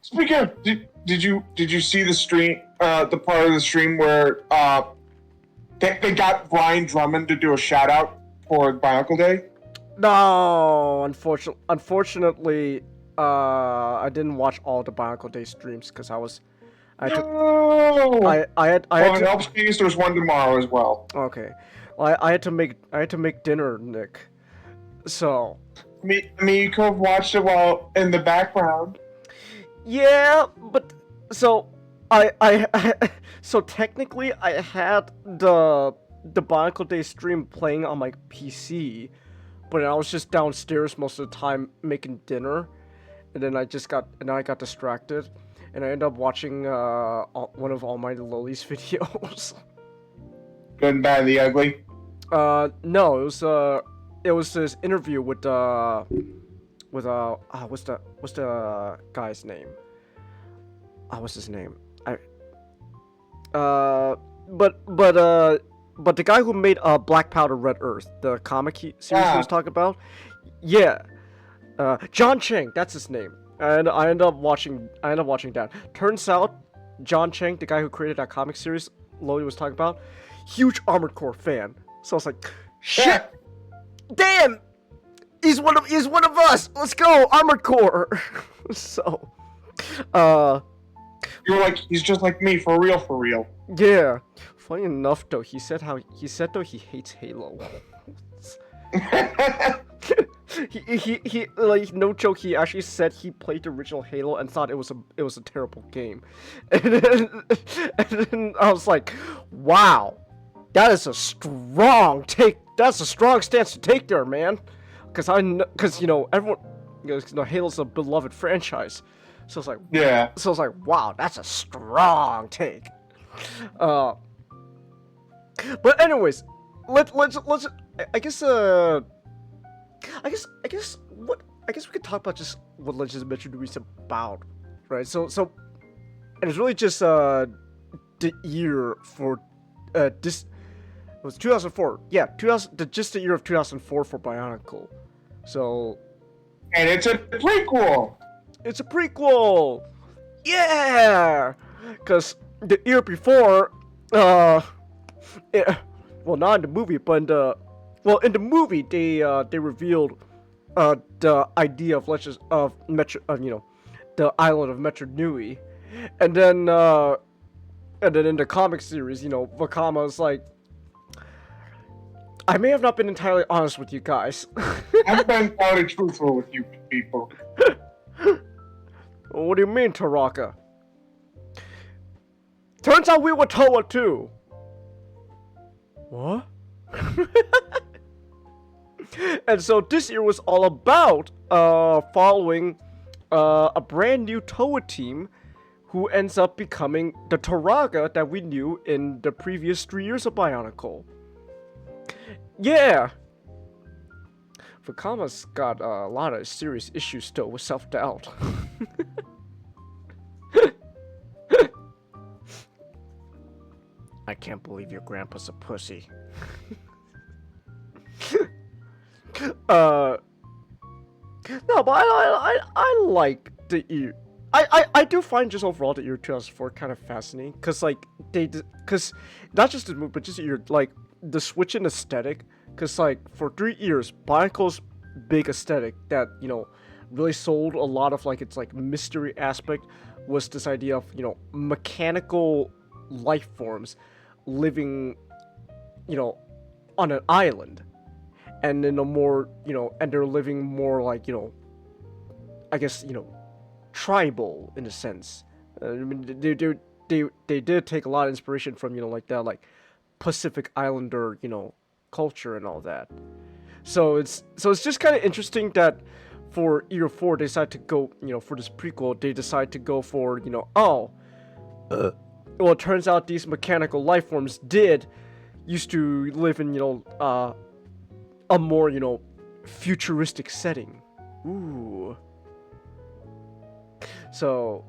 speaking of, did you see the stream? The part of the stream where they got Brian Drummond to do a shout out for Bionicle Day? No, unfortunately, I didn't watch all the Bionicle Day streams because I had it helps because there's one tomorrow as well. Okay, well, I had to make dinner, Nick. So. I mean, you could have watched it while in the background. Yeah, but so so technically I had the Bionicle Day stream playing on my PC, but I was just downstairs most of the time making dinner, and then I got distracted. And I ended up watching one of Almighty Loli's videos. Good and Bad and the Ugly? No, it was this interview with what's the guy's name? What's his name? But the guy who made Black Powder Red Earth, the comic series he was talking about, yeah, John Chang, that's his name. And I ended up watching that. Turns out, John Chang, the guy who created that comic series Loli was talking about, huge Armored Core fan. So I was like, shit, damn, he's one of us. Let's go, Armored Core. So, you're like, he's just like me, for real. Yeah. Funny enough, though, he said he hates Halo. he like, no joke, he actually said he played the original Halo and thought it was a terrible game. And then I was like, wow, that is a strong take. That's a strong stance to take there, man. Because you know, everyone, you know, Halo's a beloved franchise. So it's like, yeah. So it's like, wow, that's a strong take. But anyways, let's I guess we could talk about just what Legends of Metru Nui is about, right? So and it's really just the year for this. It was 2004. Yeah, just the year of 2004 for Bionicle. So. And it's a prequel. It's a prequel. Yeah, because the year before, well, not in the movie, but in the movie they revealed the idea of Legends of Metru, the island of Metru Nui, and then in the comic series, Vakama'S like, I may have not been entirely honest with you guys. I've been entirely truthful with you people. What do you mean, Taraka? Turns out we were Toa too. What? And so this year was all about following a brand new Toa team who ends up becoming the Taraga that we knew in the previous 3 years of Bionicle. Yeah! Vakama'S got a lot of serious issues still with self-doubt. I can't believe your grandpa's a pussy. No, but I like the year. I do find just overall the year 2004 kind of fascinating, cause not just the movie, but just your like the switch in aesthetic. Cause like for 3 years, Bionicle's big aesthetic that really sold a lot of like its like mystery aspect was this idea of, mechanical life forms living, on an island. And in a more, and they're living more like, I guess, tribal in a sense. I mean, they did take a lot of inspiration from, like that, like Pacific Islander, culture and all that. So it's just kind of interesting that for Year 4 they decide to go, for this prequel, they decide to go for, well, it turns out these mechanical life forms used to live in, a more, futuristic setting. Ooh. So,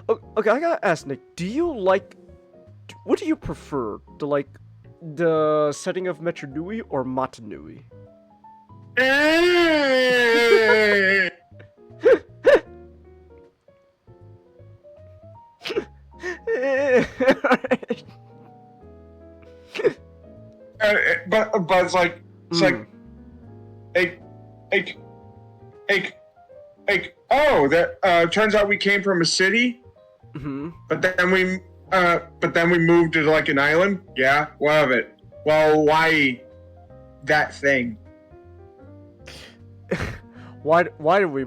okay, I gotta ask, Nick, what do you prefer? The setting of Metru Nui or Metru Nui? But it's like, oh, that turns out we came from a city, but then we moved to like an island. Yeah, what of it? Well, why that thing? Why do we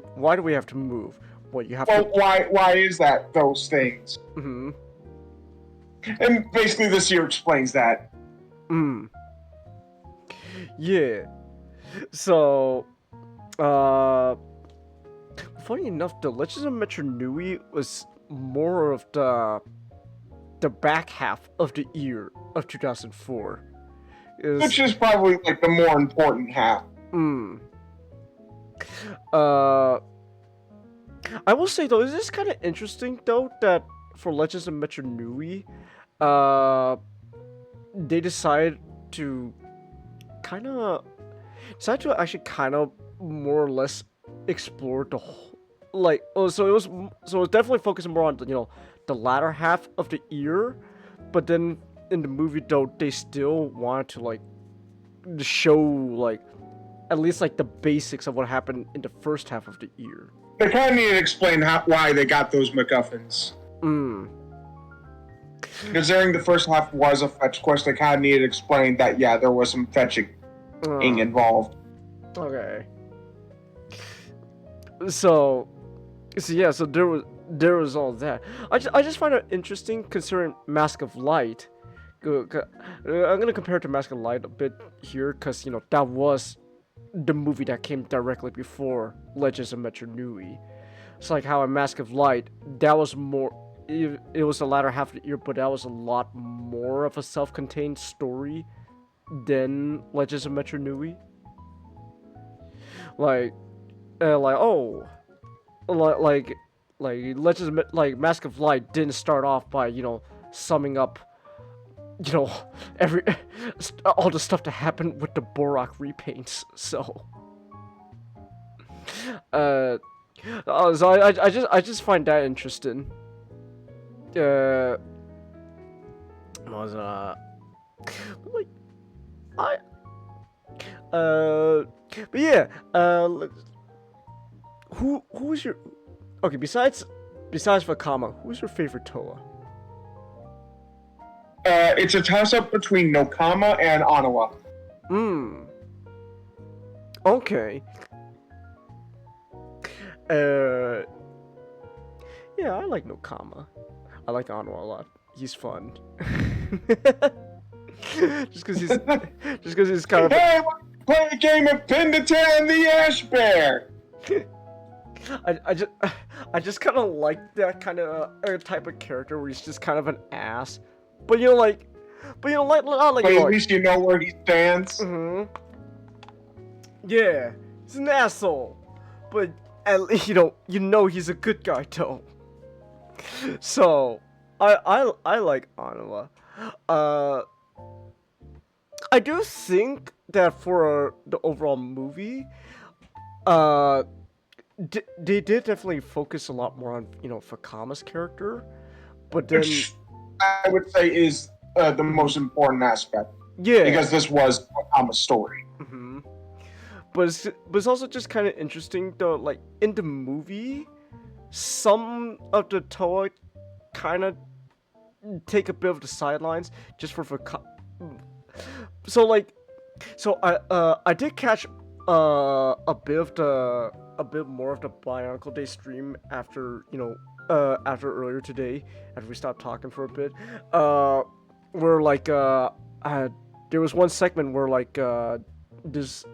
have to move? What you have to? Why is that those things? And basically, this year explains that. Yeah. So, funny enough, the Legends of Metru Nui was more of the back half of the year of 2004. Which is probably like the more important half. I will say though, is this kind of interesting though that for Legends of Metru Nui, they decide to actually kind of more or less explore the whole, so it was definitely focusing more on the latter half of the year, but then in the movie though they still wanted to show at least the basics of what happened in the first half of the year. They kind of need to explain why they got those MacGuffins. Considering the first half was a fetch quest, they kind of needed to explain that, yeah, there was some fetching involved. Okay. So there was all that. I just find it interesting considering Mask of Light. I'm gonna compare it to Mask of Light a bit here, because that was the movie that came directly before Legends of Metru Nui. It's like how in Mask of Light, that was more. It was the latter half of the year, but that was a lot more of a self-contained story than Legends of Metru Nui. Mask of Light didn't start off by summing up all the stuff that happened with the Borak repaints. So I just find that interesting. But yeah, who's your, okay, besides Vakama, who's your favorite Toa? It's a toss-up between Nokama and Anawa. Okay. Yeah, I like Nokama. I like Anawa a lot. He's fun. just because he's kind of. Hey, play a game of Pin the Tail and the Ash Bear. I just kind of like that kind of type of character where he's just kind of an ass, but not like. But at least you know where he stands. Yeah, he's an asshole, but at least you know he's a good guy though. So I like Anawa. I do think that for the overall movie, they did definitely focus a lot more on Vakama's character, but then which I would say is the most important aspect. Yeah, because this was Vakama's story. But it's also just kind of interesting though, in the movie, some of the Toa kind of take a bit of the sidelines just for so I did catch a bit more of the Bionicle Day stream after after earlier today, after we stopped talking for a bit, where there was one segment where this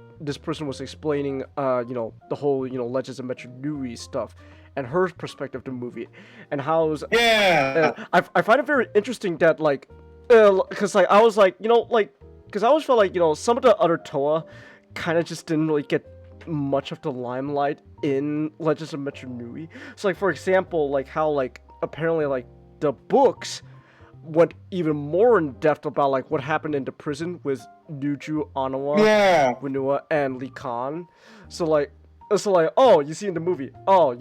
person was explaining the whole Legends of Metru Nui stuff and her perspective of the movie, and how it was, I find it very interesting that because I was because I always felt some of the other Toa kind of just didn't really get much of the limelight in Legends of Metru Nui. So for example, how apparently the books went even more in depth about what happened in the prison with Nuju, Anawa, Winua, and Lee Khan. So oh, you see in the movie, oh,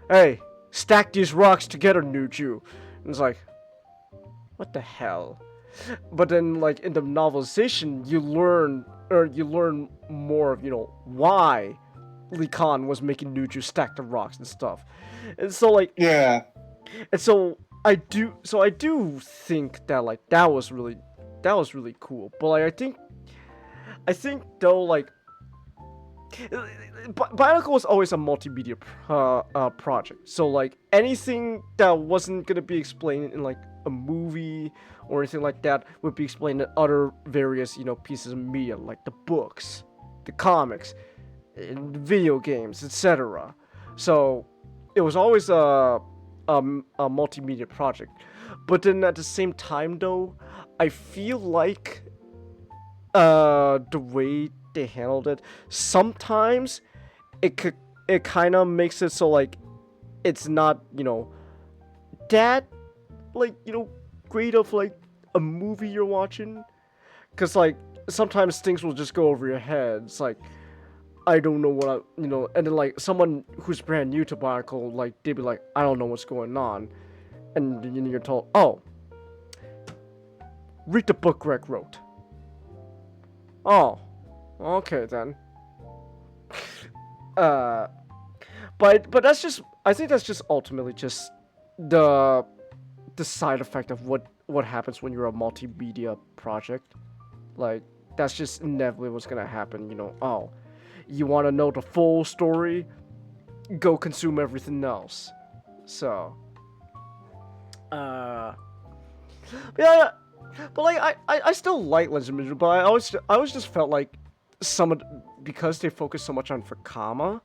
hey, stack these rocks together, Nuju. And it's like, what the hell? But then in the novelization, you learn more of why Lee Khan was making Nuju stack the rocks and stuff. And so and so I do think that that was really cool. But I think though Bionicle was always a multimedia project. So anything that wasn't gonna be explained in a movie or anything like that would be explained in other various pieces of media, like the books, the comics, and video games, etc. So it was always a multimedia project. But then at the same time though, I feel like the way they handled it, sometimes it kind of makes it so it's not that great of a movie you're watching, because sometimes things will just go over your head. It's I don't know what and then someone who's brand new to Bionicle, they'd be I don't know what's going on, and then you're told, oh, read the book Greg wrote. Oh, okay then. But that's just, I think that's just ultimately just the side effect of what happens when you're a multimedia project. That's just inevitably what's gonna happen. Oh, you want to know the full story? Go consume everything else. So, yeah. But I still like Legends of Metru, but I always just felt because they focus so much on Vakama,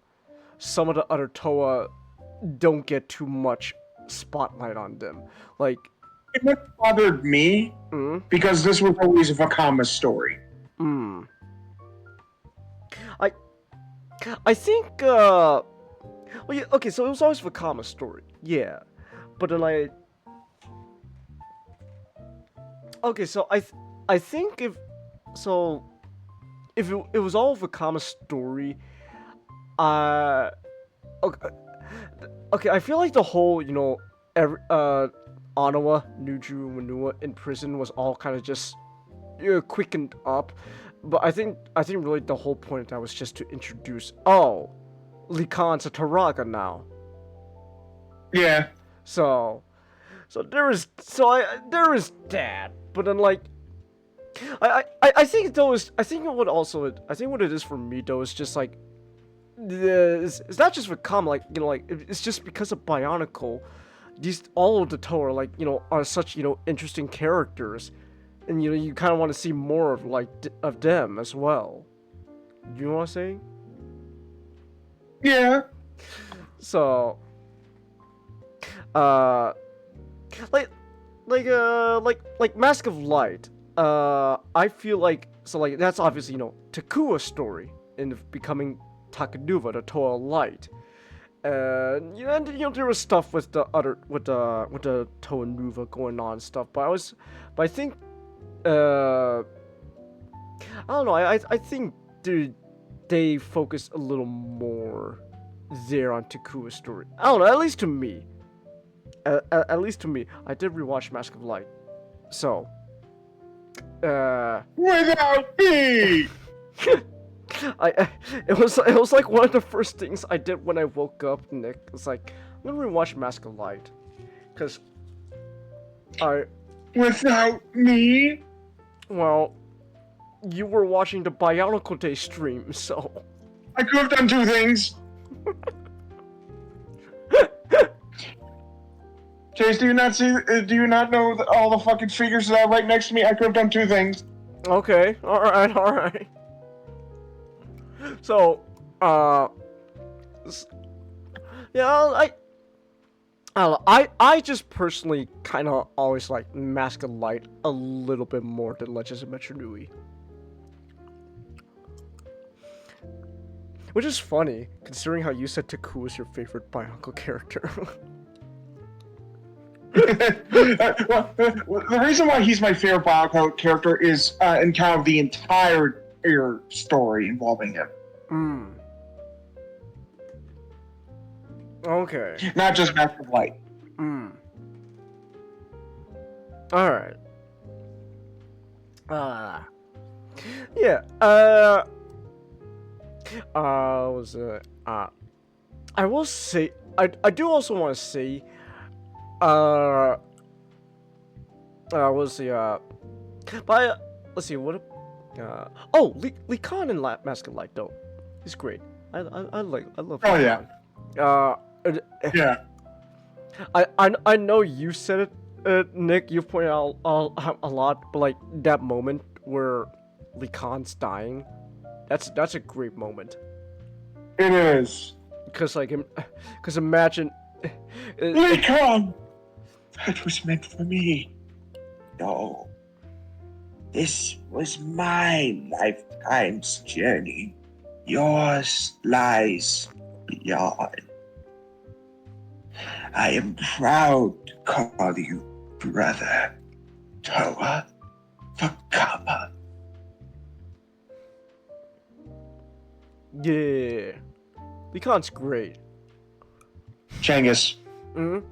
some of the other Toa don't get too much spotlight on them. It bothered me because this was always Vakama's story. I think well, yeah, okay, so it was always Vakama's story, yeah, but then okay, so I think if it was all Vakama's story, okay, I feel the whole Anawa, Nuju, Winua in prison was all kind of just quickened up, but I think really the whole point of that was just to introduce, oh, Lee Khan's a Taraga now. Yeah. So there is that, but then I think though what it is for me though is just it's not just for it's just because of Bionicle, all of the Toa are such interesting characters, and you kind of want to see more of of them as well. You know what I'm saying? Yeah. So, Mask of Light. I feel that's obviously Takua's story in becoming Takanuva, the Toa Light. And there was stuff with the Toa Nuva going on and stuff, but I think I don't know. I think they focus a little more there on Takua's story. I don't know. At least to me. At least to me. I did rewatch Mask of Light, so. Without me. It was one of the first things I did when I woke up, Nick. It's gonna rewatch Mask of Light. Because Without me? well, you were watching the Bionicle Day stream, so... I could have done two things. Chase, do you not see? Do you not know all the fucking figures that are right next to me? I could have done two things. Okay, alright. So, yeah, I just personally kind of always like Mask of Light a little bit more than Legends of Metru Nui. Which is funny, considering how you said Taku was your favorite Bionicle character. Well, the reason why he's my favorite Bionicle character is in kind of the entire story involving him. Okay. Not just Mask of Light. Alright. Yeah, I will say, I do also want to say, let's see, what, Lee Khan in Mask of Light, though. He's great. I love Oh, Lee yeah. Khan. Yeah. I know you said it, Nick, you've pointed out a lot, but like that moment where Lee Khan's dying, that's a great moment. It is. Because imagine Lee Khan! That was meant for me. No. This was my lifetime's journey. Yours lies beyond. I am proud to call you brother. Toa Vakama. Yeah, Lee Khan's great. Changus. Mm-hmm.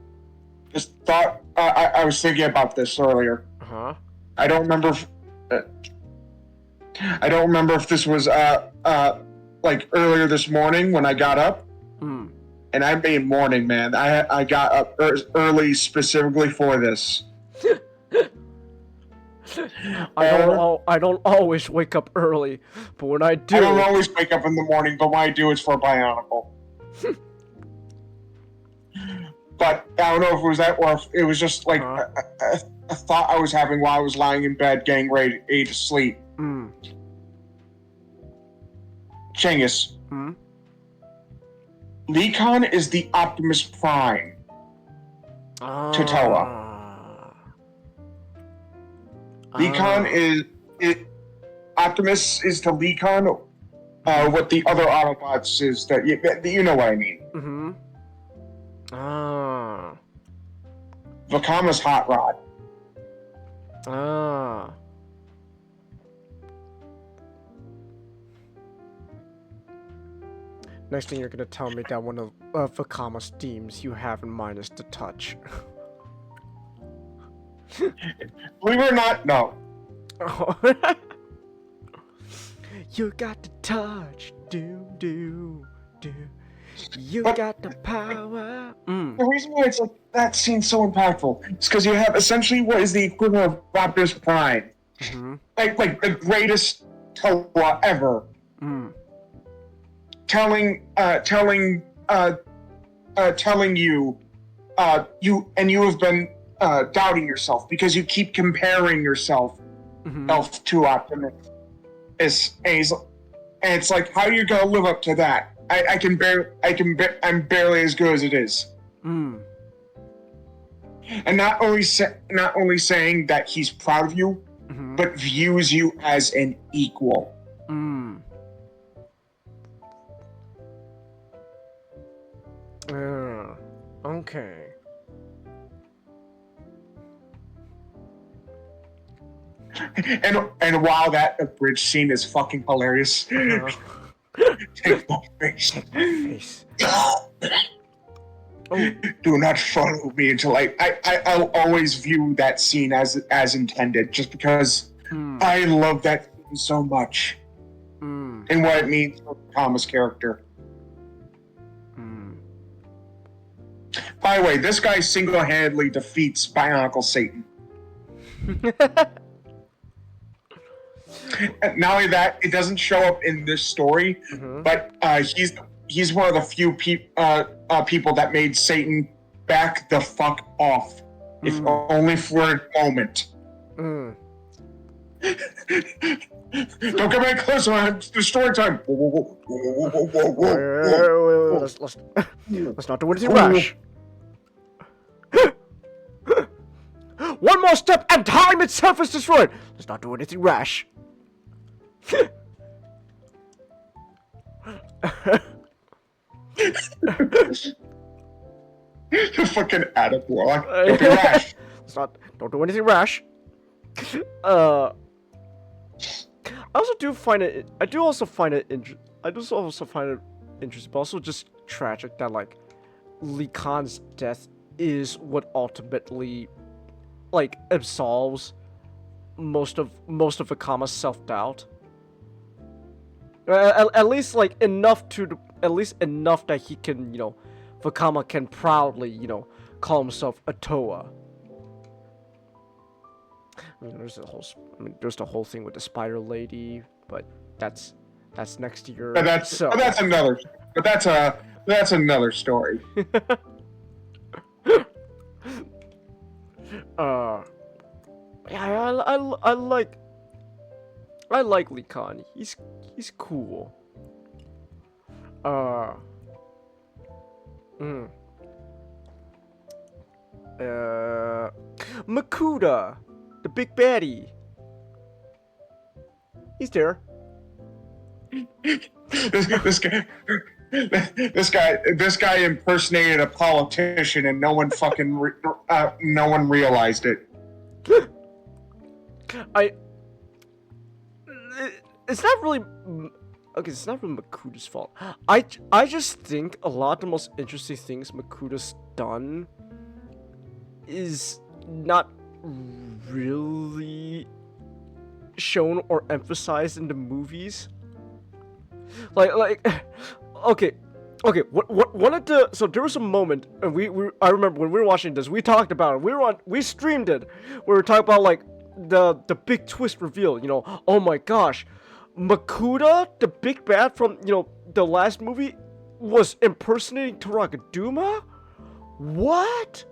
Just thought I was thinking about this earlier. Uh-huh. I don't remember if this was like earlier this morning when I got up. And I made morning, man. I got up early specifically for this. I don't always wake up early, but when I do, I don't always wake up in the morning, but when I do, it's for Bionicle. But I don't know if it was that or if it was just like a thought I was having while I was lying in bed getting ready to sleep. Changus. Lee Khan is the Optimus Prime to Toa. Lee Khan Optimus is to Lee Khan what the other Autobots is that you know what I mean. Vakama'S Hot Rod. Next thing you're gonna tell me that one of Vakama'S themes you have in mind is the touch. Believe it or not, no. You got the touch, do. You got the power. The reason why it's like that scene's so impactful is because you have essentially what is the equivalent of Optimus Prime, like the greatest Toa ever, telling you, you have been doubting yourself because you keep comparing yourself to Optimus. And it's like, how are you gonna live up to that? I'm barely as good as it is. And not only saying that he's proud of you, but views you as an equal. Okay. And while that bridge scene is fucking hilarious, take my face. Do not follow me until I'll always view that scene as intended, just because I love that scene so much and what it means for Thomas' character. By the way, this guy single-handedly defeats Bionicle Satan. And not only that, it doesn't show up in this story, but he's one of the few people that made Satan back the fuck off, if only for a moment. Don't get very close, man. It's the story time. Let's not do anything rash. One more step and time itself is destroyed. Let's not do anything rash. Fucking attaboy. Don't be rash. Don't do anything rash. I also find it interesting, but also just tragic that like Lee Khan's death is what ultimately like absolves most of Vakama'S self-doubt. At least like enough that he can, Vakama can proudly, call himself a Toa. There's the whole thing with the spider lady, but that's next year. That's another story. Yeah, I like Lee Khan. He's cool. Makuta, the big baddie. He's there. This guy impersonated a politician, and no one realized it. It's not really Makuta's fault. I just think a lot of the most interesting things Makuta's done is not really shown or emphasized in the movies. Okay, so there was a moment, and I remember when we were watching this, we talked about it. We streamed it. We were talking about like the big twist reveal. Oh my gosh, Makuta, the big bad from the last movie, was impersonating Taragaduma. What?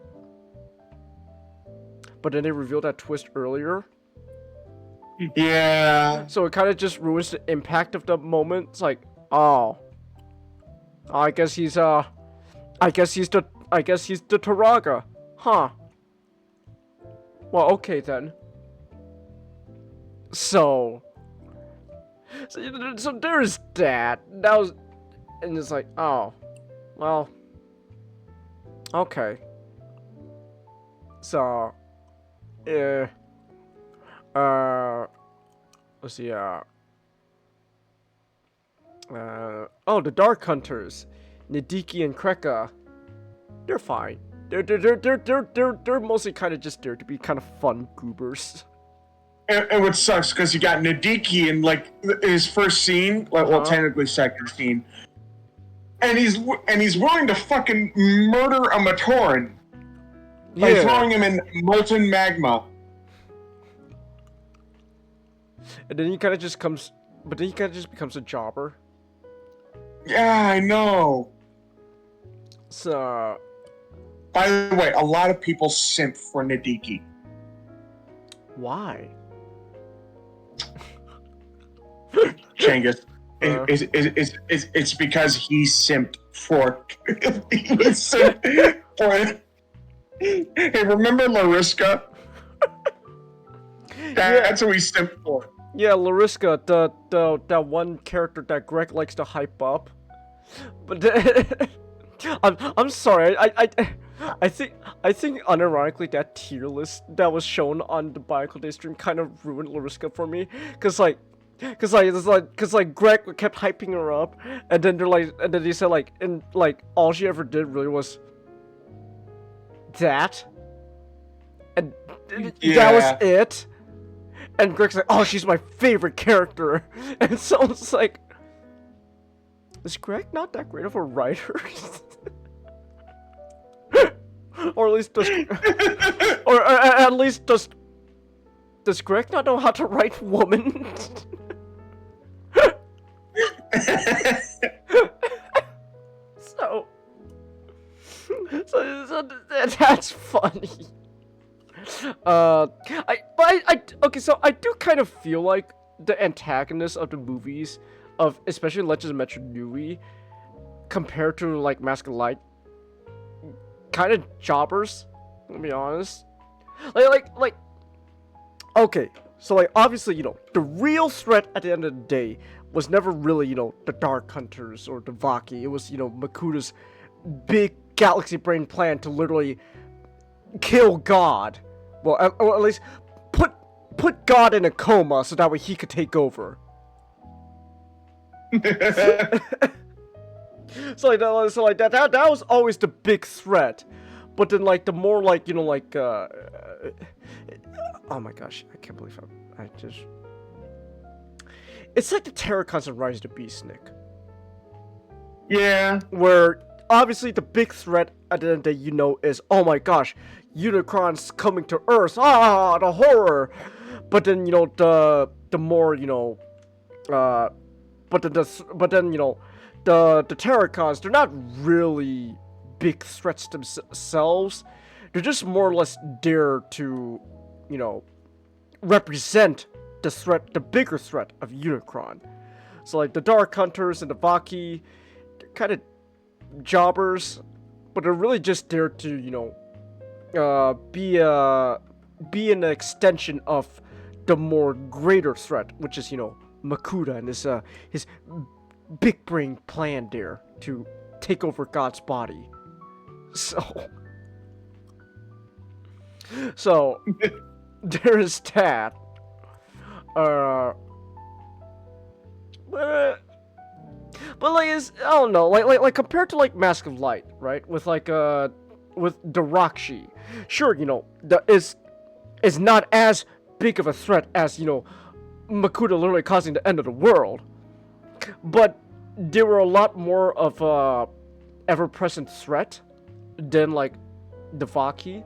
But then they revealed that twist earlier. Yeah. So it kind of just ruins the impact of the moment. It's like, oh, I guess he's the Taraga, huh? Well, okay then. So there's that. And it's like, oh, well, okay. So, let's see, the Dark Hunters, Nidiki and Kreka, they're fine. They're mostly kind of just there to be kind of fun goobers. And what sucks, because you got Nidiki in like his first scene, well, technically second scene, and he's willing to fucking murder a Matoran by throwing him in molten magma. And then he kind of just becomes a jobber. Yeah, I know. So, by the way, a lot of people simp for Nidiki. Why? Changus. It's because he simped for Hey, remember Lariska? That's who he simped for. Yeah, Lariska, that one character that Greg likes to hype up. But I'm sorry, I think unironically that tier list that was shown on the Bionicle Day stream kind of ruined Lariska for me, cause Greg kept hyping her up, and then they said all she ever did really was that, and that was it. And Greg's like, oh, she's my favorite character, and so it's like, is Greg not that great of a writer? Or at least does, or at least does Greg not know how to write woman? so that's funny. Okay, so I do kind of feel like the antagonists of the movies, of especially Legends of Metru Nui, compared to like Mask of Light, kind of jobbers. To be honest, like. Okay, so like obviously the real threat at the end of the day was never really the Dark Hunters or the Vaki. It was Makuda's big galaxy brain plan to literally kill God. Well, or at least put God in a coma so that way he could take over. So that was always the big threat. But then like the more like oh my gosh, I can't believe I just. It's like the Terracons and Rise of the Beast, Nick. Yeah. Where obviously the big threat at the end of the day, is oh my gosh, Unicron's coming to Earth. Ah, the horror. But then the more but then the Terracons, they're not really big threats themselves. They're just more or less there to represent the threat, the bigger threat of Unicron. So like the Dark Hunters and the Vaki, they're kind of jobbers, but they're really just there to be an extension of the more greater threat, which is Makuda and his big brain plan there to take over God's body. So there is that. But like I don't know, like compared to like Mask of Light, right? With like with Darakshi, sure, is not as big of a threat as Makuda literally causing the end of the world, but there were a lot more of a ever-present threat than like the Vaki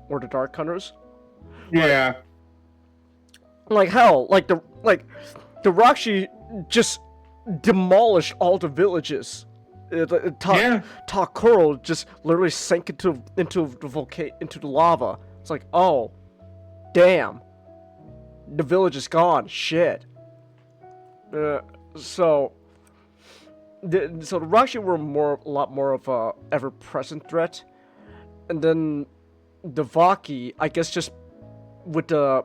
or the Dark Hunters. Yeah. Like hell, the Rakshi just demolished all the villages. Takuro just literally sank into the lava. It's like, oh, damn, the village is gone. Shit. So the Rakshi were a lot more of a ever-present threat, and then the Vaki, I guess, just with a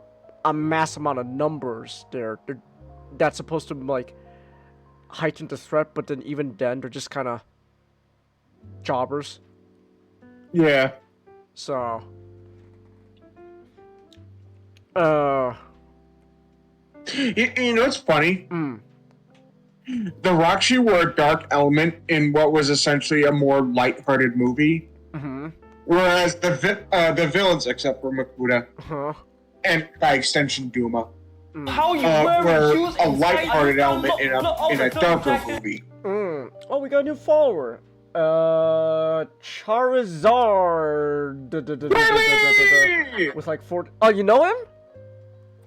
mass amount of numbers that's supposed to like heighten the threat, but then even then they're just kind of jobbers. Yeah. So it's funny. The Rakshi were a dark element in what was essentially a more lighthearted movie. Mm-hmm. Whereas the villains, except for Makuda, and by extension Duma, were a lighthearted element in a darker movie. Oh, we got a new follower. Charizard. With like 4. Oh, you know him?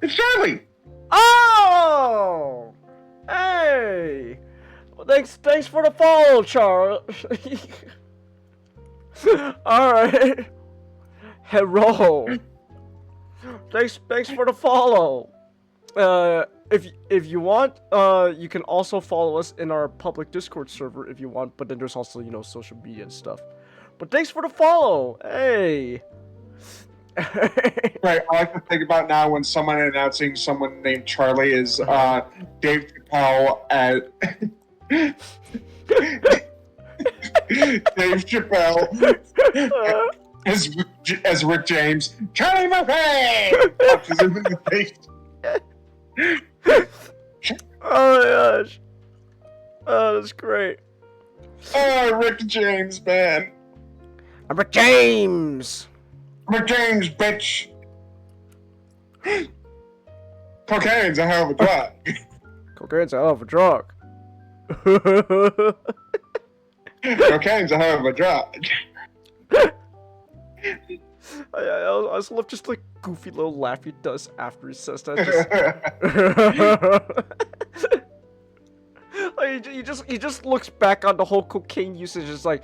It's Charlie. Oh, hey. Well, thanks for the follow, Char. All right. Hello. Thanks for the follow. If you want, you can also follow us in our public Discord server if you want. But then there's also social media and stuff. But thanks for the follow. Hey. Right, I like to think about now when someone announcing someone named Charlie is Dave Chappelle as Dave Chappelle as Rick James. Charlie Murphy! Punches him in the face. Oh my gosh. Oh, that's great. Oh, Rick James, man. I'm Rick James. Rick James, bitch. Cocaine's a hell of a drug. Cocaine's a hell of a drug. Cocaine's a hell of a drug. I also love just like goofy little laugh he does after he says that. Like, he just looks back on the whole cocaine usage. It's like,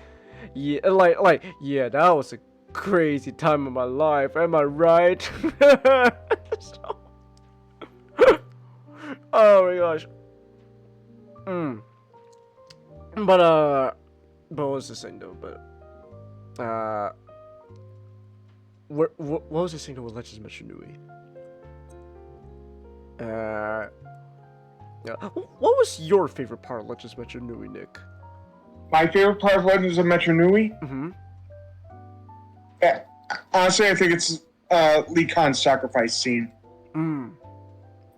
yeah, yeah, that was a crazy time of my life. Am I right? So- oh my gosh. But what was this thing though? But what was this thing though with Legends of Metru Nui? Yeah. What was your favorite part of Legends of Metru Nui, Nick? My favorite part of Legends of Metru Nui? Mm-hmm. Honestly, I think it's Lee Khan's sacrifice scene.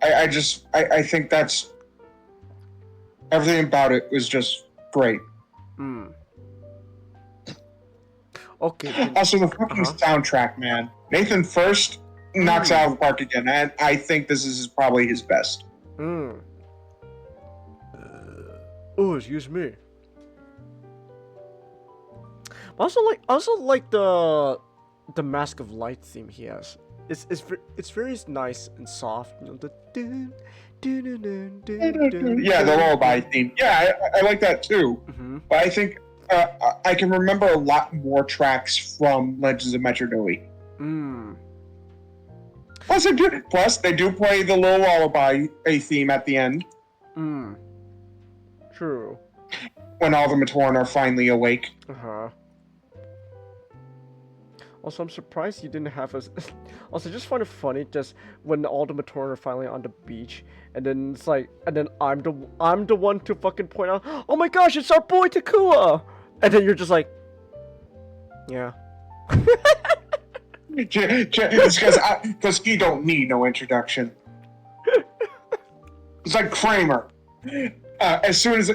I think that's everything about it was just great. Okay. Also, the fucking soundtrack, man. Nathan First knocks out of the park again, and I think this is probably his best. Oh, excuse me. I also like the Mask of Light theme he has. It's very nice and soft. You know, the yeah, the lullaby theme. Yeah, I like that too. But I think I can remember a lot more tracks from Legends of Metru Nui. Plus, they do play the little lullaby theme at the end. True. When all the Matoran are finally awake. Also, I'm surprised you didn't have us. Also, just find it funny just when all the Matoran are finally on the beach, and then it's like, and then I'm the one to fucking point out, oh my gosh, it's our boy Takua, and then you're just like, yeah. It's because he don't need no introduction. It's like Kramer. As soon as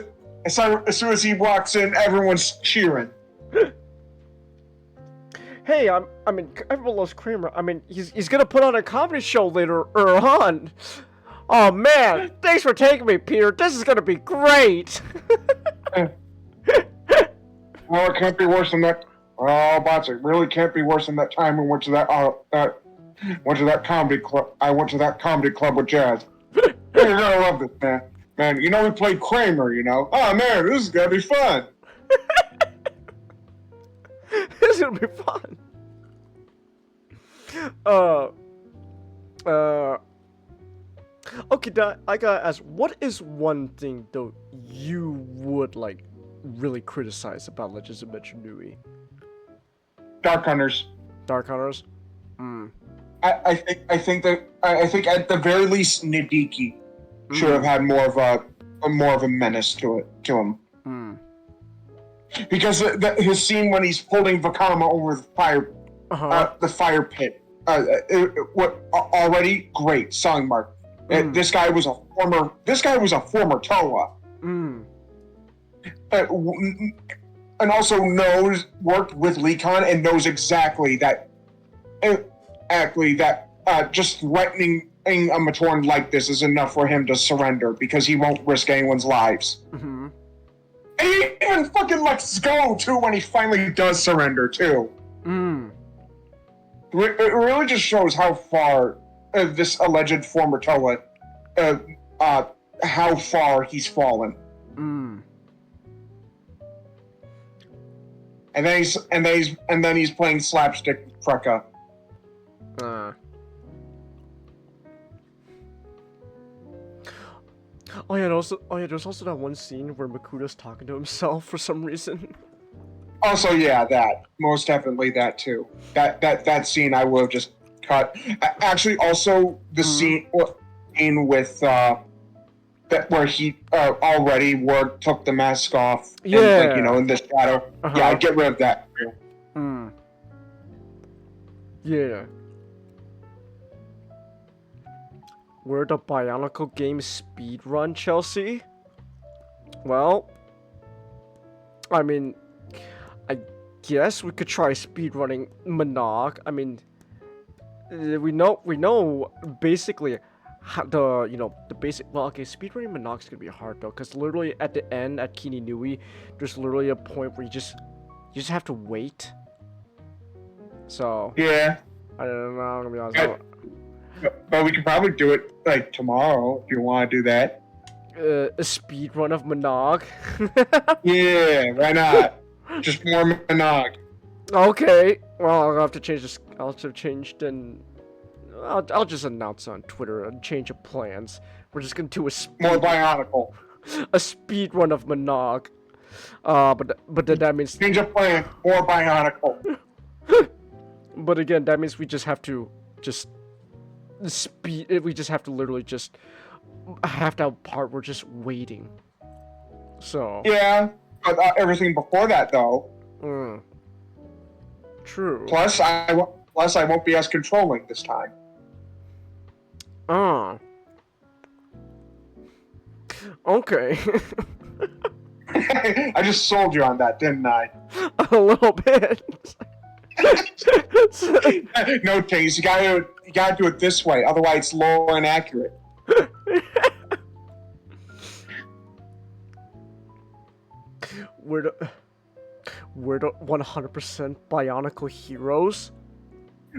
he walks in, everyone's cheering. Hey, I mean, everyone loves Kramer. I mean, he's gonna put on a comedy show later on. Oh man, thanks for taking me, Peter. This is gonna be great. Well, it can't be worse than that. Oh, bots, it really can't be worse than that time we went to that comedy club. I went to that comedy club with Jazz. You're gonna love this, man. Man, you know we played Kramer. You know. Oh man, this is gonna be fun. This is gonna be fun. Okay, I gotta ask, what is one thing though you would like really criticize about Legends of Metru Nui? Dark Hunters. Dark Hunters. I think at the very least Nidiki should have had more of a menace to him. Because his scene when he's holding Vakama over the fire pit, already great song mark. This guy was a former Toa, and also worked with Lee Khan and knows exactly that just threatening a Matoran like this is enough for him to surrender because he won't risk anyone's lives. And he even fucking lets go, too, when he finally does surrender, too. It really just shows how far this alleged former Toa, how far he's fallen. And then he's playing slapstick with Preka. Oh yeah, there's also that one scene where Makuda's talking to himself for some reason. Also, yeah, that. Most definitely that, too. That scene I would have just cut. Actually, also, the scene with, where he already took the mask off. Yeah. And, like, you know, in the shadow. Yeah, I'd get rid of that, too. Yeah. Where the Bionicle game speedrun, Chelsea? Well, I mean, I guess we could try speedrunning Monog. I mean, we know basically how the basic. Well, okay, speedrunning Monog's gonna be hard though, because literally at the end at Kini Nui, there's literally a point where you just have to wait. So Yeah. I don't know. I'm gonna be honest. But we could probably do it like tomorrow if you want to do that. A speed run of Monog. Yeah, why not? Just more Monog. Okay. Well, I'll have to change this. I'll have to change then. I'll just announce on Twitter a change of plans. We're just gonna do More Bionicle. a speed run of Monog. But then that means. Change of plan. More Bionicle. But again, that means we just have to speed. We just have to literally just have that part. We're just waiting. So. Yeah, but everything before that though. True. Plus, I won't be as controlling this time. Okay. I just sold you on that, didn't I? A little bit. No, Taze, you gotta do it this way, otherwise it's low and accurate. We're the 100% Bionicle heroes.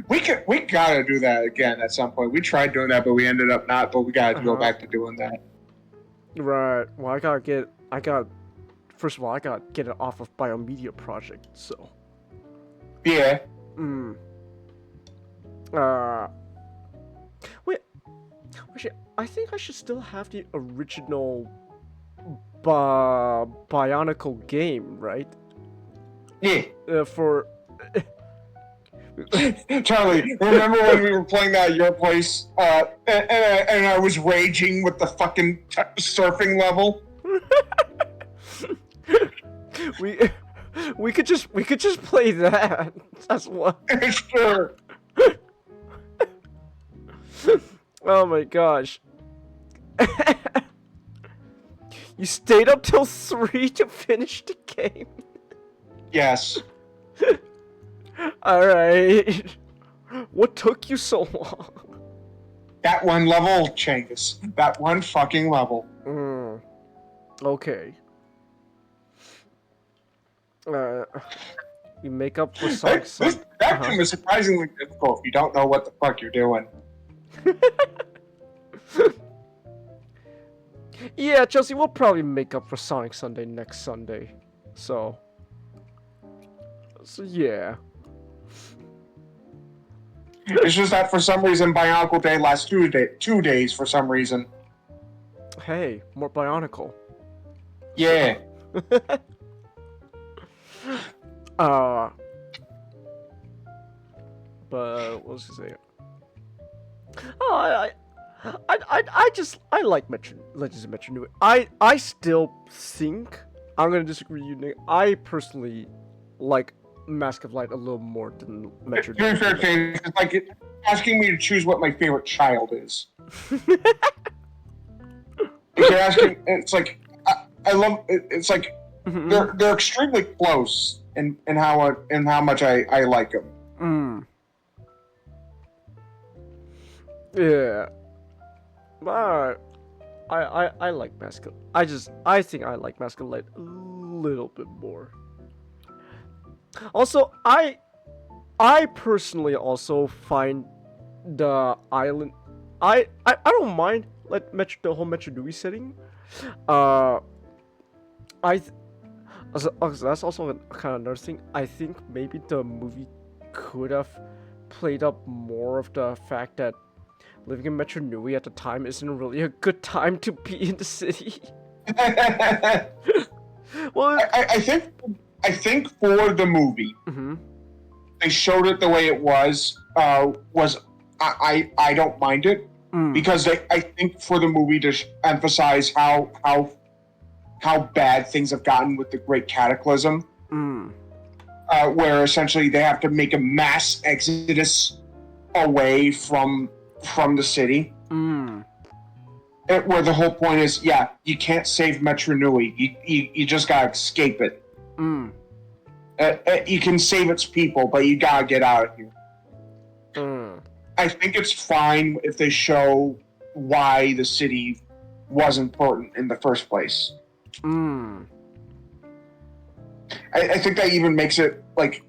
We gotta do that again at some point. We tried doing that, but we ended up not. But we gotta go back to doing that. Right. Well, first of all, I gotta get it off of Biomedia Project. So. Yeah. Wait. Actually, I think I should still have the original Bionicle game, right? Yeah. For. Charlie, remember when we were playing that at your place, and I was raging with the fucking surfing level? We could just play that. That's what. Sure. Oh my gosh. You stayed up till 3 to finish the game. Yes. Alright. What took you so long? That one level, Changus. That one fucking level. Okay. You make up for Sonic. That game is surprisingly difficult if you don't know what the fuck you're doing. Yeah, Chelsea, we'll probably make up for Sonic Sunday next Sunday. So yeah. It's just that for some reason Bionicle Day lasts 2 days for some reason. Hey, more Bionicle. Yeah. But what was I saying? Oh, I like Legends of Metru Nui. I still think I'm gonna disagree with you, Nick. I personally like Mask of Light a little more than Metru Nui. To be fair, Kane, it's like asking me to choose what my favorite child is. If you're asking, it's like I love. It's like they're extremely close in how much I like them. Yeah. But I like Mask of I think I like Mask of Light a little bit more. Also, I personally also find the island I don't mind like the whole Metru Nui setting. That's also kind of another thing. I think maybe the movie could have played up more of the fact that living in Metru Nui at the time isn't really a good time to be in the city. Well, I think for the movie, they showed it the way it was. I don't mind it because I think for the movie to emphasize how bad things have gotten with the Great Cataclysm, where essentially they have to make a mass exodus away from the city. Where the whole point is, yeah, you can't save Metru Nui. You just gotta escape it. You can save its people, but you gotta get out of here. I think it's fine if they show why the city was important in the first place. I think that even makes it like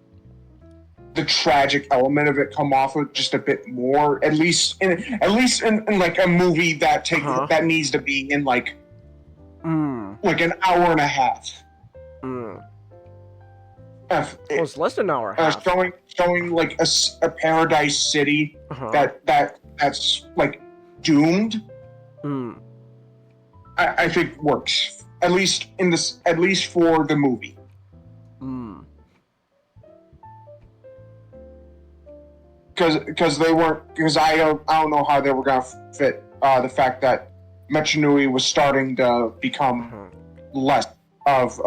the tragic element of it come off with just a bit more, at least in like a movie that that needs to be in like an hour and a half. It's less than an hour and a half. Showing like a paradise city that's like doomed. I think works, at least for the movie. Because I don't know how they were gonna fit the fact that Metru Nui was starting to become less of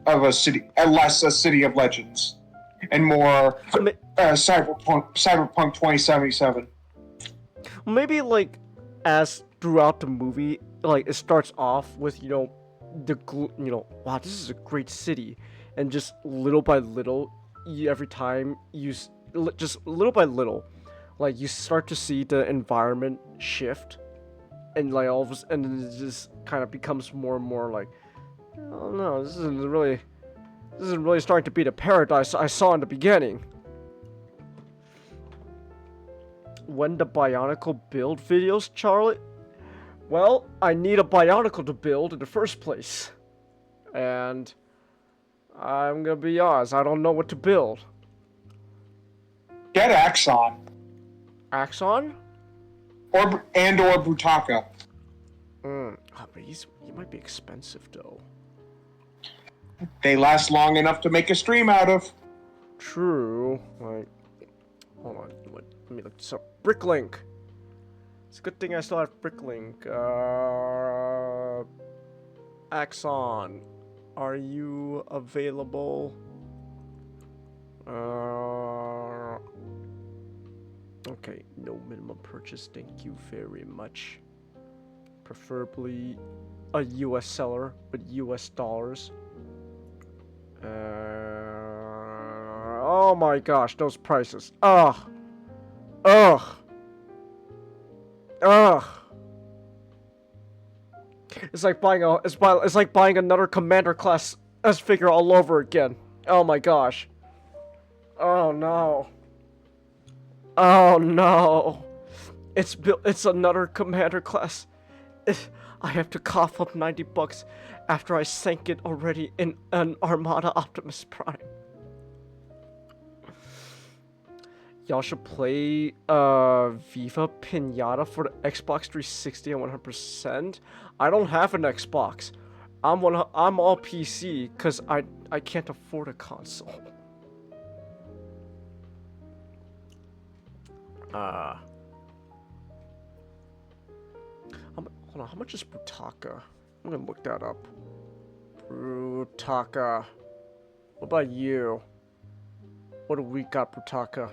a city, less a city of legends, and more cyberpunk 2077. Maybe like as throughout the movie, like it starts off with wow, this is a great city, and just little by little, every time just little by little, like you start to see the environment shift, and like and then it just kind of becomes more and more like, oh no, this isn't really starting to be the paradise I saw in the beginning. When the Bionicle build videos, Charlie? Well, I need a Bionicle to build in the first place, and I'm gonna be honest, I don't know what to build. Get Axon. Axon? Or Brutaka. But he might be expensive though. They last long enough to make a stream out of. True. Like, hold on. Let me look this up. Bricklink. It's a good thing I still have Bricklink. Axon. Are you available? Okay, no minimum purchase, thank you very much. Preferably a US seller with US dollars. Oh my gosh, those prices. Ugh. It's like buying another Commander class S figure all over again. Oh my gosh. Oh no. Oh no. It's another Commander class. I have to cough up $90 after I sank it already in an Armada Optimus Prime. Y'all should play Viva Pinata for the Xbox 360 at 100%. I don't have an Xbox. I'm all PC because I can't afford a console. Hold on, how much is Brutaka? I'm gonna look that up. Brutaka. What about you? What do we got, Brutaka?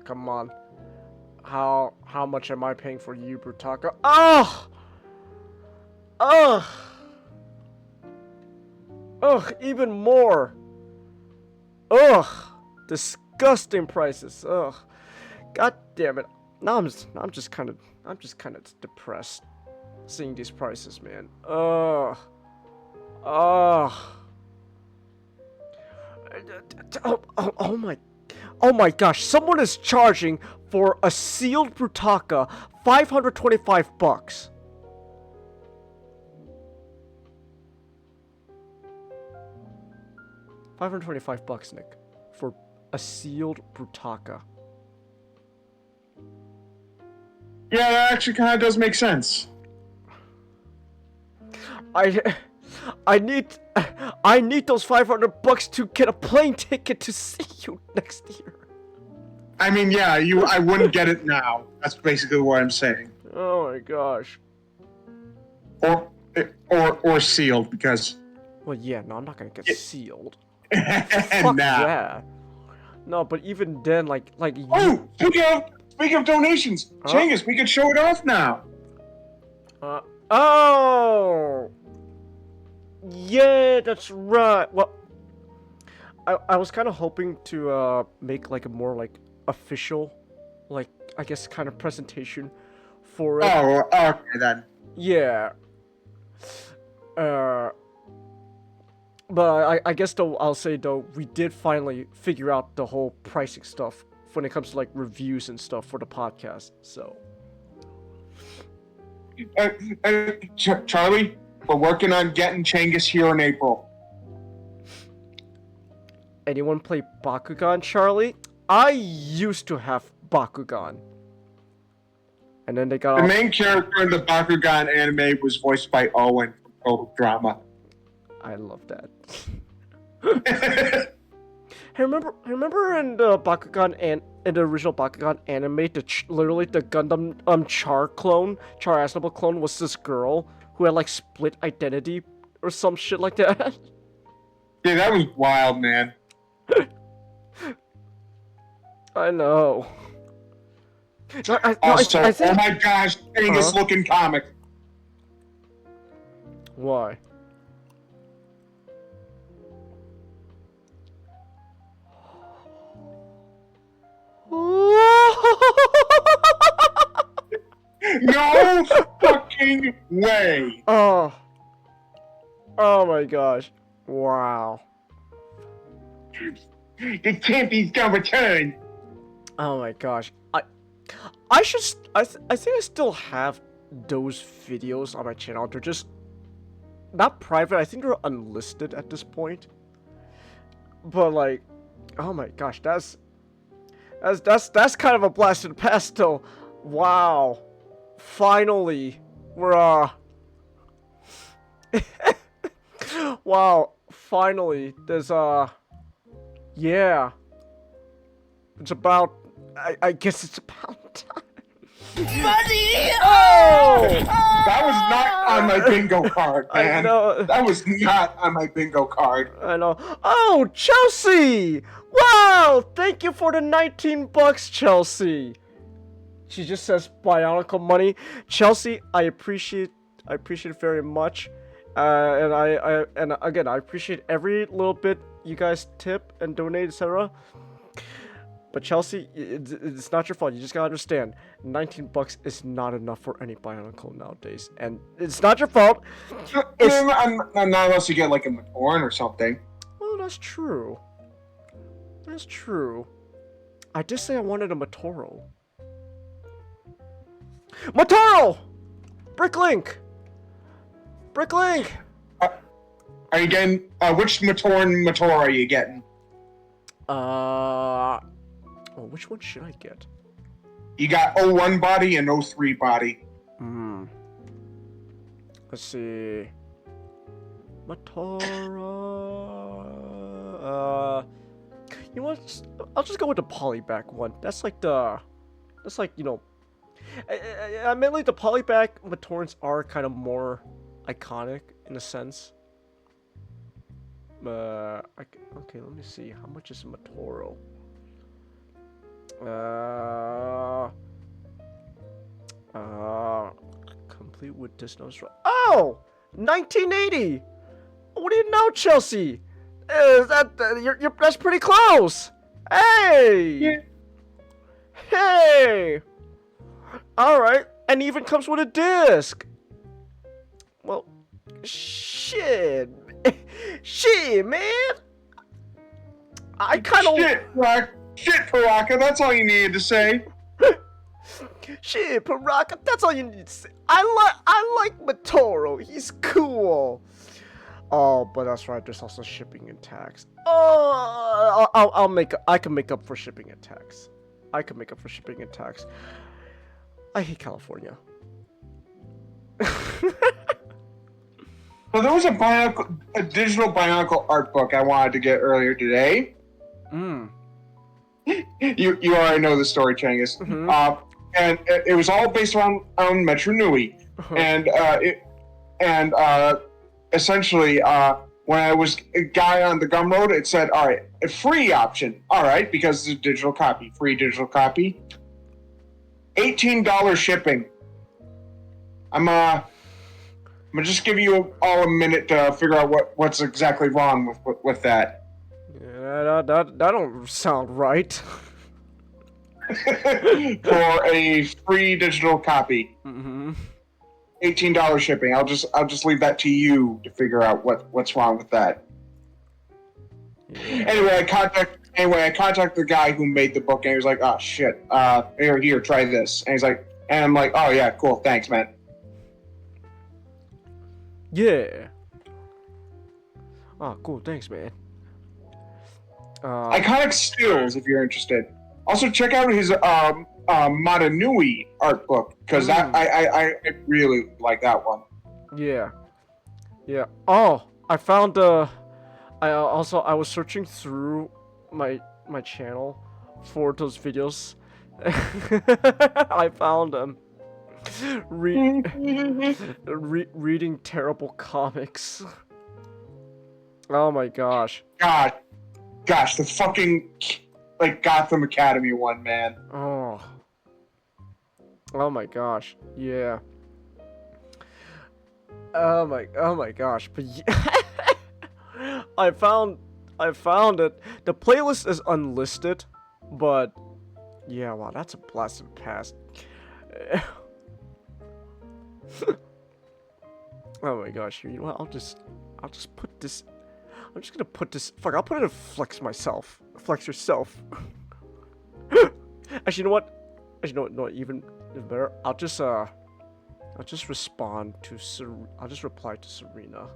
Come on. How much am I paying for you, Brutaka? Oh! Ugh! Ugh, even more! Ugh! Disgusting prices. Ugh. God damn it. Now I'm just kind of depressed seeing these prices, man. Ugh. Ugh. Oh my gosh, someone is charging for a sealed Brutaka $525. $525, Nick, for a sealed Brutaka. Yeah, that actually kind of does make sense. I need those $500 to get a plane ticket to see you next year. I mean, yeah, I wouldn't get it now. That's basically what I'm saying. Oh my gosh. Or sealed, because. Well, yeah, no, I'm not gonna get sealed. Fuck that. No, but even then, like you. Oh, speaking of donations, Changus, we can show it off now. Oh. Yeah, that's right. Well, I was kind of hoping to make like a more like official, like I guess kind of presentation for it. Oh, okay then. Yeah. But I guess though I'll say though we did finally figure out the whole pricing stuff when it comes to like reviews and stuff for the podcast. So Charlie, we're working on getting Changus here in April. anyone play Bakugan, Charlie? I used to have Bakugan. And then they got The main character in the Bakugan anime was voiced by Owen from Total Drama. I love that. Hey, remember in the Bakugan and in the original Bakugan anime, literally the Gundam Char Aznable clone was this girl who had like split identity or some shit like that. Yeah, that was wild, man. I know. No, Also, I think... oh my gosh, Changus looking comic. Why? No fucking way. Oh my gosh. Wow. The champion's gonna return. Oh my gosh. I think I still have those videos on my channel. They're just not private. I think they're unlisted at this point. But like, oh my gosh, that's kind of a blast in the past though. Wow. Finally, we're wow, finally, there's yeah. It's about I guess it's about time. Buddy! Oh! That was not on my bingo card, man. I know. That was not on my bingo card. I know. Oh, Chelsea! Wow! Thank you for the $19, Chelsea. She just says Bionicle money. Chelsea, I appreciate it very much. And again, I appreciate every little bit you guys tip and donate, etc. But Chelsea, it's not your fault. You just gotta understand, $19 is not enough for any Bionicle nowadays, and it's not your fault. Not unless you get like a Matoran or something. Oh, that's true. That's true. I did say I wanted a Matoro. Matoro! Bricklink! Bricklink! Are you getting which Mator are you getting? Oh, which one should I get? You got 01 body and 03 body. Let's see. Matoro. You know what? I'll just go with the polyback one. That's like, you know. Mainly the polyback Matorans are kind of more iconic in a sense. Okay, let me see. How much is a Matoro? Complete with this nose. Oh! 1980! What do you know, Chelsea? That's pretty close! Hey! Yeah. Hey! Alright, and even comes with a disc! Well, shit! Shit, man! I kinda... Shit, Paraka, that's all you needed to say. Shit, Paraka, that's all you need to say. I like Matoro, he's cool. Oh, but that's right, there's also shipping and tax. Oh, I can make up for shipping and tax. I hate California. Well, there was a digital Bionicle art book I wanted to get earlier today. You already know the story, Changus. And it was all based around Metru Nui. And essentially, when I was a guy on the Gumroad, it said, all right, a free option. All right, because it's a digital copy, free digital copy. $18 shipping. I'm gonna just give you all a minute to figure out what's exactly wrong with that. Yeah, that don't sound right. For a free digital copy. $18 shipping. I'll just leave that to you to figure out what's wrong with that. Anyway, I contact the guy who made the book, and he was like, "Oh shit, here, try this." And I'm like, "Oh yeah, cool, thanks, man." Yeah. Oh, cool, thanks, man. Iconic Stills, if you're interested. Also, check out his Metru Nui art book, because I really like that one. Yeah. Yeah. Oh, I found I was searching through my channel for those videos. I found them. Reading terrible comics. Oh my gosh. Gosh, the fucking Gotham Academy one, man. Oh my gosh. Yeah. Oh my gosh. But yeah. I found it. The playlist is unlisted, but yeah, wow, that's a blast of the past. Oh my gosh, you know what? I'll just put this. I'm just gonna put this. Fuck, I'll put it in flex myself. Flex yourself. Actually, you know what? No, even better. I'll just respond to I'll just reply to Serena.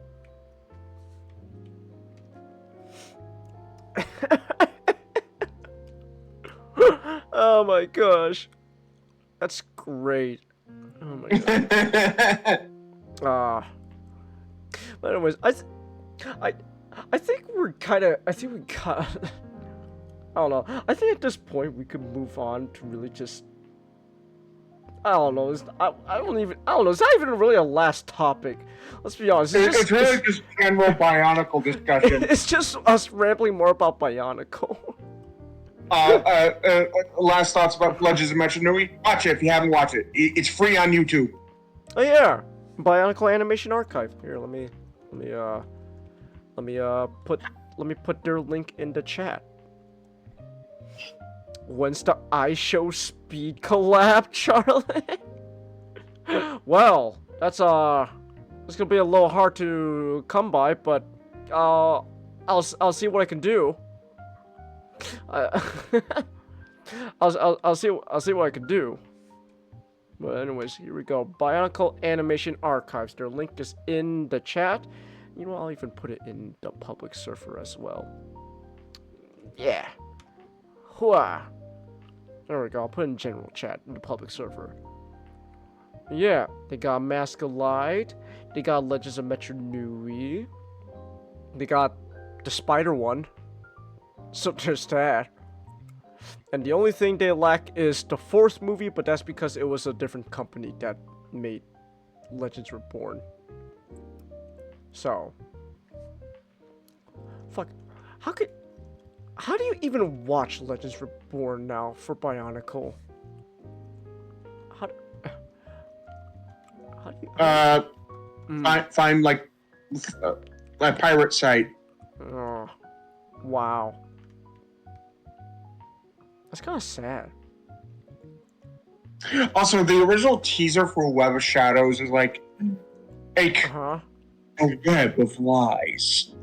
Oh my gosh, that's great. Oh my god. But anyways, I think we got. I don't know. I think at this point we could move on to really just. I don't know. I don't know. It's not even really a last topic. Let's be honest. It's really just general Bionicle discussion. It's just us rambling more about Bionicle. Last thoughts about Legends of Metru Nui? Watch it if you haven't watched it. It's free on YouTube. Oh yeah, Bionicle Animation Archive. Here, let me put their link in the chat. When's the iShow Speed collab, Charlie? Well, it's gonna be a little hard to come by, but I'll see what I can do. I'll see what I can do. But anyways, here we go. Bionicle Animation Archives. Their link is in the chat. You know, I'll even put it in the public server as well. Yeah. Hooah. There we go. I'll put it in general chat in the public server. Yeah, they got Mask of Light. They got Legends of Metru Nui. They got the Spider one. So there's that. And the only thing they lack is the fourth movie, but that's because it was a different company that made Legends Reborn. So. Fuck. How do you even watch Legends Reborn now for Bionicle? How do you... Find like a pirate site. Oh, wow. That's kind of sad. Also, the original teaser for Web of Shadows is like a web of lies,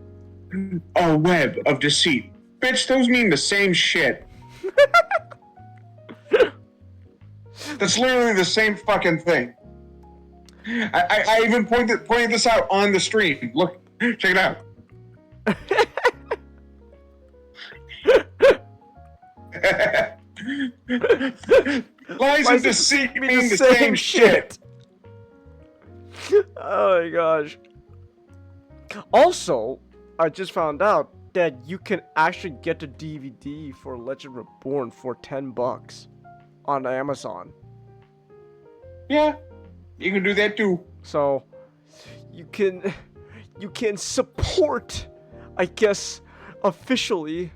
a web of deceit. Bitch, those mean the same shit. That's literally the same fucking thing. I even pointed this out on the stream. Look, check it out. Lies and deceit mean the same shit. Oh my gosh. Also, I just found out that you can actually get the DVD for Legend Reborn for $10 on Amazon. Yeah, you can do that too. So you can support, I guess, officially.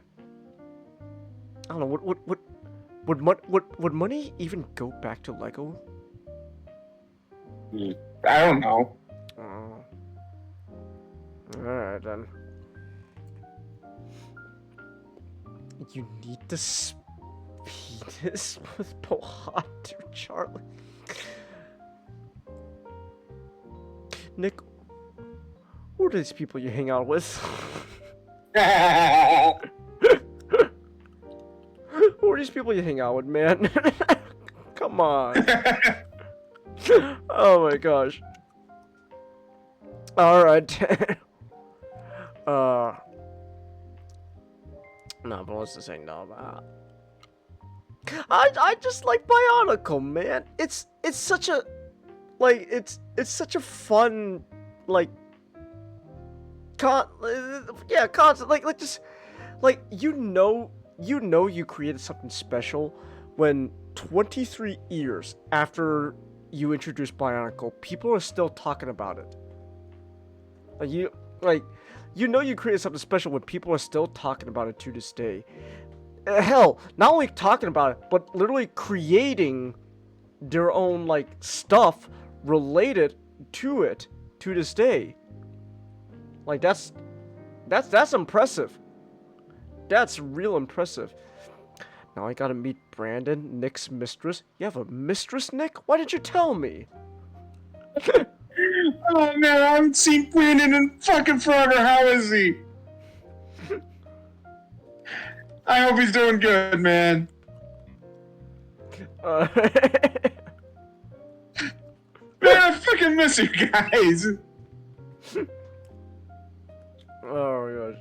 I don't know would money even go back to Lego? I don't know. Alright then. You need the speedest with Bohater, Charlie. Nick, who are these people you hang out with? Who are these people you hang out with, man? Come on. Oh my gosh. Alright. No, but what's this thing though about? I just like Bionicle, man. It's such a like it's such a fun like concept like just like you created something special when 23 years after you introduced Bionicle, people are still talking about it. You created something special when people are still talking about it to this day. Hell, not only talking about it, but literally creating their own like stuff related to it to this day. Like that's impressive. That's real impressive. Now I gotta meet Brandon, Nick's mistress. You have a mistress, Nick? Why didn't you tell me? Oh man, I haven't seen Brandon in fucking forever. How is he? I hope he's doing good, man. Man, I fucking miss you guys. Oh my gosh.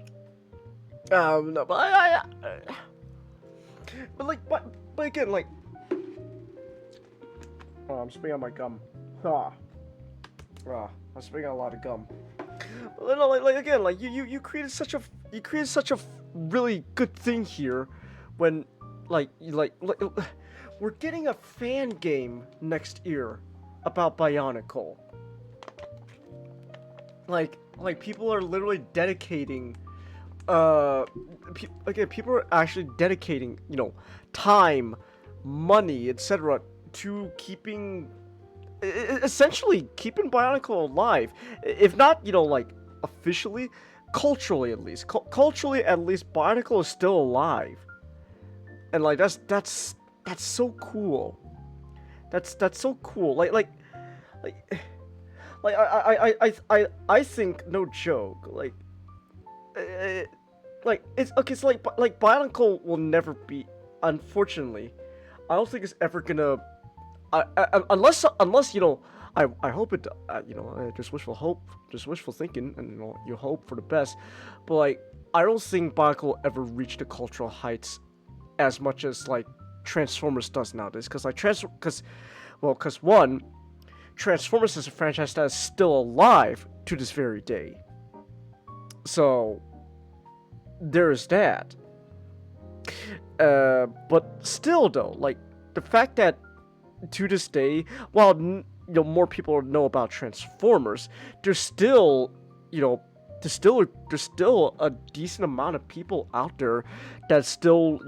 No, but again, like, oh, I'm spitting on my gum. I'm spitting on a lot of gum. Like again, like you created such a really good thing here, when like we're getting a fan game next year about Bionicle. Like people are literally dedicating people are actually dedicating, time, money, etc. to essentially keeping Bionicle alive. If not, like officially, culturally at least. Culturally at least, Bionicle is still alive. And like that's so cool. That's so cool. I think, no joke, it's okay. So like Bionicle will never be, unfortunately. I don't think it's ever gonna, unless I hope it. Just wishful thinking, and you hope for the best. But like, I don't think Bionicle will ever reach the cultural heights as much as like Transformers does nowadays. Because one, Transformers is a franchise that is still alive to this very day. So there is that. But still, though, like the fact that to this day, while more people know about Transformers, there's still a decent amount of people out there that still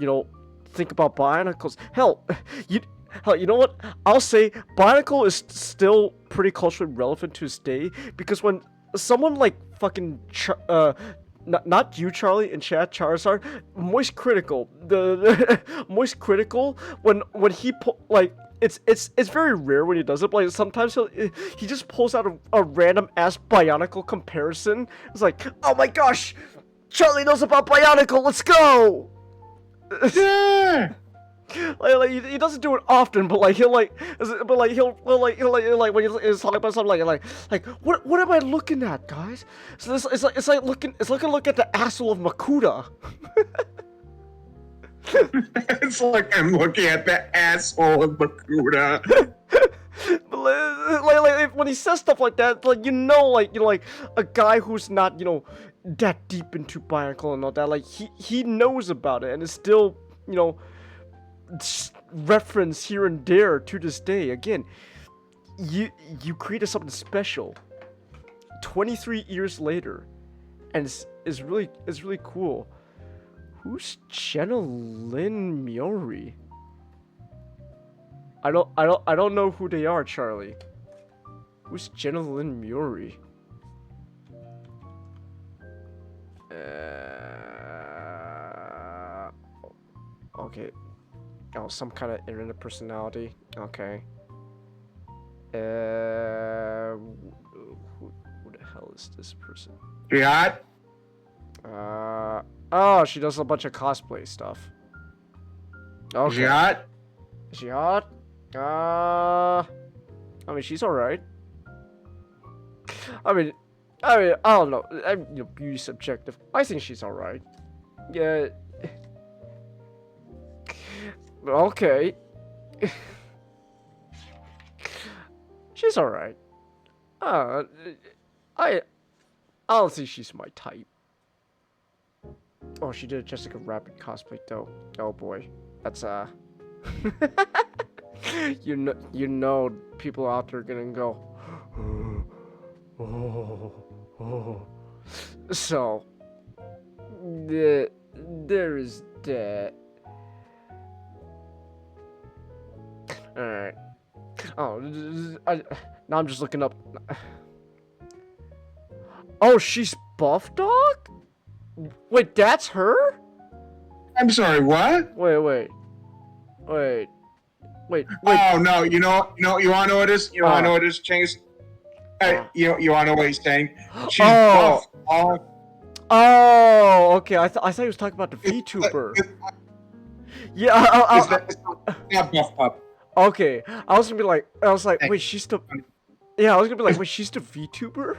think about Bionicles. Hell, you know what? I'll say Bionicle is still pretty culturally relevant to this day, because when someone like fucking not you, Charlie, in chat, Charizard, Moist Critical, the Moist Critical, when he it's very rare when he does it, but like sometimes he just pulls out a random ass Bionicle comparison. It's like, oh my gosh, Charlie knows about Bionicle, let's go! Yeah. Like he doesn't do it often, but like he'll when he's talking about something like what am I looking at, guys? So it's like looking at the asshole of Makuta. It's like I'm looking at the asshole of Makuta. like when he says stuff like that, like a guy who's not that deep into Bionicle and all that, like he knows about it and is still reference here and there to this day. Again, you created something special 23 years later, and it's really cool. Who's Jenna Lynn Miori? I don't know who they are, Charlie. Who's Jenna Lynn Miori? Okay. Oh, some kind of internet personality. Okay. Who the hell is this person? Yeah. Oh, she does a bunch of cosplay stuff. Okay. Is she hot? Is she hot? I mean, she's alright. I mean, I don't know. Beauty's subjective. I think she's alright. Yeah. Okay. She's alright. I don't think she's my type. Oh, she did a Jessica Rabbit cosplay though. Oh boy, that's you know, people out there are gonna go. So there is that. All right. Oh, now I'm just looking up. Oh, she's Buff Dog? Wait, that's her? I'm sorry, what? Wait. Oh no, you wanna know what it is? You wanna know what it is, Chase? Hey, you wanna know what he's saying? She's buff. Oh, okay. I thought he was talking about the VTuber. Yeah, It's not buff pup. okay. I was like, wait, she's the. Yeah, I was gonna be like, wait, she's the VTuber?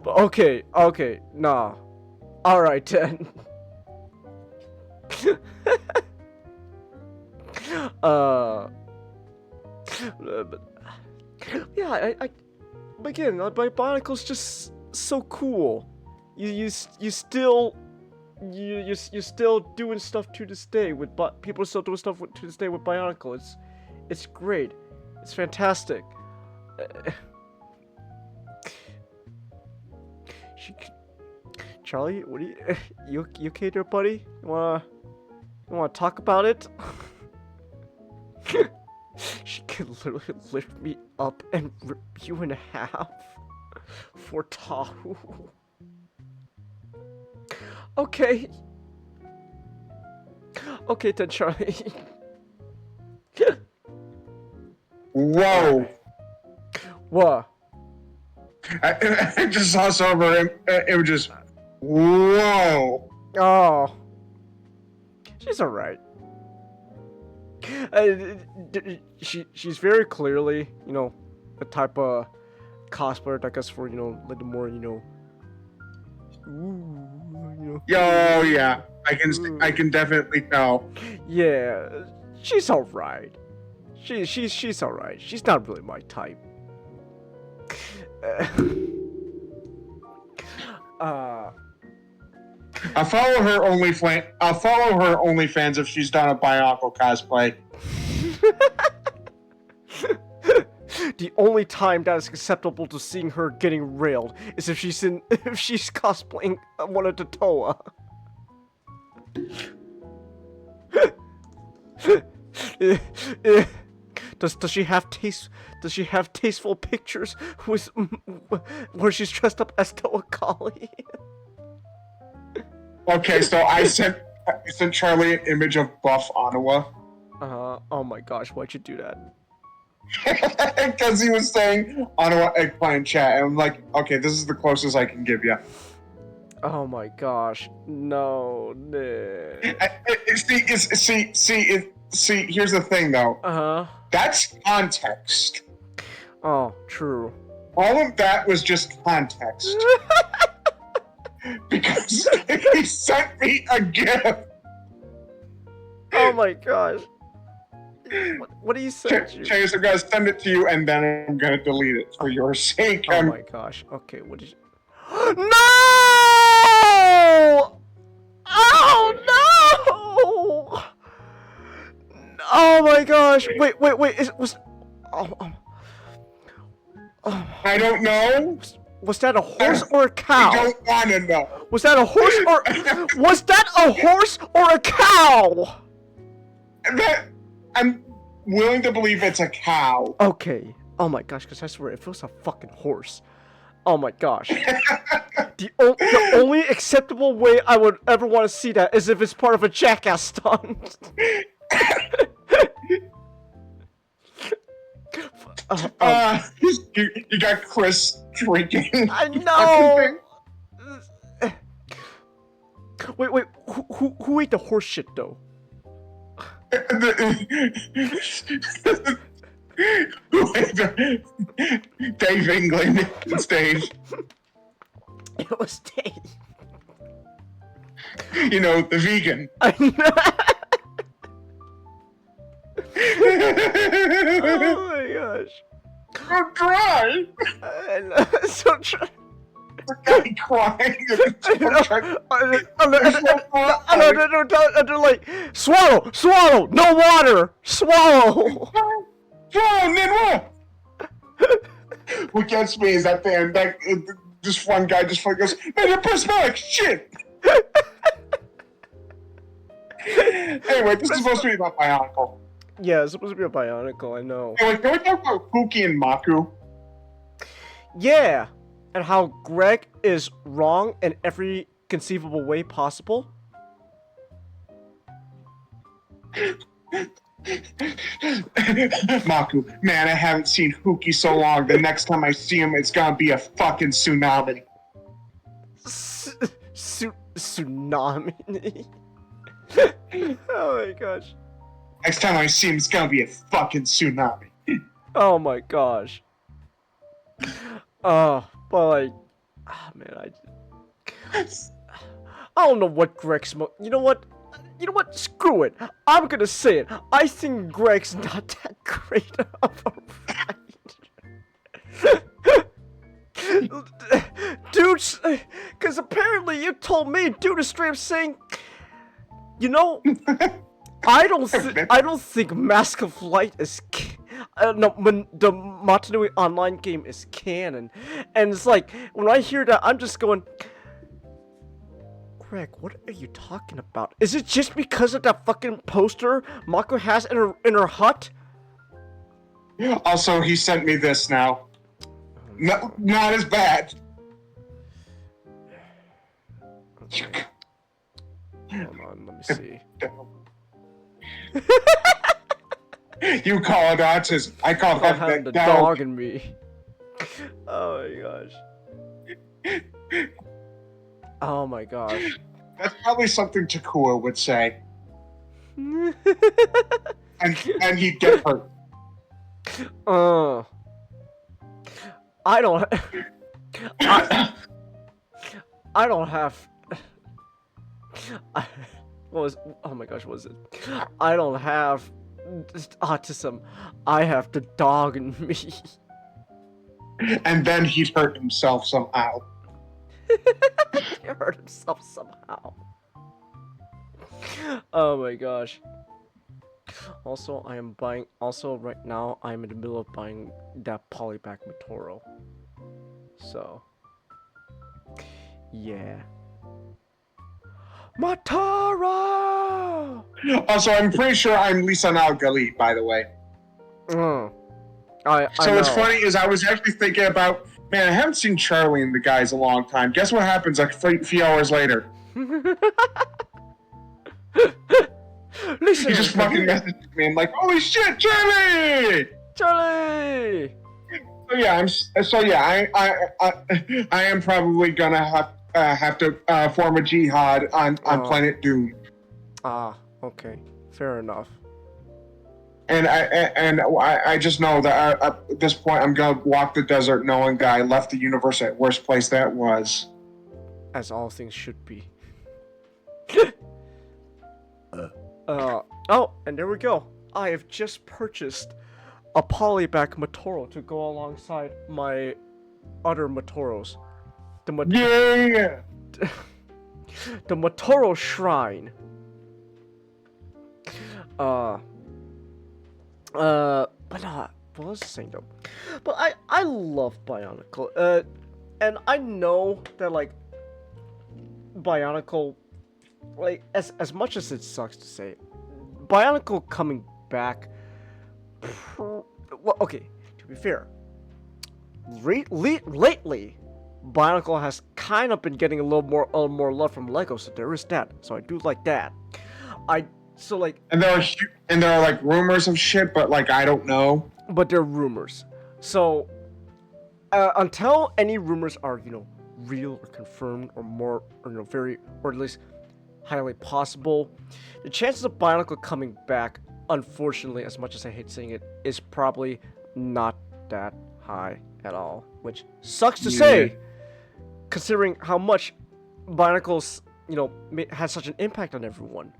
But okay, nah. All right then. But yeah, again, Bionicle's just so cool. You still doing stuff to this day with people are still doing stuff to this day with Bionicle. It's great. It's fantastic. Charlie, what are you okay there, buddy? You wanna talk about it? She could literally lift me up and rip you in half for Tahu. Okay. Okay then, Charlie. Whoa. What? I just saw some of her images. Whoa. Oh. She's alright. She's very clearly, the type of cosplayer that goes for, like the more, Yo, yeah. I can definitely tell. Yeah, she's alright. She's alright. She's not really my type. I'll follow her OnlyFans if she's done a Bionicle cosplay. The only time that is acceptable to seeing her getting railed is if she's cosplaying one of the Toa. Does she have taste? Does she have tasteful pictures where she's dressed up as Toa Kali? Okay, so I sent Charlie an image of Buff Ottawa. Oh my gosh, why'd you do that? Because he was saying Ottawa eggplant chat, and I'm like, okay, this is the closest I can give you. Oh my gosh, no. See, here's the thing though. That's context. Oh, true. All of that was just context. Because he sent me a gift. Oh my gosh. What do you say? Chase, I'm gonna send it to you, and then I'm gonna delete it for your sake. Oh my gosh. Okay, what did you? No! Oh no! Oh my gosh! Wait. I don't know. Was that a horse or a cow? I don't wanna know. Was that a horse or a cow? I'm willing to believe it's a cow. Okay. Oh my gosh, because I swear it feels a fucking horse. Oh my gosh. The only acceptable way I would ever want to see that is if it's part of a jackass stunt. You got Chris drinking. I know. Wait. Who ate the horse shit though? Dave England stage. It was Dave. You know, the vegan. I know. Oh my gosh. So dry. I know, it's so dry. The guy crying. And they're like, swallow, no water, swallow. And then what? What gets me is at the end, that this one guy just fucking goes, "Man, your breath smells like shit." Anyway, this is supposed to be about Bionicle. Yeah, it's supposed to be a Bionicle, I know. Anyway, can we talk about Pookie and Maku? Yeah, and how Greg is wrong in every conceivable way possible. Maku, man, I haven't seen Pookie so long. The next time I see him, it's gonna be a fucking tsunami. Tsunami. Oh my gosh. Next time I see him, it's gonna be a fucking tsunami. Oh my gosh. But like, man, I don't know what Greg's You know what? Screw it. I'm gonna say it. I think Greg's not that great of a writer. Dude, because apparently you told me, dude, is straight up saying, you know, I don't think Mask of Light is when the Metru Nui online game is canon, and it's like when I hear that, I'm just going, Greg, what are you talking about? Is it just because of that fucking poster Mako has in her hut? Also, he sent me this now. No, not as bad. Hold on, let me see. You call it autism. I call I it have the dog in me. Oh my gosh. Oh my gosh. That's probably something Takua would say. and he'd get hurt. I don't have. Oh my gosh, what was it? I don't have autism. I have the dog in me. And then he'd hurt himself somehow. He hurt himself somehow. Oh my gosh. Also, I am buying. Also, right now, I'm in the middle of buying that polyback Metoro. So, yeah. Metoro! Also, I'm pretty sure I'm Lisa Nalgali, by the way. So What's funny is I was actually thinking about, man, I haven't seen Charlie and the guys in a long time. Guess what happens like a few hours later? Listen, he just fucking messaged me. I'm like, holy shit, Charlie! Charlie! I am probably gonna have to form a jihad on Planet Doom. Ah, okay, fair enough. And I just know that at this point I'm gonna walk the desert knowing that I left the universe at worst place that was. As all things should be. Oh, and there we go. I have just purchased a polyback Metoro to go alongside my other Metoros. The Metoro Shrine. But what was I saying though? But I love Bionicle. And I know that like Bionicle, like as much as it sucks to say, Bionicle coming back. Well, okay. To be fair, lately, Bionicle has kind of been getting a little more love from Lego, so there is that. So I do like that. And there are like rumors of shit, but like I don't know. But they're rumors. So until any rumors are real or confirmed or more or very or at least highly possible. The chances of Bionicle coming back, unfortunately, as much as I hate saying it, is probably not that high at all. Which sucks to say, considering how much Bionicles, has such an impact on everyone.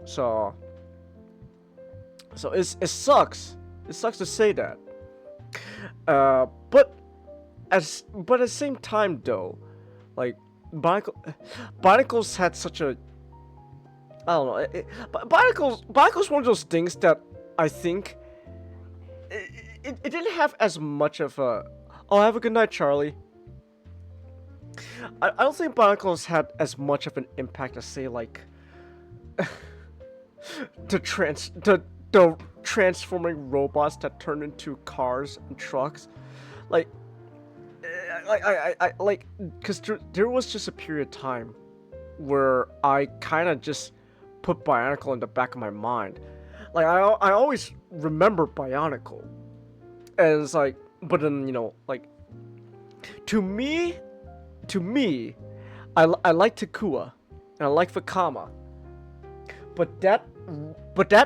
So it sucks. It sucks to say that. But at the same time, though, like Bionicles had such a, I don't know. Bionicles one of those things that I think it didn't have as much of a. Oh, have a good night, Charlie. I don't think Bionicles had as much of an impact as, say, like the transforming robots that turn into cars and trucks, because there was just a period of time where I kind of just put Bionicle in the back of my mind. Like I always remember Bionicle, and it's like, but then to me, I like Takua and I like Vakama, but that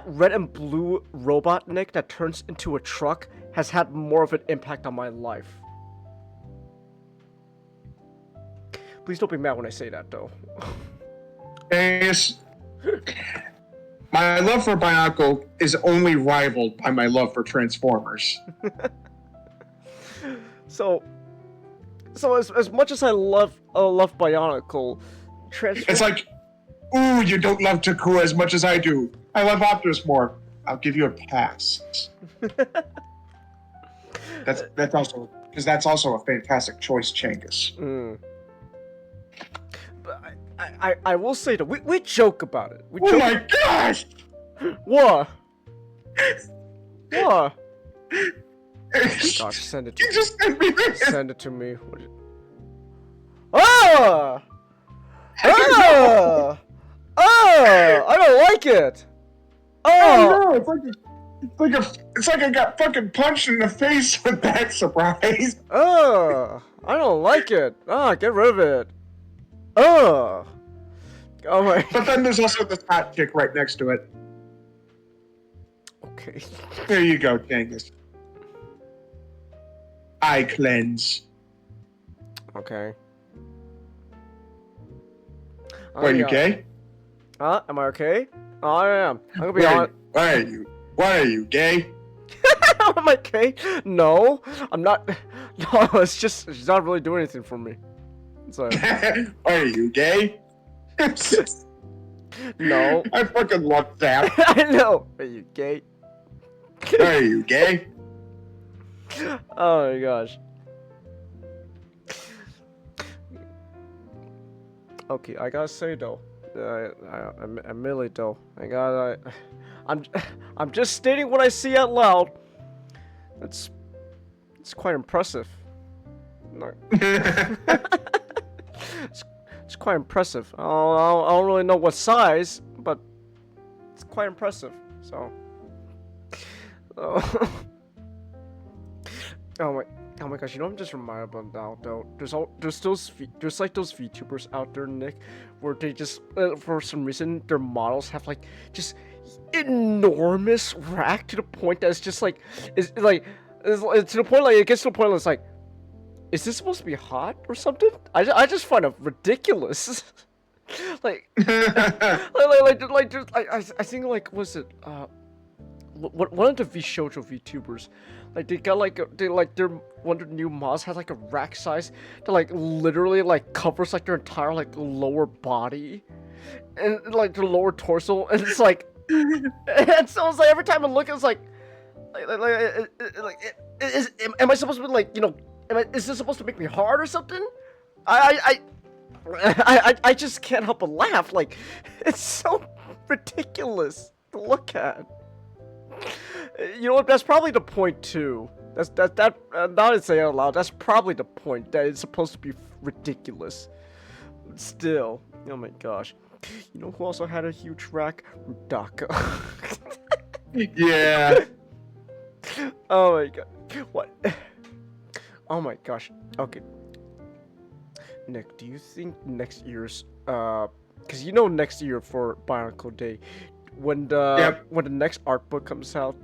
red and blue robot Nick that turns into a truck has had more of an impact on my life. Please don't be mad when I say that, though. Yes. My love for Bionicle is only rivaled by my love for Transformers. So as much as I love Bionicle, It's like, ooh, you don't love Takua as much as I do. I love Optimus more. I'll give you a pass. that's also a fantastic choice, Changus. But I will say that we joke about it. Oh my gosh! What? What? Gosh, send it to You me. just sent me this. Send it to me. Ah! Ah! Ah! I don't like it. Oh no! It's like I got fucking punched in the face with that surprise. I don't like it. Get rid of it. Oh my. But then there's also this hot chick right next to it. Okay. There you go, Changus. Eye cleanse. Okay. Are you gay? Am I okay? Oh, I am. I'm gonna be honest. Why are you gay? Am I gay? No, I'm not. No, she's not really doing anything for me. So. Are you gay? No. I fucking love that. I know. Are you gay? Are you gay? Oh my gosh. Okay, I gotta say though, I really though, I'm just stating what I see out loud. It's quite impressive. No. It's quite impressive. I don't really know what size, but it's quite impressive. So. Oh my gosh! You know what I'm just reminded about now though. There's like those VTubers out there, Nick, where they just for some reason their models have like just enormous rack to the point that it's just like it's to the point like it gets to the point where it's like, is this supposed to be hot or something? I just find it ridiculous. I think like was it one of the VShojo VTubers, like they got their one of the new mods has like a rack size that like literally like covers like their entire like lower body and like their lower torso, and it's like and so it's like every time I look it's like am I supposed to be like, is this supposed to make me hard or something? I just can't help but laugh. Like, it's so ridiculous to look at. You know what? That's probably the point too. That now to say it out loud, that's probably the point, that it's supposed to be ridiculous. But still, oh my gosh. You know who also had a huge rack? Rudaka. Yeah. Oh my god. What? Oh my gosh. Okay. Nick, do you think next year's because next year for Bionicle Day, when the next art book comes out,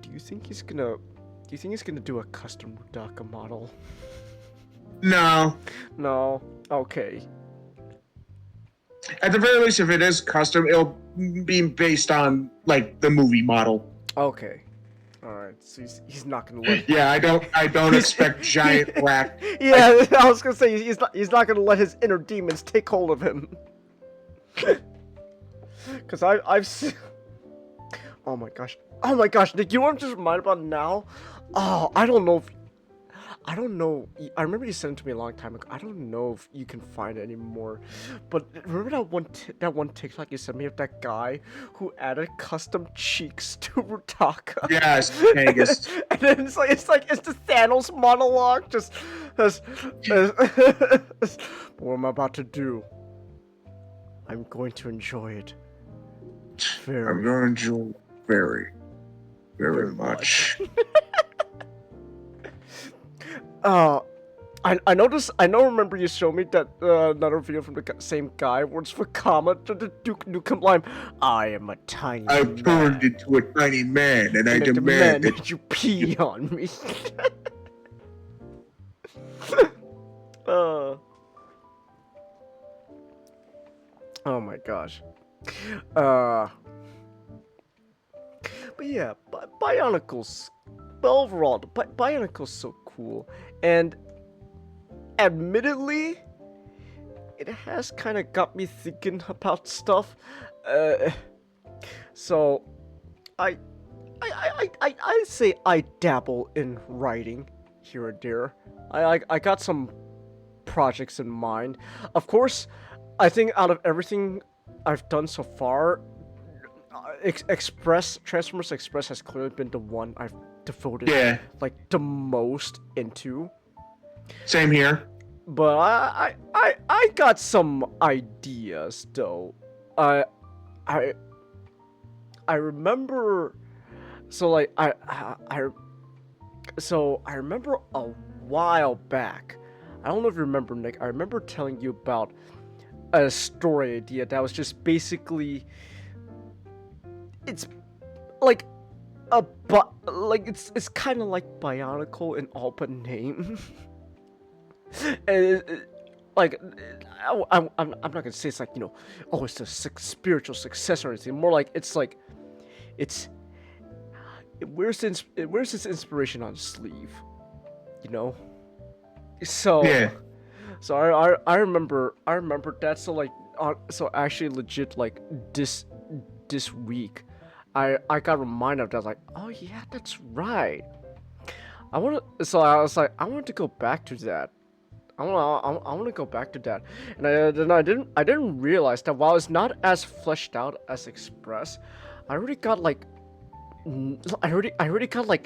do you think he's gonna do a custom Rudaka model? No. No. Okay. At the very least, if it is custom, it'll be based on like the movie model. Okay. All right. So he's not gonna let. Yeah, I don't expect giant black. Yeah, I was gonna say he's not gonna let his inner demons take hold of him. Cause I've seen. Oh my gosh, Nick, you know what I'm just reminded about now? Oh, I don't know. I remember you sent it to me a long time ago. I don't know if you can find it anymore. But remember that one TikTok you sent me of that guy who added custom cheeks to Rutaka? Yes, Angus. And then it's the Thanos monologue. Just what I'm about to do. I'm going to enjoy it. I'm going to enjoy it very, very much. I remember you showed me that another video from the same guy where it's Vakama to the Duke Nukem line. I am a tiny man. I've turned into a tiny man, and I demand that you pee on me. Oh my gosh. But yeah, Bionicle's. But overall, Bionicle's so cool, and admittedly, it has kind of got me thinking about stuff. So, I say I dabble in writing here and there. I got some projects in mind. Of course, I think out of everything I've done so far, Transformers Express has clearly been the one I've devoted like the most into. Same here. But I got some ideas though. I remember, so like I remember a while back. I don't know if you remember, Nick. I remember telling you about a story idea that was just basically, it's like it's kind of like Bionicle in all but name. And I'm not gonna say it's like, it's the spiritual successor or anything. More like it wears its inspiration on its sleeve, So yeah. So I remember that. So like so actually legit like this week, I got reminded of that, like, oh yeah, that's right. I wanted to go back to that. I want to go back to that, and I didn't realize that while it's not as fleshed out as Express, I already got like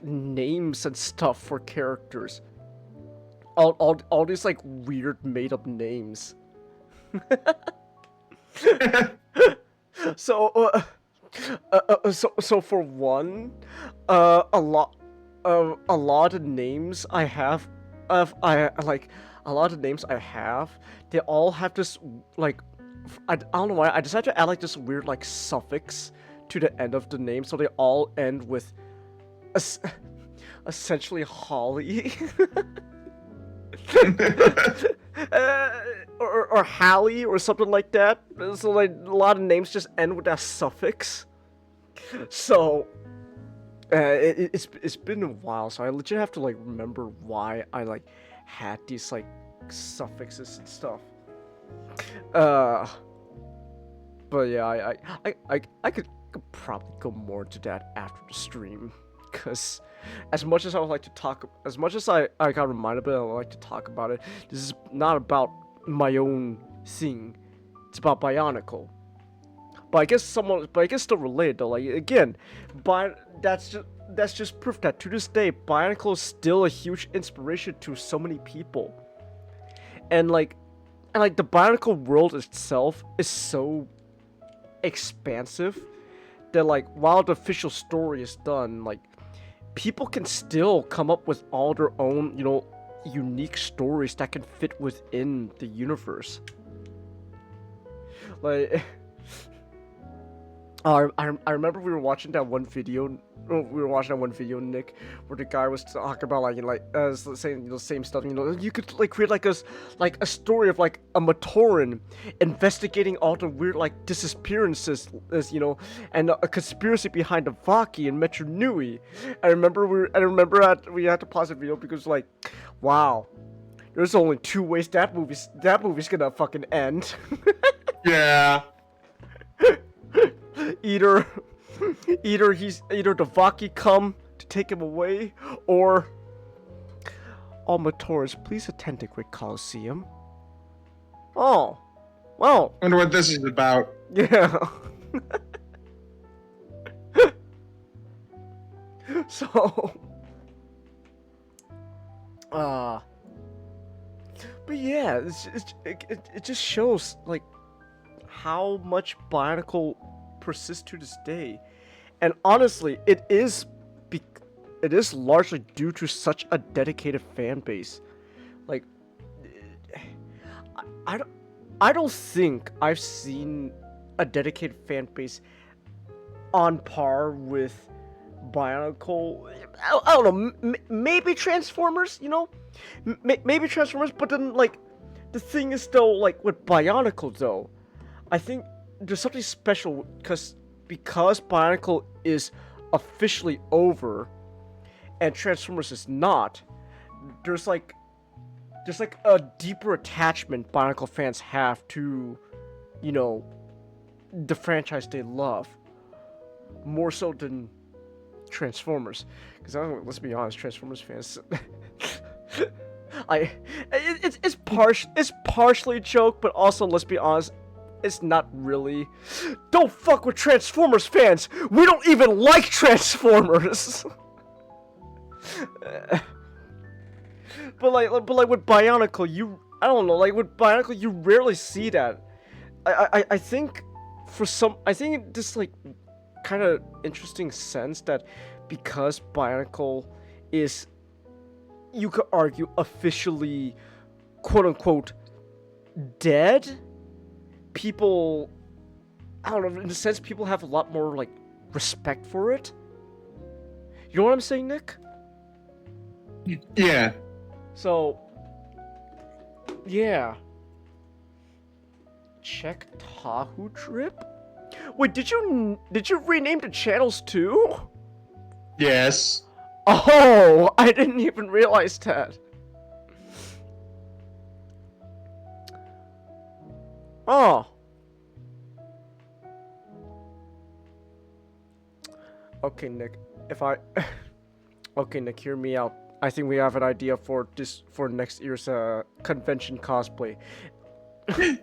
names and stuff for characters. All these like weird made up names. So for one, a lot of names I have, they all have this like, I don't know why, I decided to add like this weird like suffix to the end of the name, so they all end with essentially Holly. or Hallie or something like that. So like a lot of names just end with that suffix. So it's been a while, so I legit have to like remember why I like had these like suffixes and stuff. But yeah, I could probably go more into that after the stream, because as much as I would like to talk, as much as I got reminded of it, I would like to talk about it. This is not about my own thing. It's about Bionicle. But I guess still related though. Like again, that's just proof that to this day, Bionicle is still a huge inspiration to so many people. And like the Bionicle world itself is so expansive that like while the official story is done, like people can still come up with all their own, unique stories that can fit within the universe. Like, I remember we were watching that one video. Nick, where the guy was talking about like, saying same stuff. You could like create like a story of like a Matoran investigating all the weird like disappearances, and a conspiracy behind the Vaki and Metru Nui. I remember we had to pause the video because like, wow, there's only two ways that movie's gonna fucking end. Yeah. Either the Vaki come to take him away, or all Matorans, please attend the Great Colosseum. Oh, well. Wonder what this is about. Yeah. So, but yeah, it just shows like how much Bionicle persists to this day, and honestly, it is largely due to such a dedicated fan base. Like, I don't think I've seen a dedicated fan base on par with Bionicle. I don't know, maybe Transformers, maybe Transformers, but then like the thing is though, like with Bionicle though, I think there's something special because Bionicle is officially over and Transformers is not. There's like a deeper attachment Bionicle fans have to, the franchise they love, more so than Transformers. Because let's be honest, Transformers fans, it's partially a joke, but also let's be honest, it's not really. Don't fuck with Transformers fans. We don't even like Transformers. But like with Bionicle, I don't know, like with Bionicle, you rarely see that. I think this like kind of interesting sense that because Bionicle is, you could argue, officially quote unquote dead, people, I don't know, in a sense, people have a lot more like respect for it. You know what I'm saying, Nick? Yeah. So, yeah. Check Tahu Trip? Wait, did you rename the channels too? Yes. Oh, I didn't even realize that. Oh. Okay, Nick. Okay, Nick, hear me out. I think we have an idea for next year's convention cosplay. Okay.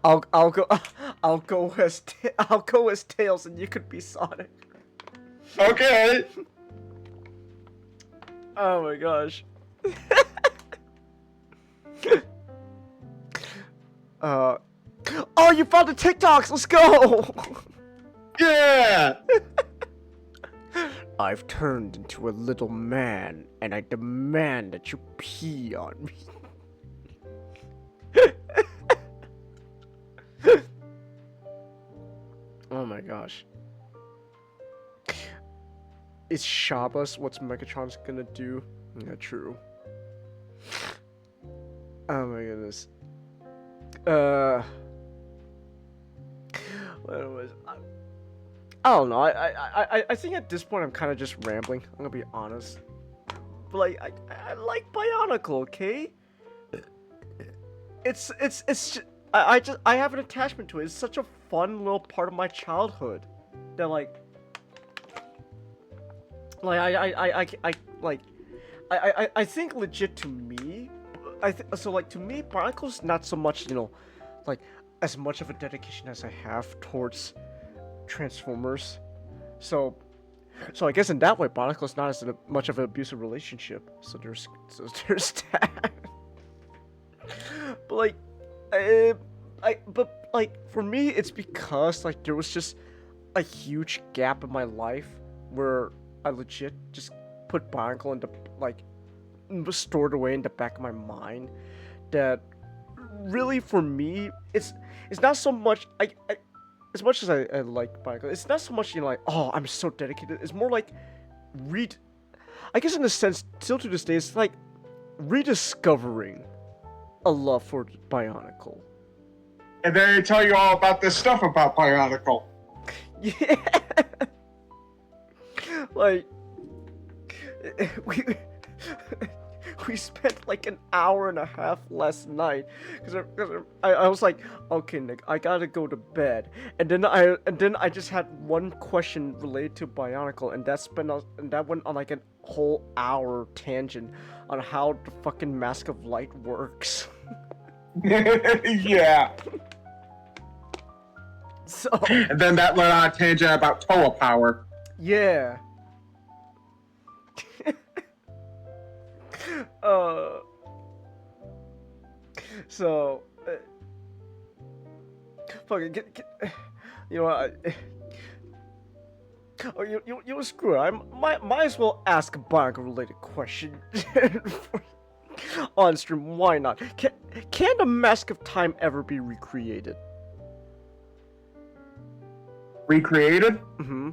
I'll go as Tails, and you could be Sonic. Okay. Oh my gosh. Oh, you found the TikToks. Let's go. Yeah. I've turned into a little man, and I demand that you pee on me. Oh my gosh. Is Shabbos what's Megatron's gonna do? Yeah, true. Oh my goodness. What was I don't know. I think at this point I'm kind of just rambling. I'm gonna be honest. But like I like Bionicle, okay? I have an attachment to it. It's such a fun little part of my childhood that I think legit to me. To me, Bionicle's not so much, like as much of a dedication as I have towards Transformers. So I guess in that way, Bionicle's not as much of an abusive relationship. So there's that. But for me, it's because like there was just a huge gap in my life where I legit just put Bionicle into stored away in the back of my mind that really for me, it's not so much as much as I like Bionicle, it's not so much like, oh, I'm so dedicated. It's more like I guess in a sense, still to this day, it's like rediscovering a love for Bionicle. And then they tell you all about this stuff about Bionicle. Yeah. Like we spent like an hour and a half last night because I was like, okay, Nick, I gotta go to bed, and then I just had one question related to Bionicle, and that went on like a whole hour tangent on how the fucking Mask of Light works. Yeah. So. And then that led on a tangent about Toa power. Yeah. So, fucking you know what? Oh, you know, screw it. I might as well ask a Bionicle related question on stream. Why not? Can the Mask of Time ever be recreated? Recreated? Mm-hmm.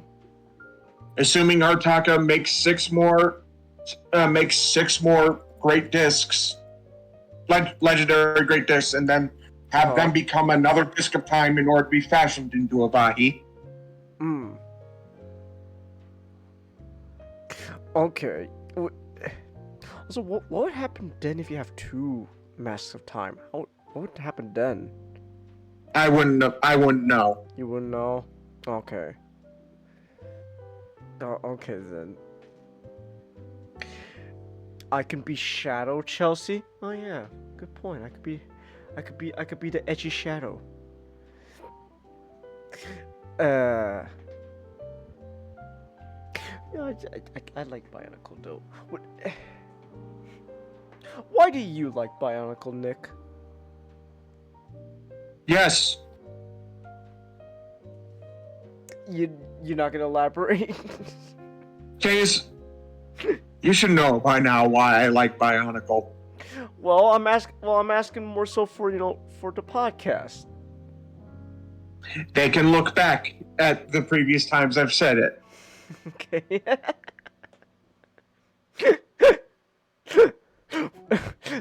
Assuming Artaka makes six more great discs, legendary great discs, and then have them become another disc of time in order to be fashioned into a Vahi. Hmm. Okay. So what would happen then if you have two Masks of Time? What would happen then? I wouldn't know. You wouldn't know? Okay. Oh, okay then. I can be Shadow Chelsea? Oh yeah, good point. I could be the edgy Shadow. Yeah, I like Bionicle though. Why do you like Bionicle, Nick? Yes. You're not gonna elaborate? Case, you should know by now why I like Bionicle. Well, I'm asking more so for for the podcast. They can look back at the previous times I've said it. Okay.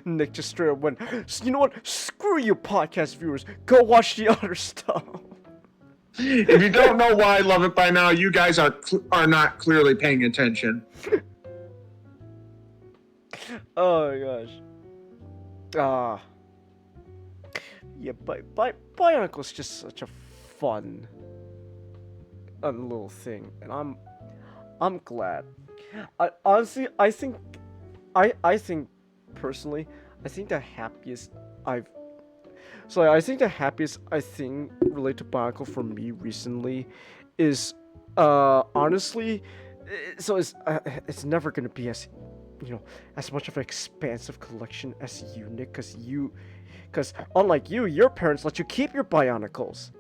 Nick just straight up went, you know what? Screw you, podcast viewers. Go watch the other stuff. If you don't know why I love it by now, you guys are not clearly paying attention. Oh my gosh. Yeah, Bionicle's just such a fun little thing, and I'm glad. I honestly, I think personally, I think the happiest I think related to Bionicle for me recently is honestly, so it's never gonna be as as much of an expansive collection as you, Nick, because unlike you, your parents let you keep your Bionicles.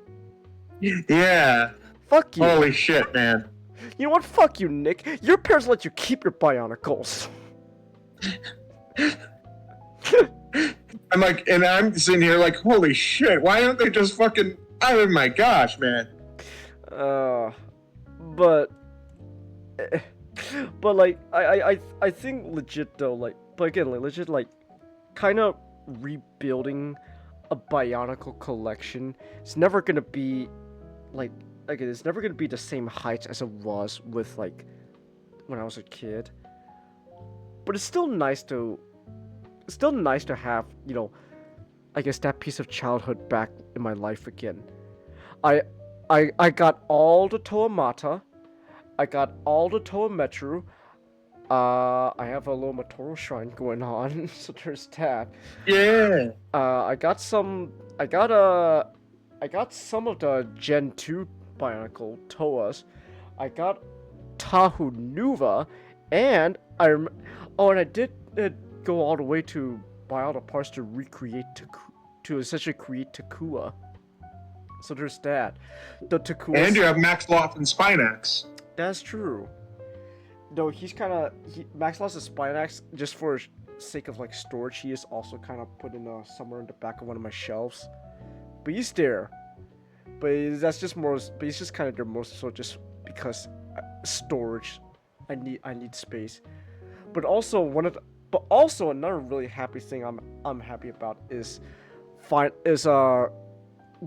Yeah. Fuck you. Holy shit, man. You know what? Fuck you, Nick. Your parents let you keep your Bionicles. I'm sitting here like, holy shit, why don't they just fucking, oh my gosh, man. But like, I think legit though, like, but again, like, legit, like, kind of rebuilding a Bionicle collection, it's never gonna be, like, it's never gonna be the same heights as it was with, like, when I was a kid. But it's still nice to have, I guess that piece of childhood back in my life again. I got all the Toamata. I got all the Toa Metru. I have a little Motoro shrine going on, so there's that. Yeah. I got some of the Gen 2 Bionicle Toas. I got Tahu Nuva, and and I did go all the way to buy all the parts to recreate to essentially create Takua. So there's that. The Takua. And you have Max Loth and Spinax. That's true. Though Max lost his Spinax just for sake of like storage, he is also kind of put in somewhere in the back of one of my shelves. But he's there. But that's just more. But he's just kind of there more so just because storage. I need space. But also another really happy thing I'm happy about is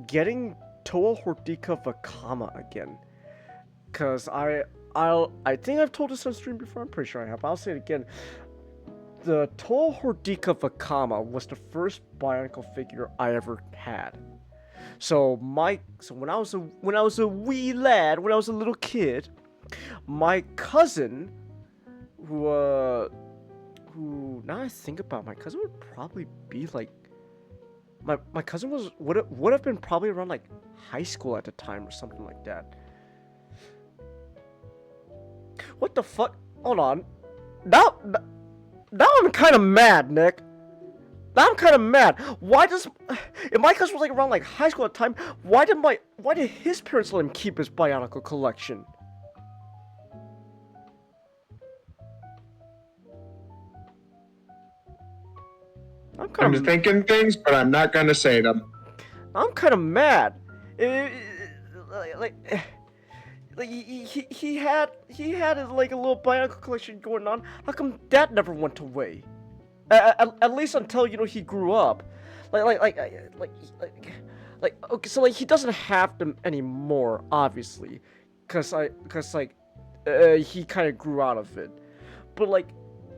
getting Toa Hordika Vakama again. Cause I think I've told this on stream before. I'm pretty sure I have. I'll say it again. The Toa Hordika Vakama was the first Bionicle figure I ever had. So when I was a wee lad, when I was a little kid, my cousin, who now I think about, my cousin would probably be like, my cousin would have been probably around like high school at the time or something like that. What the fuck? Hold on. Now I'm kind of mad, Nick. Now I'm kind of mad. If my cousin was like around like high school at the time, why did his parents let him keep his Bionicle collection? I'm thinking things, but I'm not gonna say them. I'm kind of mad. He had his, like, a little Bionicle collection going on. How come that never went away? At least until, you know, he grew up. Okay, so like he doesn't have them anymore, obviously, cause he kind of grew out of it. But like,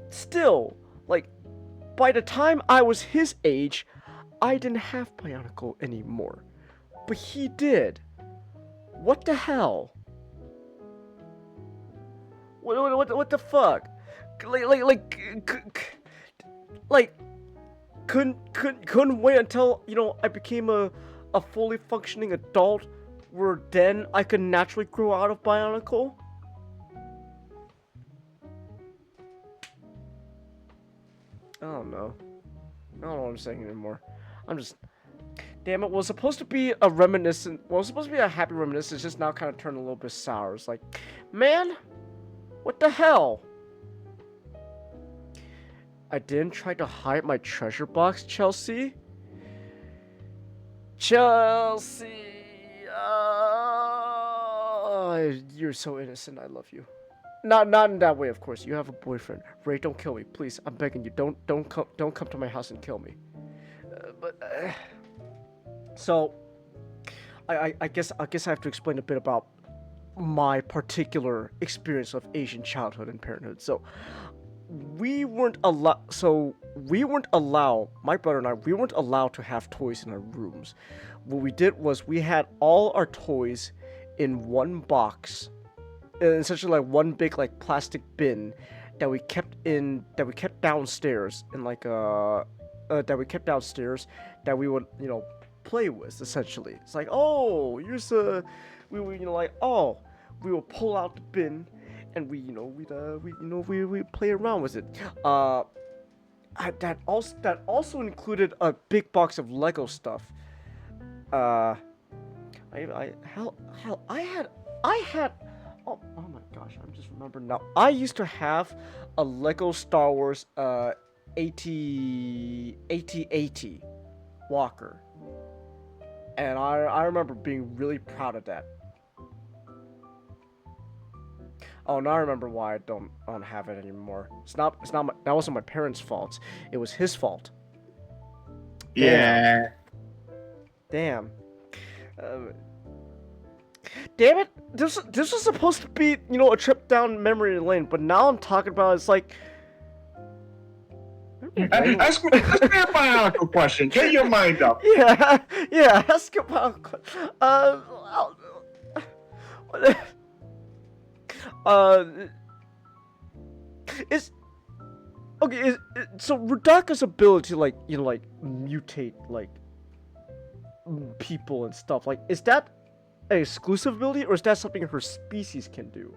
still, like, by the time I was his age, I didn't have Bionicle anymore, but he did. What the hell? What the fuck? Couldn't wait until, you know, I became a fully functioning adult, where then I could naturally grow out of Bionicle? I don't know what I'm saying anymore. I'm just... Damn it, was supposed to be a reminiscent... Well, it was supposed to be a happy reminiscence, just now kind of turned a little bit sour. It's like, man, what the hell? I didn't try to hide my treasure box, Chelsea. Chelsea! You're so innocent, I love you. Not in that way, of course. You have a boyfriend. Ray, don't kill me, please. I'm begging you. Don't come to my house and kill me. So, I guess I have to explain a bit about my particular experience of Asian childhood and parenthood. So, we weren't allowed. My brother and I, we weren't allowed to have toys in our rooms. What we did was we had all our toys in one box. Essentially like one big like plastic bin that we kept downstairs in like that we would, you know, play with. Essentially, it's like, oh, here's we will pull out the bin and we play around with it. That also included a big box of Lego stuff. I had. Oh my gosh, I'm just remembering now. I used to have a Lego Star Wars AT-AT walker. And I remember being really proud of that. Oh, now I remember why I don't have it anymore. That wasn't my parents' fault. It was his fault. Yeah. Damn. Damn it! This was supposed to be, you know, a trip down memory lane, but now I'm talking about it's like. Ask me a Bionicle question. Get your mind up. Yeah. Ask about. So Rudaka's ability to, like, you know, like mutate like people and stuff, like, is that an exclusive ability, or is that something her species can do?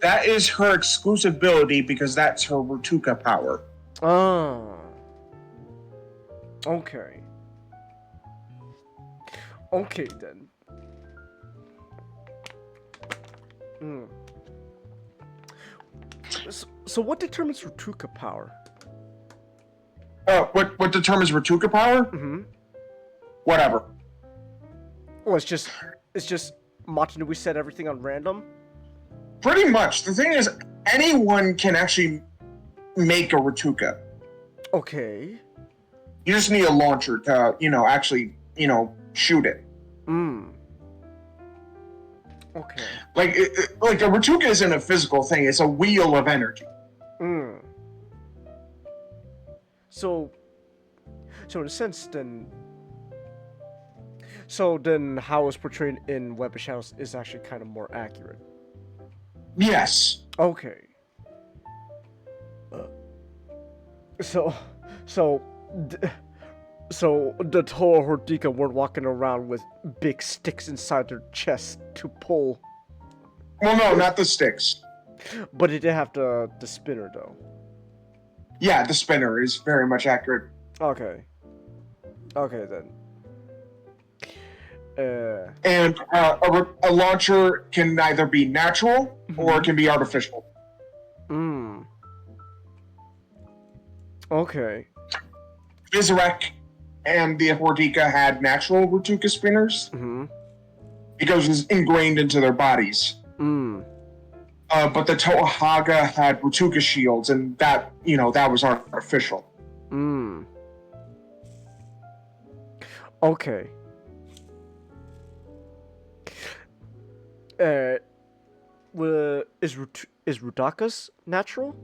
That is her exclusive ability because that's her Rutuka power. Oh. Okay. Okay then. So what determines Rutuka power? what determines Ratuka power? Mm-hmm. Whatever. Well, it's just Metru Nui set everything on random. Pretty much. The thing is, anyone can actually make a Ratuka. Okay. You just need a launcher to, actually, shoot it. Okay. Like a Ratuka isn't a physical thing; it's a wheel of energy. So in a sense, then how it's portrayed in Web of Shadows is actually kind of more accurate. Yes. Okay. So the Toho Hordika weren't walking around with big sticks inside their chest to pull. Well, no, not the sticks. But it did have the spinner, though. Yeah, the spinner is very much accurate. Okay. Okay, then. And a launcher can either be natural or it can be artificial. Okay. Vizarek and the Hordika had natural Ratuka spinners because it's ingrained into their bodies. But the Toahaga had Ratuka shields, and that was artificial. Okay. Is Rudaka's natural?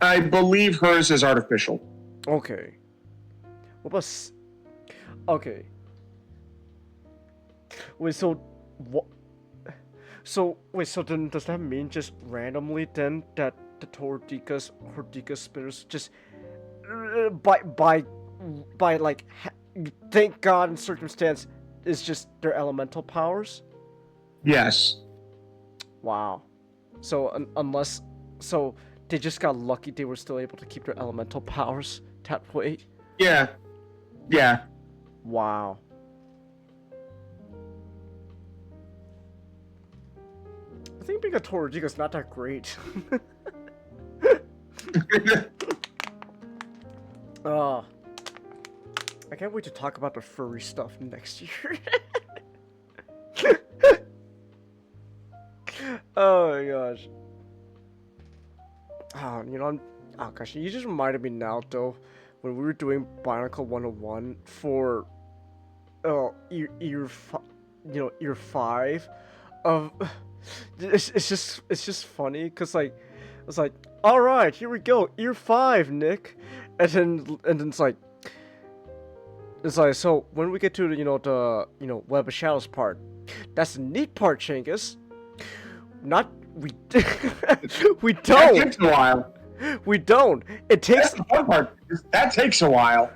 I believe hers is artificial. Okay. What about? Okay. Wait. So what? So then does that mean just randomly then that the Hordika spinners just by like thank God in circumstance is just their elemental powers? Yes. Wow. So unless they just got lucky they were still able to keep their elemental powers that way. Yeah. Yeah. Wow. I think being a Torajika is not that great. I can't wait to talk about the furry stuff next year. Oh my gosh. Oh gosh, you just reminded me now though, when we were doing Bionicle 101 for year 5 of it's just funny because it's like all right, here we go, year 5, Nick, and then it's like so when we get to the Web of Shadows part, that's the neat part, Chingus. We don't. That takes a while. We don't. It takes. That's the fun part. That takes a while.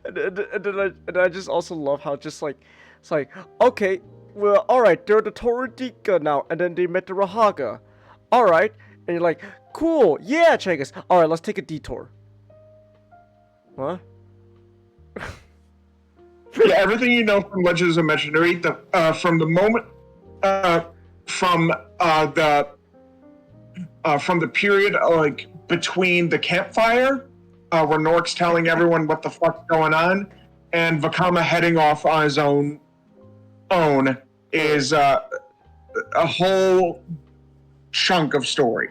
and I just also love how just like it's like okay, well, all right, they're the Toradika now, and then they met the Rahaga. All right, and you're like, cool, yeah, Chegas. All right, let's take a detour. What? Yeah, everything you know from Legends of Metru Nui, from the moment, from the period like between the campfire, where Nork's telling everyone what the fuck's going on, and Vakama heading off on his own is a whole chunk of story.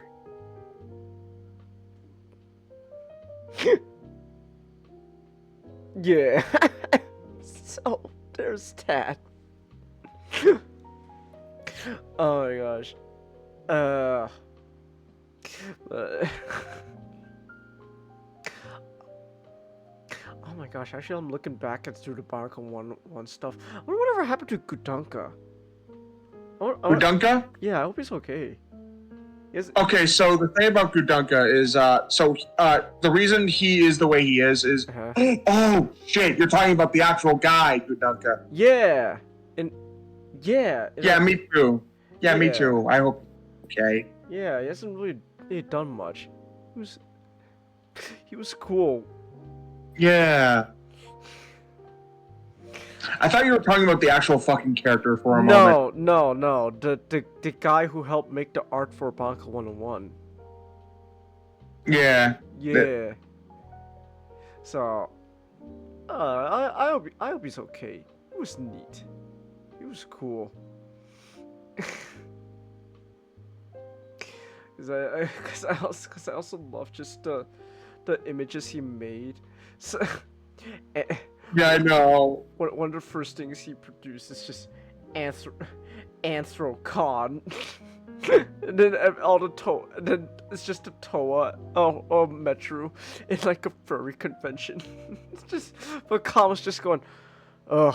Yeah. So there's that. Oh my gosh. Oh my gosh, actually I'm looking back at through the Bionicle 1 stuff. I wonder whatever happened to Gudanka. Gudanka? Yeah, I hope he's okay. Okay, so the thing about Gudanka is, the reason he is the way he is, oh shit, you're talking about the actual guy, Gudanka. Yeah, yeah, me too. Yeah, me too. I hope okay. Yeah, he hasn't really done much. He was cool. Yeah. I thought you were talking about the actual fucking character for a moment. No. The guy who helped make the art for Bionicle 101. Yeah. Yeah. So, I hope he's okay. It was neat. It was cool. Cause I also love just the images he made. So, Yeah, I know. one of the first things he produced is just Anthrocon. And then all the and then it's just a Toa, Metru, in like a furry convention. It's just, Vakama'S just going, ugh,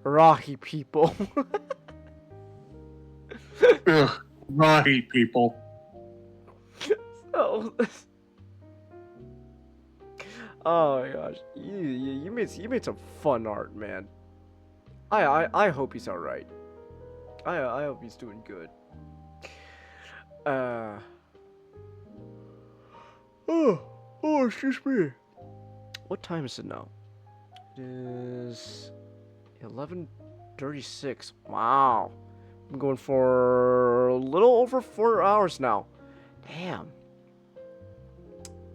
rocky people. Ugh, naughty people. So, oh my gosh, you made some fun art, man. I hope he's all right. I hope he's doing good. Oh, excuse me. What time is it now? It is 11:36. Wow. I'm going for a little over 4 hours now. Damn.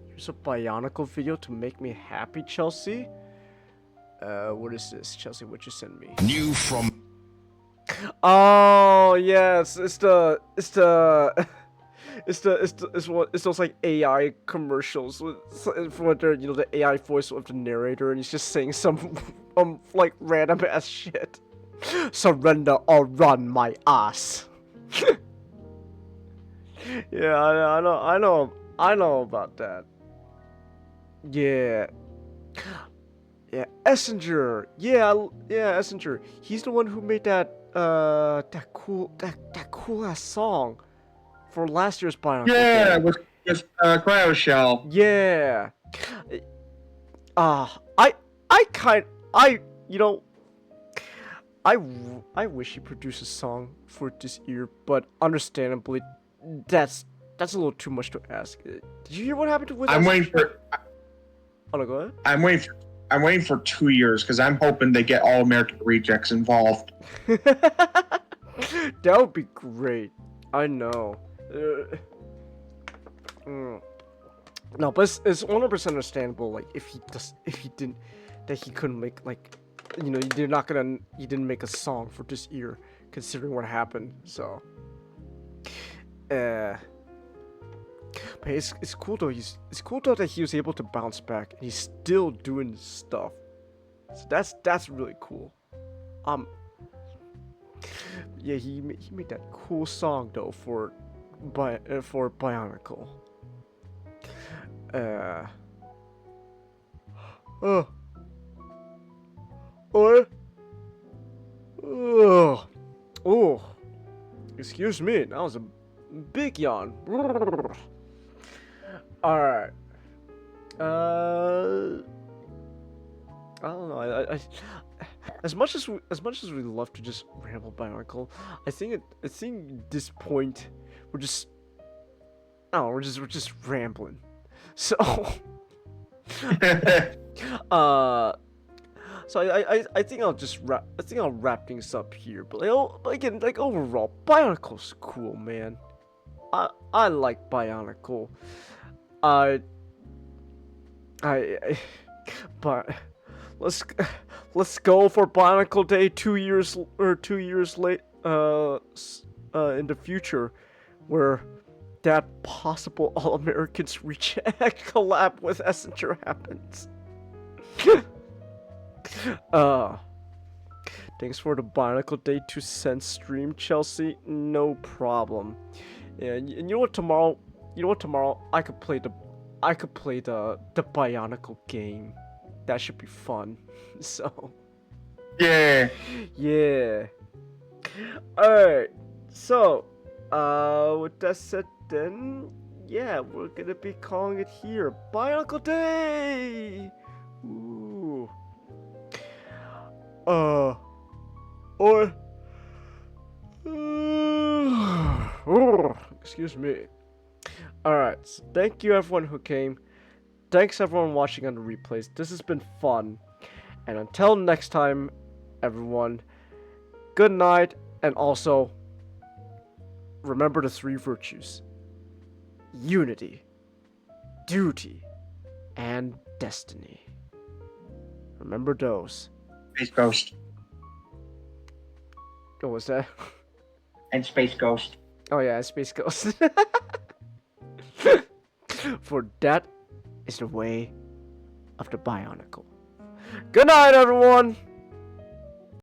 Here's a Bionicle video to make me happy, Chelsea. What is this? Chelsea, what you send me? New from. Oh, yes. It's those like AI commercials with their, the AI voice of the narrator, and he's just saying some like random ass shit. Surrender or run my ass. Yeah, I know about that. Yeah. Yeah, Essinger. Yeah, Essinger. He's the one who made that cool ass song for last year's Bionicle. Yeah, with Cryo Shell. Yeah. I wish he produced a song for this year, but understandably, that's a little too much to ask. Did you hear what happened with? I'm waiting for. Oh no, go ahead. I'm waiting for 2 years because I'm hoping they get All American Rejects involved. That would be great. I know. No, but it's 100% understandable. Like if he couldn't make, like, he didn't make a song for this year, considering what happened. So, but it's cool though. It's cool though that he was able to bounce back and he's still doing stuff. So that's really cool. Yeah, he made that cool song though for Bionicle. Excuse me, that was a big yawn. Alright. I don't know. I as much as we love to just ramble Bionicle, I think at this point we're just rambling. So so I think I'll wrap things up here. But again, like overall, Bionicle's cool, man. I like Bionicle. But let's go for Bionicle Day 2 years late in the future, where that possible All Americans Reject collab with Essinger happens. Thanks for the Bionicle Day 2 cents stream, Chelsea. No problem. Yeah, and you know what? Tomorrow I could play the Bionicle game. That should be fun. So. Yeah. Yeah. Alright. So, with that said, then, yeah, we're gonna be calling it here. Bionicle Day! Ooh. Excuse me. Alright, so thank you everyone who came. Thanks everyone watching on the replays. This has been fun. And until next time, everyone, good night, and also, remember the 3 virtues. Unity, duty, and destiny. Remember those. Space Ghost. What was that? And Space Ghost. Oh yeah, Space Ghost. For that is the way of the Bionicle. Good night, everyone!